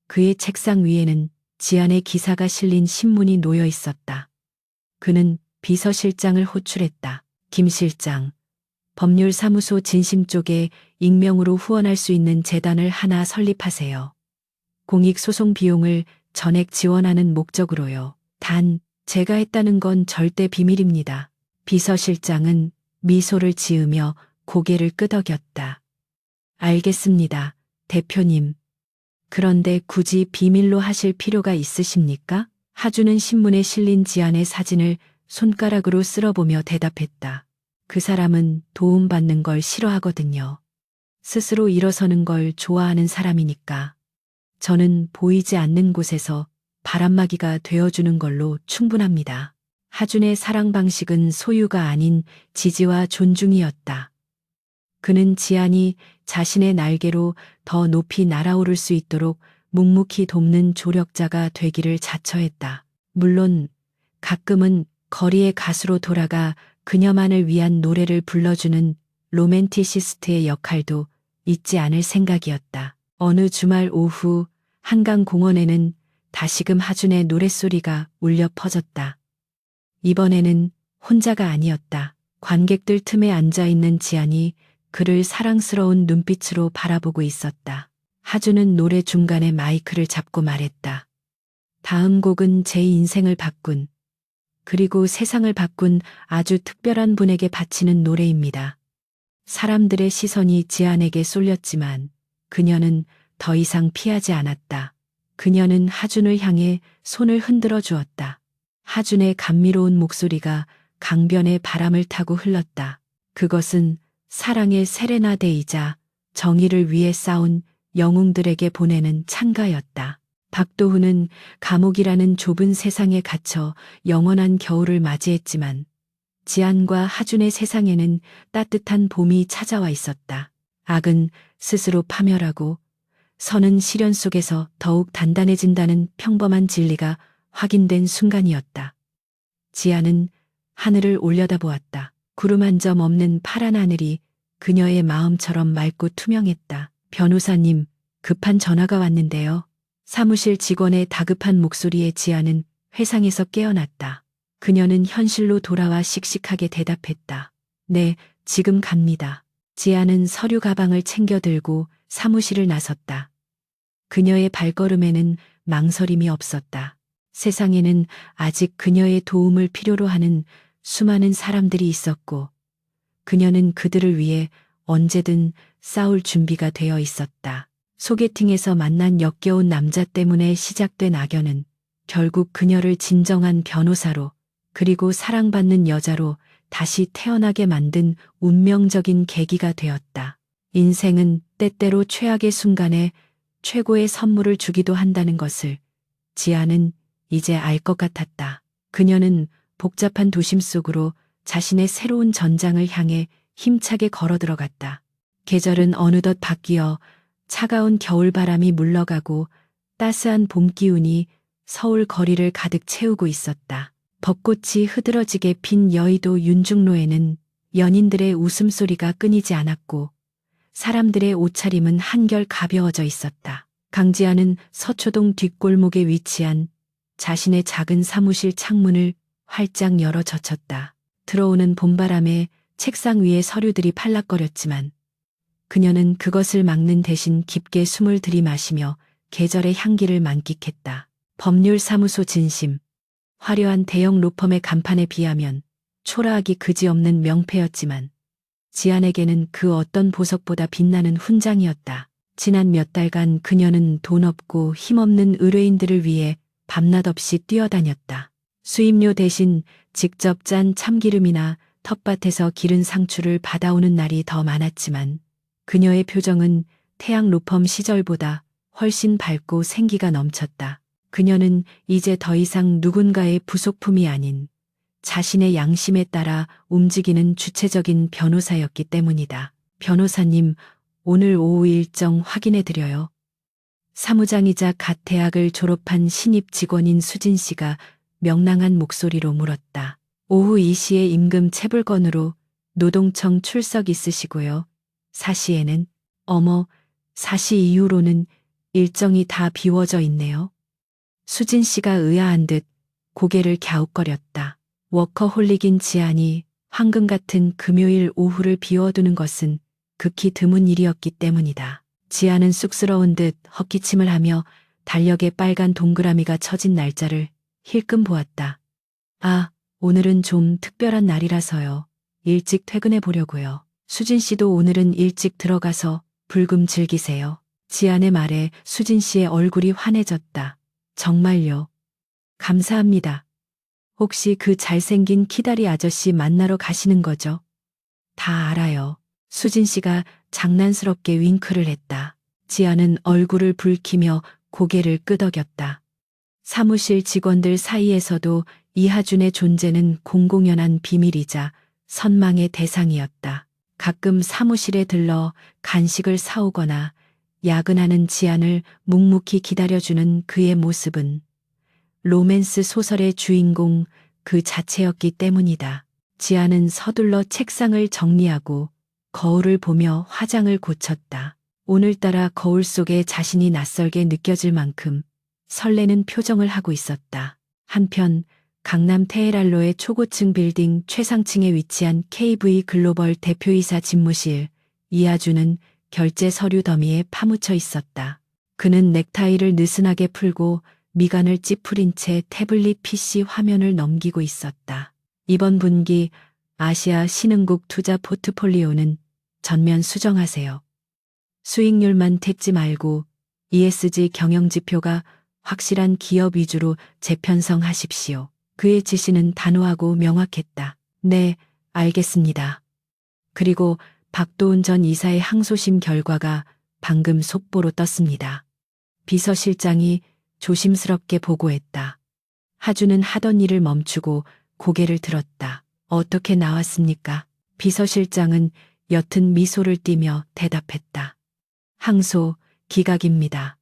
S1: 그의 책상 위에는 지안의 기사가 실린 신문이 놓여 있었다. 그는 비서실장을 호출했다. 김 실장, 법률사무소 진심 쪽에 익명으로 후원할 수 있는 재단을 하나 설립하세요. 공익소송 비용을 전액 지원하는 목적으로요. 단, 제가 했다는 건 절대 비밀입니다. 비서실장은 미소를 지으며 고개를 끄덕였다. 알겠습니다, 대표님. 그런데 굳이 비밀로 하실 필요가 있으십니까? 하준은 신문에 실린 지안의 사진을 손가락으로 쓸어보며 대답했다. 그 사람은 도움받는 걸 싫어하거든요. 스스로 일어서는 걸 좋아하는 사람이니까. 저는 보이지 않는 곳에서 바람막이가 되어주는 걸로 충분합니다. 하준의 사랑 방식은 소유가 아닌 지지와 존중이었다. 그는 지안이 자신의 날개로 더 높이 날아오를 수 있도록 묵묵히 돕는 조력자가 되기를 자처했다. 물론 가끔은 거리의 가수로 돌아가 그녀만을 위한 노래를 불러주는 로맨티시스트의 역할도 잊지 않을 생각이었다. 어느 주말 오후 한강공원에는 다시금 하준의 노랫소리가 울려 퍼졌다. 이번에는 혼자가 아니었다. 관객들 틈에 앉아있는 지안이 그를 사랑스러운 눈빛으로 바라보고 있었다. 하주는 노래 중간에 마이크를 잡고 말했다. 다음 곡은 제 인생을 바꾼, 그리고 세상을 바꾼 아주 특별한 분에게 바치는 노래입니다. 사람들의 시선이 지안에게 쏠렸지만 그녀는 더 이상 피하지 않았다. 그녀는 하준을 향해 손을 흔들어 주었다. 하준의 감미로운 목소리가 강변의 바람을 타고 흘렀다. 그것은 사랑의 세레나데이자 정의를 위해 싸운 영웅들에게 보내는 찬가였다. 박도훈은 감옥이라는 좁은 세상에 갇혀 영원한 겨울을 맞이했지만 지안과 하준의 세상에는 따뜻한 봄이 찾아와 있었다. 악은 스스로 파멸하고 선은 시련 속에서 더욱 단단해진다는 평범한 진리가 확인된 순간이었다. 지안은 하늘을 올려다보았다. 구름 한 점 없는 파란 하늘이 그녀의 마음처럼 맑고 투명했다. 변호사님, 급한 전화가 왔는데요. 사무실 직원의 다급한 목소리에 지안은 회상에서 깨어났다. 그녀는 현실로 돌아와 씩씩하게 대답했다. 네, 지금 갑니다. 지안은 서류 가방을 챙겨 들고 사무실을 나섰다. 그녀의 발걸음에는 망설임이 없었다. 세상에는 아직 그녀의 도움을 필요로 하는 수많은 사람들이 있었고, 그녀는 그들을 위해 언제든 싸울 준비가 되어 있었다. 소개팅에서 만난 역겨운 남자 때문에 시작된 악연은 결국 그녀를 진정한 변호사로, 그리고 사랑받는 여자로 다시 태어나게 만든 운명적인 계기가 되었다. 인생은 때때로 최악의 순간에 최고의 선물을 주기도 한다는 것을 지안은 이제 알 것 같았다. 그녀는 복잡한 도심 속으로 자신의 새로운 전장을 향해 힘차게 걸어 들어갔다. 계절은 어느덧 바뀌어 차가운 겨울바람이 물러가고 따스한 봄 기운이 서울 거리를 가득 채우고 있었다. 벚꽃이 흐드러지게 핀 여의도 윤중로에는 연인들의 웃음소리가 끊이지 않았고 사람들의 옷차림은 한결 가벼워져 있었다. 강지아는 서초동 뒷골목에 위치한 자신의 작은 사무실 창문을 활짝 열어 젖혔다. 들어오는 봄바람에 책상 위에 서류들이 팔락거렸지만 그녀는 그것을 막는 대신 깊게 숨을 들이마시며 계절의 향기를 만끽했다. 법률사무소 진심. 화려한 대형 로펌의 간판에 비하면 초라하기 그지없는 명패였지만 지안에게는 그 어떤 보석보다 빛나는 훈장이었다. 지난 몇 달간 그녀는 돈 없고 힘없는 의뢰인들을 위해 밤낮 없이 뛰어다녔다. 수임료 대신 직접 짠 참기름이나 텃밭에서 기른 상추를 받아오는 날이 더 많았지만 그녀의 표정은 태양 로펌 시절보다 훨씬 밝고 생기가 넘쳤다. 그녀는 이제 더 이상 누군가의 부속품이 아닌 자신의 양심에 따라 움직이는 주체적인 변호사였기 때문이다. 변호사님, 오늘 오후 일정 확인해 드려요. 사무장이자 갓 대학을 졸업한 신입 직원인 수진 씨가 명랑한 목소리로 물었다. 오후 2시에 임금 체불건으로 노동청 출석 있으시고요. 4시에는, 어머, 4시 이후로는 일정이 다 비워져 있네요. 수진 씨가 의아한 듯 고개를 갸웃거렸다. 워커홀릭인 지안이 황금 같은 금요일 오후를 비워두는 것은 극히 드문 일이었기 때문이다. 지안은 쑥스러운 듯 헛기침을 하며 달력에 빨간 동그라미가 쳐진 날짜를 힐끔 보았다. 아, 오늘은 좀 특별한 날이라서요. 일찍 퇴근해 보려고요. 수진 씨도 오늘은 일찍 들어가서 불금 즐기세요. 지안의 말에 수진 씨의 얼굴이 환해졌다. 정말요. 감사합니다. 혹시 그 잘생긴 키다리 아저씨 만나러 가시는 거죠? 다 알아요. 수진 씨가 장난스럽게 윙크를 했다. 지아는 얼굴을 붉히며 고개를 끄덕였다. 사무실 직원들 사이에서도 이하준의 존재는 공공연한 비밀이자 선망의 대상이었다. 가끔 사무실에 들러 간식을 사오거나 야근하는 지안을 묵묵히 기다려주는 그의 모습은 로맨스 소설의 주인공 그 자체였기 때문이다. 지안은 서둘러 책상을 정리하고 거울을 보며 화장을 고쳤다. 오늘따라 거울 속에 자신이 낯설게 느껴질 만큼 설레는 표정을 하고 있었다. 한편 강남 테헤랄로의 초고층 빌딩 최상층에 위치한 KV 글로벌 대표이사 집무실, 이하주는 결제 서류 더미에 파묻혀 있었다. 그는 넥타이를 느슨하게 풀고 미간을 찌푸린 채 태블릿 PC 화면을 넘기고 있었다. 이번 분기 아시아 신흥국 투자 포트폴리오는 전면 수정하세요. 수익률만 택지 말고 ESG 경영지표가 확실한 기업 위주로 재편성하십시오. 그의 지시는 단호하고 명확했다. 네, 알겠습니다. 그리고 박도훈 전 이사의 항소심 결과가 방금 속보로 떴습니다. 비서실장이 조심스럽게 보고했다. 하주는 하던 일을 멈추고 고개를 들었다. 어떻게 나왔습니까? 비서실장은 옅은 미소를 띠며 대답했다. 항소, 기각입니다.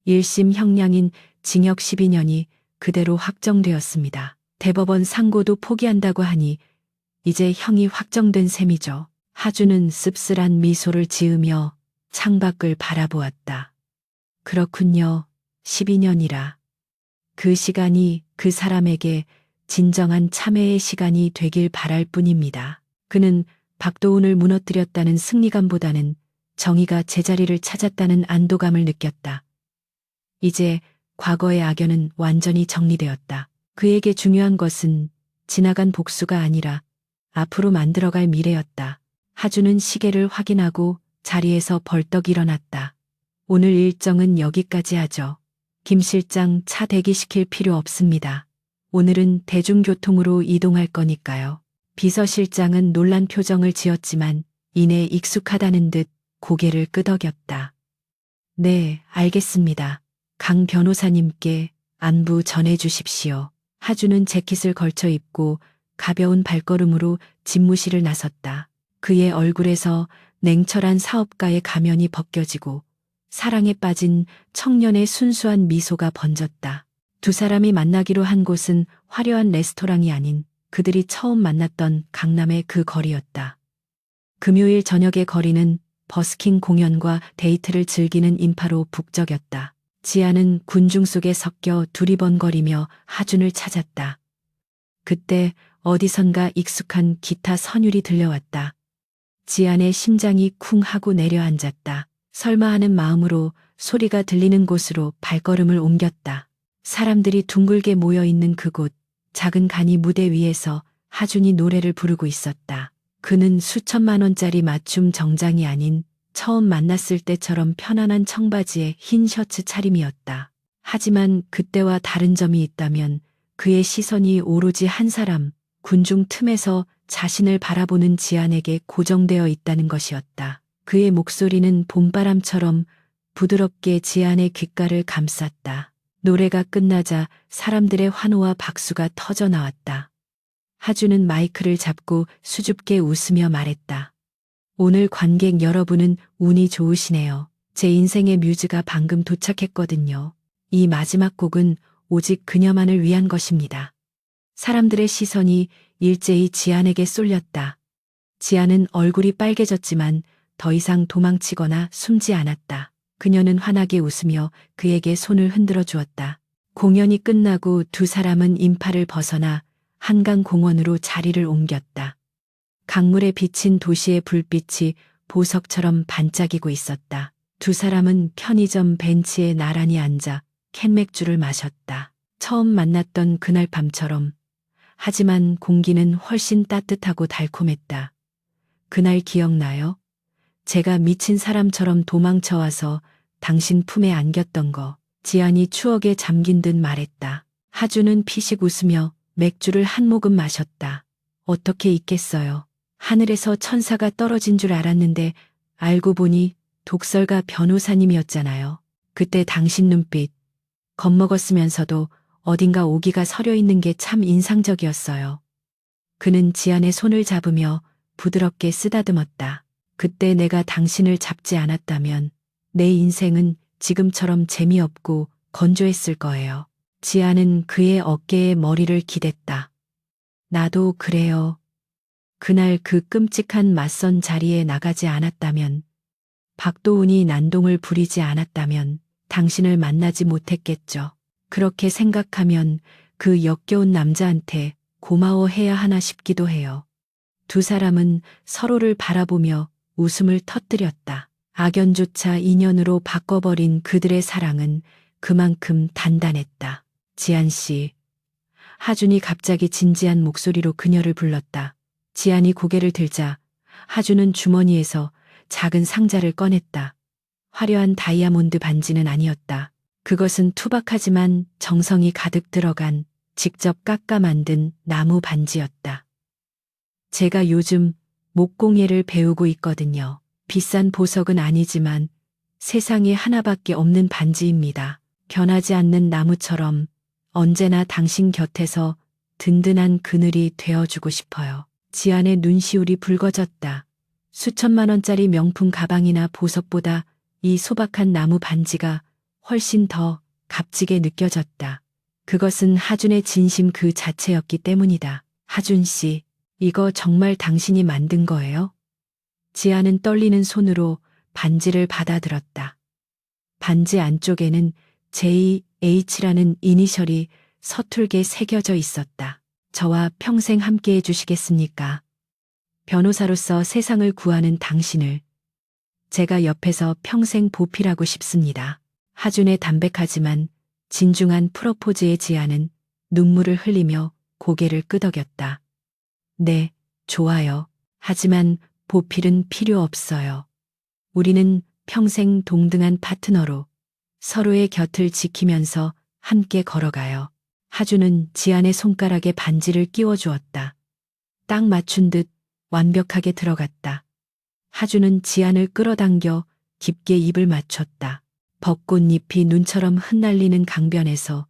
S1: 1심 형량인 징역 12년이 그대로 확정되었습니다. 대법원 상고도 포기한다고 하니 이제 형이 확정된 셈이죠. 하주는 씁쓸한 미소를 지으며 창밖을 바라보았다. 그렇군요. 12년이라. 그 시간이 그 사람에게 진정한 참회의 시간이 되길 바랄 뿐입니다. 그는 박도훈을 무너뜨렸다는 승리감보다는 정의가 제자리를 찾았다는 안도감을 느꼈다. 이제 과거의 악연은 완전히 정리되었다. 그에게 중요한 것은 지나간 복수가 아니라 앞으로 만들어갈 미래였다. 하주는 시계를 확인하고 자리에서 벌떡 일어났다. 오늘 일정은 여기까지 하죠. 김 실장 차 대기시킬 필요 없습니다. 오늘은 대중교통으로 이동할 거니까요. 비서실장은 놀란 표정을 지었지만 이내 익숙하다는 듯 고개를 끄덕였다. 네, 알겠습니다. 강 변호사님께 안부 전해 주십시오. 하주는 재킷을 걸쳐 입고 가벼운 발걸음으로 집무실을 나섰다. 그의 얼굴에서 냉철한 사업가의 가면이 벗겨지고 사랑에 빠진 청년의 순수한 미소가 번졌다. 두 사람이 만나기로 한 곳은 화려한 레스토랑이 아닌 그들이 처음 만났던 강남의 그 거리였다. 금요일 저녁의 거리는 버스킹 공연과 데이트를 즐기는 인파로 북적였다. 지아는 군중 속에 섞여 두리번거리며 하준을 찾았다. 그때 어디선가 익숙한 기타 선율이 들려왔다. 지안의 심장이 쿵 하고 내려앉았다. 설마 하는 마음으로 소리가 들리는 곳으로 발걸음을 옮겼다. 사람들이 둥글게 모여있는 그곳, 작은 간이 무대 위에서 하준이 노래를 부르고 있었다. 그는 수천만 원짜리 맞춤 정장이 아닌 처음 만났을 때처럼 편안한 청바지에 흰 셔츠 차림이었다. 하지만 그때와 다른 점이 있다면 그의 시선이 오로지 한 사람, 군중 틈에서 자신을 바라보는 지안에게 고정되어 있다는 것이었다. 그의 목소리는 봄바람처럼 부드럽게 지안의 귓가를 감쌌다. 노래가 끝나자 사람들의 환호와 박수가 터져 나왔다. 하주는 마이크를 잡고 수줍게 웃으며 말했다. 오늘 관객 여러분은 운이 좋으시네요. 제 인생의 뮤즈가 방금 도착했거든요. 이 마지막 곡은 오직 그녀만을 위한 것입니다. 사람들의 시선이 일제히 지안에게 쏠렸다. 지안은 얼굴이 빨개졌지만 더 이상 도망치거나 숨지 않았다. 그녀는 환하게 웃으며 그에게 손을 흔들어 주었다. 공연이 끝나고 두 사람은 인파를 벗어나 한강공원으로 자리를 옮겼다. 강물에 비친 도시의 불빛이 보석처럼 반짝이고 있었다. 두 사람은 편의점 벤치에 나란히 앉아 캔맥주를 마셨다. 처음 만났던 그날 밤처럼. 하지만 공기는 훨씬 따뜻하고 달콤했다. 그날 기억나요? 제가 미친 사람처럼 도망쳐와서 당신 품에 안겼던 거. 지안이 추억에 잠긴 듯 말했다. 하주는 피식 웃으며 맥주를 한 모금 마셨다. 어떻게 있겠어요. 하늘에서 천사가 떨어진 줄 알았는데 알고 보니 독설가 변호사님이었잖아요. 그때 당신 눈빛, 겁먹었으면서도 어딘가 오기가 서려 있는 게 참 인상적이었어요. 그는 지안의 손을 잡으며 부드럽게 쓰다듬었다. 그때 내가 당신을 잡지 않았다면 내 인생은 지금처럼 재미없고 건조했을 거예요. 지안은 그의 어깨에 머리를 기댔다. 나도 그래요. 그날 그 끔찍한 맞선 자리에 나가지 않았다면, 박도훈이 난동을 부리지 않았다면 당신을 만나지 못했겠죠. 그렇게 생각하면 그 역겨운 남자한테 고마워해야 하나 싶기도 해요. 두 사람은 서로를 바라보며 웃음을 터뜨렸다. 악연조차 인연으로 바꿔버린 그들의 사랑은 그만큼 단단했다. 지안 씨. 하준이 갑자기 진지한 목소리로 그녀를 불렀다. 지안이 고개를 들자 하준은 주머니에서 작은 상자를 꺼냈다. 화려한 다이아몬드 반지는 아니었다. 그것은 투박하지만 정성이 가득 들어간 직접 깎아 만든 나무 반지였다. 제가 요즘 목공예를 배우고 있거든요. 비싼 보석은 아니지만 세상에 하나밖에 없는 반지입니다. 변하지 않는 나무처럼 언제나 당신 곁에서 든든한 그늘이 되어주고 싶어요. 지안의 눈시울이 붉어졌다. 수천만 원짜리 명품 가방이나 보석보다 이 소박한 나무 반지가 훨씬 더 값지게 느껴졌다. 그것은 하준의 진심 그 자체였기 때문이다. 하준 씨, 이거 정말 당신이 만든 거예요? 지아는 떨리는 손으로 반지를 받아들었다. 반지 안쪽에는 JH라는 이니셜이 서툴게 새겨져 있었다. 저와 평생 함께 해주시겠습니까? 변호사로서 세상을 구하는 당신을 제가 옆에서 평생 보필하고 싶습니다. 하준의 담백하지만 진중한 프로포즈의 지아는 눈물을 흘리며 고개를 끄덕였다. 네, 좋아요. 하지만 보필은 필요 없어요. 우리는 평생 동등한 파트너로 서로의 곁을 지키면서 함께 걸어가요. 하준은 지안의 손가락에 반지를 끼워주었다. 딱 맞춘 듯 완벽하게 들어갔다. 하준은 지안을 끌어당겨 깊게 입을 맞췄다. 벚꽃잎이 눈처럼 흩날리는 강변에서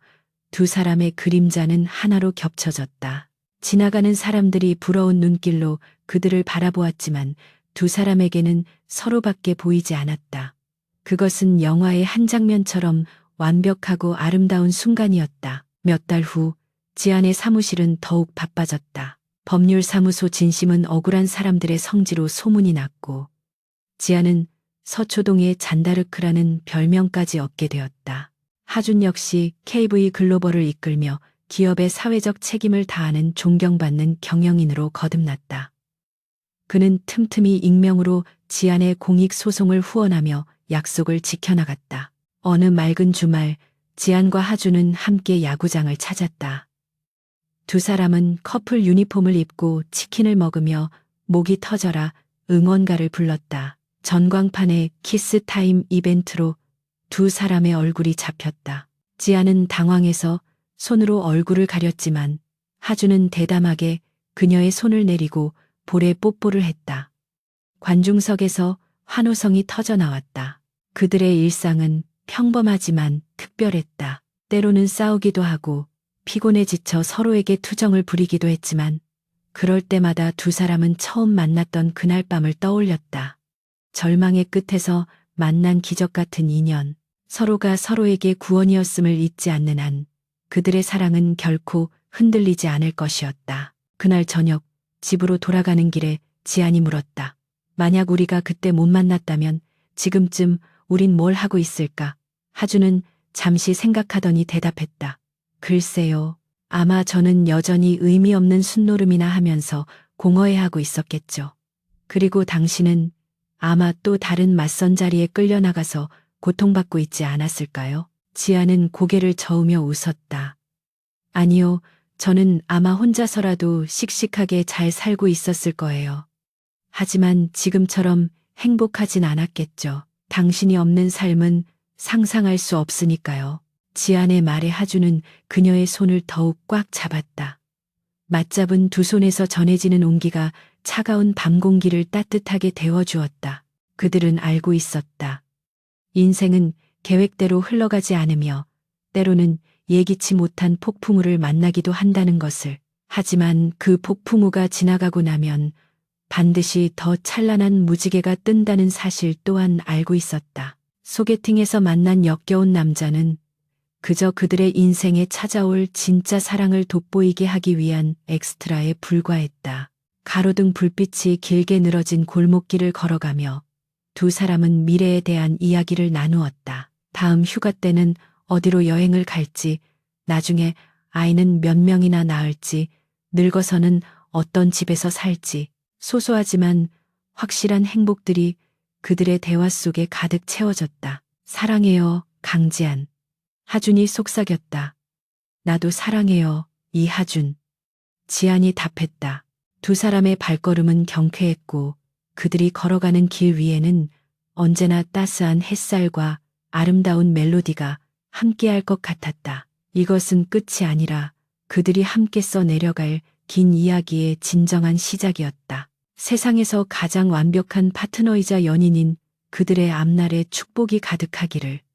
S1: 두 사람의 그림자는 하나로 겹쳐졌다. 지나가는 사람들이 부러운 눈길로 그들을 바라보았지만 두 사람에게는 서로밖에 보이지 않았다. 그것은 영화의 한 장면처럼 완벽하고 아름다운 순간이었다. 몇 달 후 지안의 사무실은 더욱 바빠졌다. 법률사무소 진심은 억울한 사람들의 성지로 소문이 났고 지안은 서초동의 잔다르크라는 별명까지 얻게 되었다. 하준 역시 KV 글로벌을 이끌며 기업의 사회적 책임을 다하는 존경받는 경영인으로 거듭났다. 그는 틈틈이 익명으로 지안의 공익소송을 후원하며 약속을 지켜나갔다. 어느 맑은 주말 지안과 하준은 함께 야구장을 찾았다. 두 사람은 커플 유니폼을 입고 치킨을 먹으며 목이 터져라 응원가를 불렀다. 전광판의 키스타임 이벤트로 두 사람의 얼굴이 잡혔다. 지안은 당황해서 손으로 얼굴을 가렸지만 하준은 대담하게 그녀의 손을 내리고 볼에 뽀뽀를 했다. 관중석에서 환호성이 터져나왔다. 그들의 일상은 평범하지만 특별했다. 때로는 싸우기도 하고 피곤해 지쳐 서로에게 투정을 부리기도 했지만 그럴 때마다 두 사람은 처음 만났던 그날 밤을 떠올렸다. 절망의 끝에서 만난 기적 같은 인연, 서로가 서로에게 구원이었음을 잊지 않는 한 그들의 사랑은 결코 흔들리지 않을 것이었다. 그날 저녁 집으로 돌아가는 길에 지안이 물었다. 만약 우리가 그때 못 만났다면 지금쯤 우린 뭘 하고 있을까? 하준은 잠시 생각하더니 대답했다. 글쎄요. 아마 저는 여전히 의미 없는 순노름이나 하면서 공허해하고 있었겠죠. 그리고 당신은 아마 또 다른 맞선 자리에 끌려나가서 고통받고 있지 않았을까요? 지아는 고개를 저으며 웃었다. 아니요, 저는 아마 혼자서라도 씩씩하게 잘 살고 있었을 거예요. 하지만 지금처럼 행복하진 않았겠죠. 당신이 없는 삶은 상상할 수 없으니까요. 지안의 말에 하준은 그녀의 손을 더욱 꽉 잡았다. 맞잡은 두 손에서 전해지는 온기가 차가운 밤 공기를 따뜻하게 데워주었다. 그들은 알고 있었다. 인생은 계획대로 흘러가지 않으며 때로는 예기치 못한 폭풍우를 만나기도 한다는 것을. 하지만 그 폭풍우가 지나가고 나면 반드시 더 찬란한 무지개가 뜬다는 사실 또한 알고 있었다. 소개팅에서 만난 역겨운 남자는 그저 그들의 인생에 찾아올 진짜 사랑을 돋보이게 하기 위한 엑스트라에 불과했다. 가로등 불빛이 길게 늘어진 골목길을 걸어가며 두 사람은 미래에 대한 이야기를 나누었다. 다음 휴가 때는 어디로 여행을 갈지, 나중에 아이는 몇 명이나 낳을지, 늙어서는 어떤 집에서 살지, 소소하지만 확실한 행복들이 그들의 대화 속에 가득 채워졌다. 사랑해요, 강지한. 하준이 속삭였다. 나도 사랑해요, 이하준. 지안이 답했다. 두 사람의 발걸음은 경쾌했고 그들이 걸어가는 길 위에는 언제나 따스한 햇살과 아름다운 멜로디가 함께할 것 같았다. 이것은 끝이 아니라 그들이 함께 써내려갈 긴 이야기의 진정한 시작이었다. 세상에서 가장 완벽한 파트너이자 연인인 그들의 앞날에 축복이 가득하기를.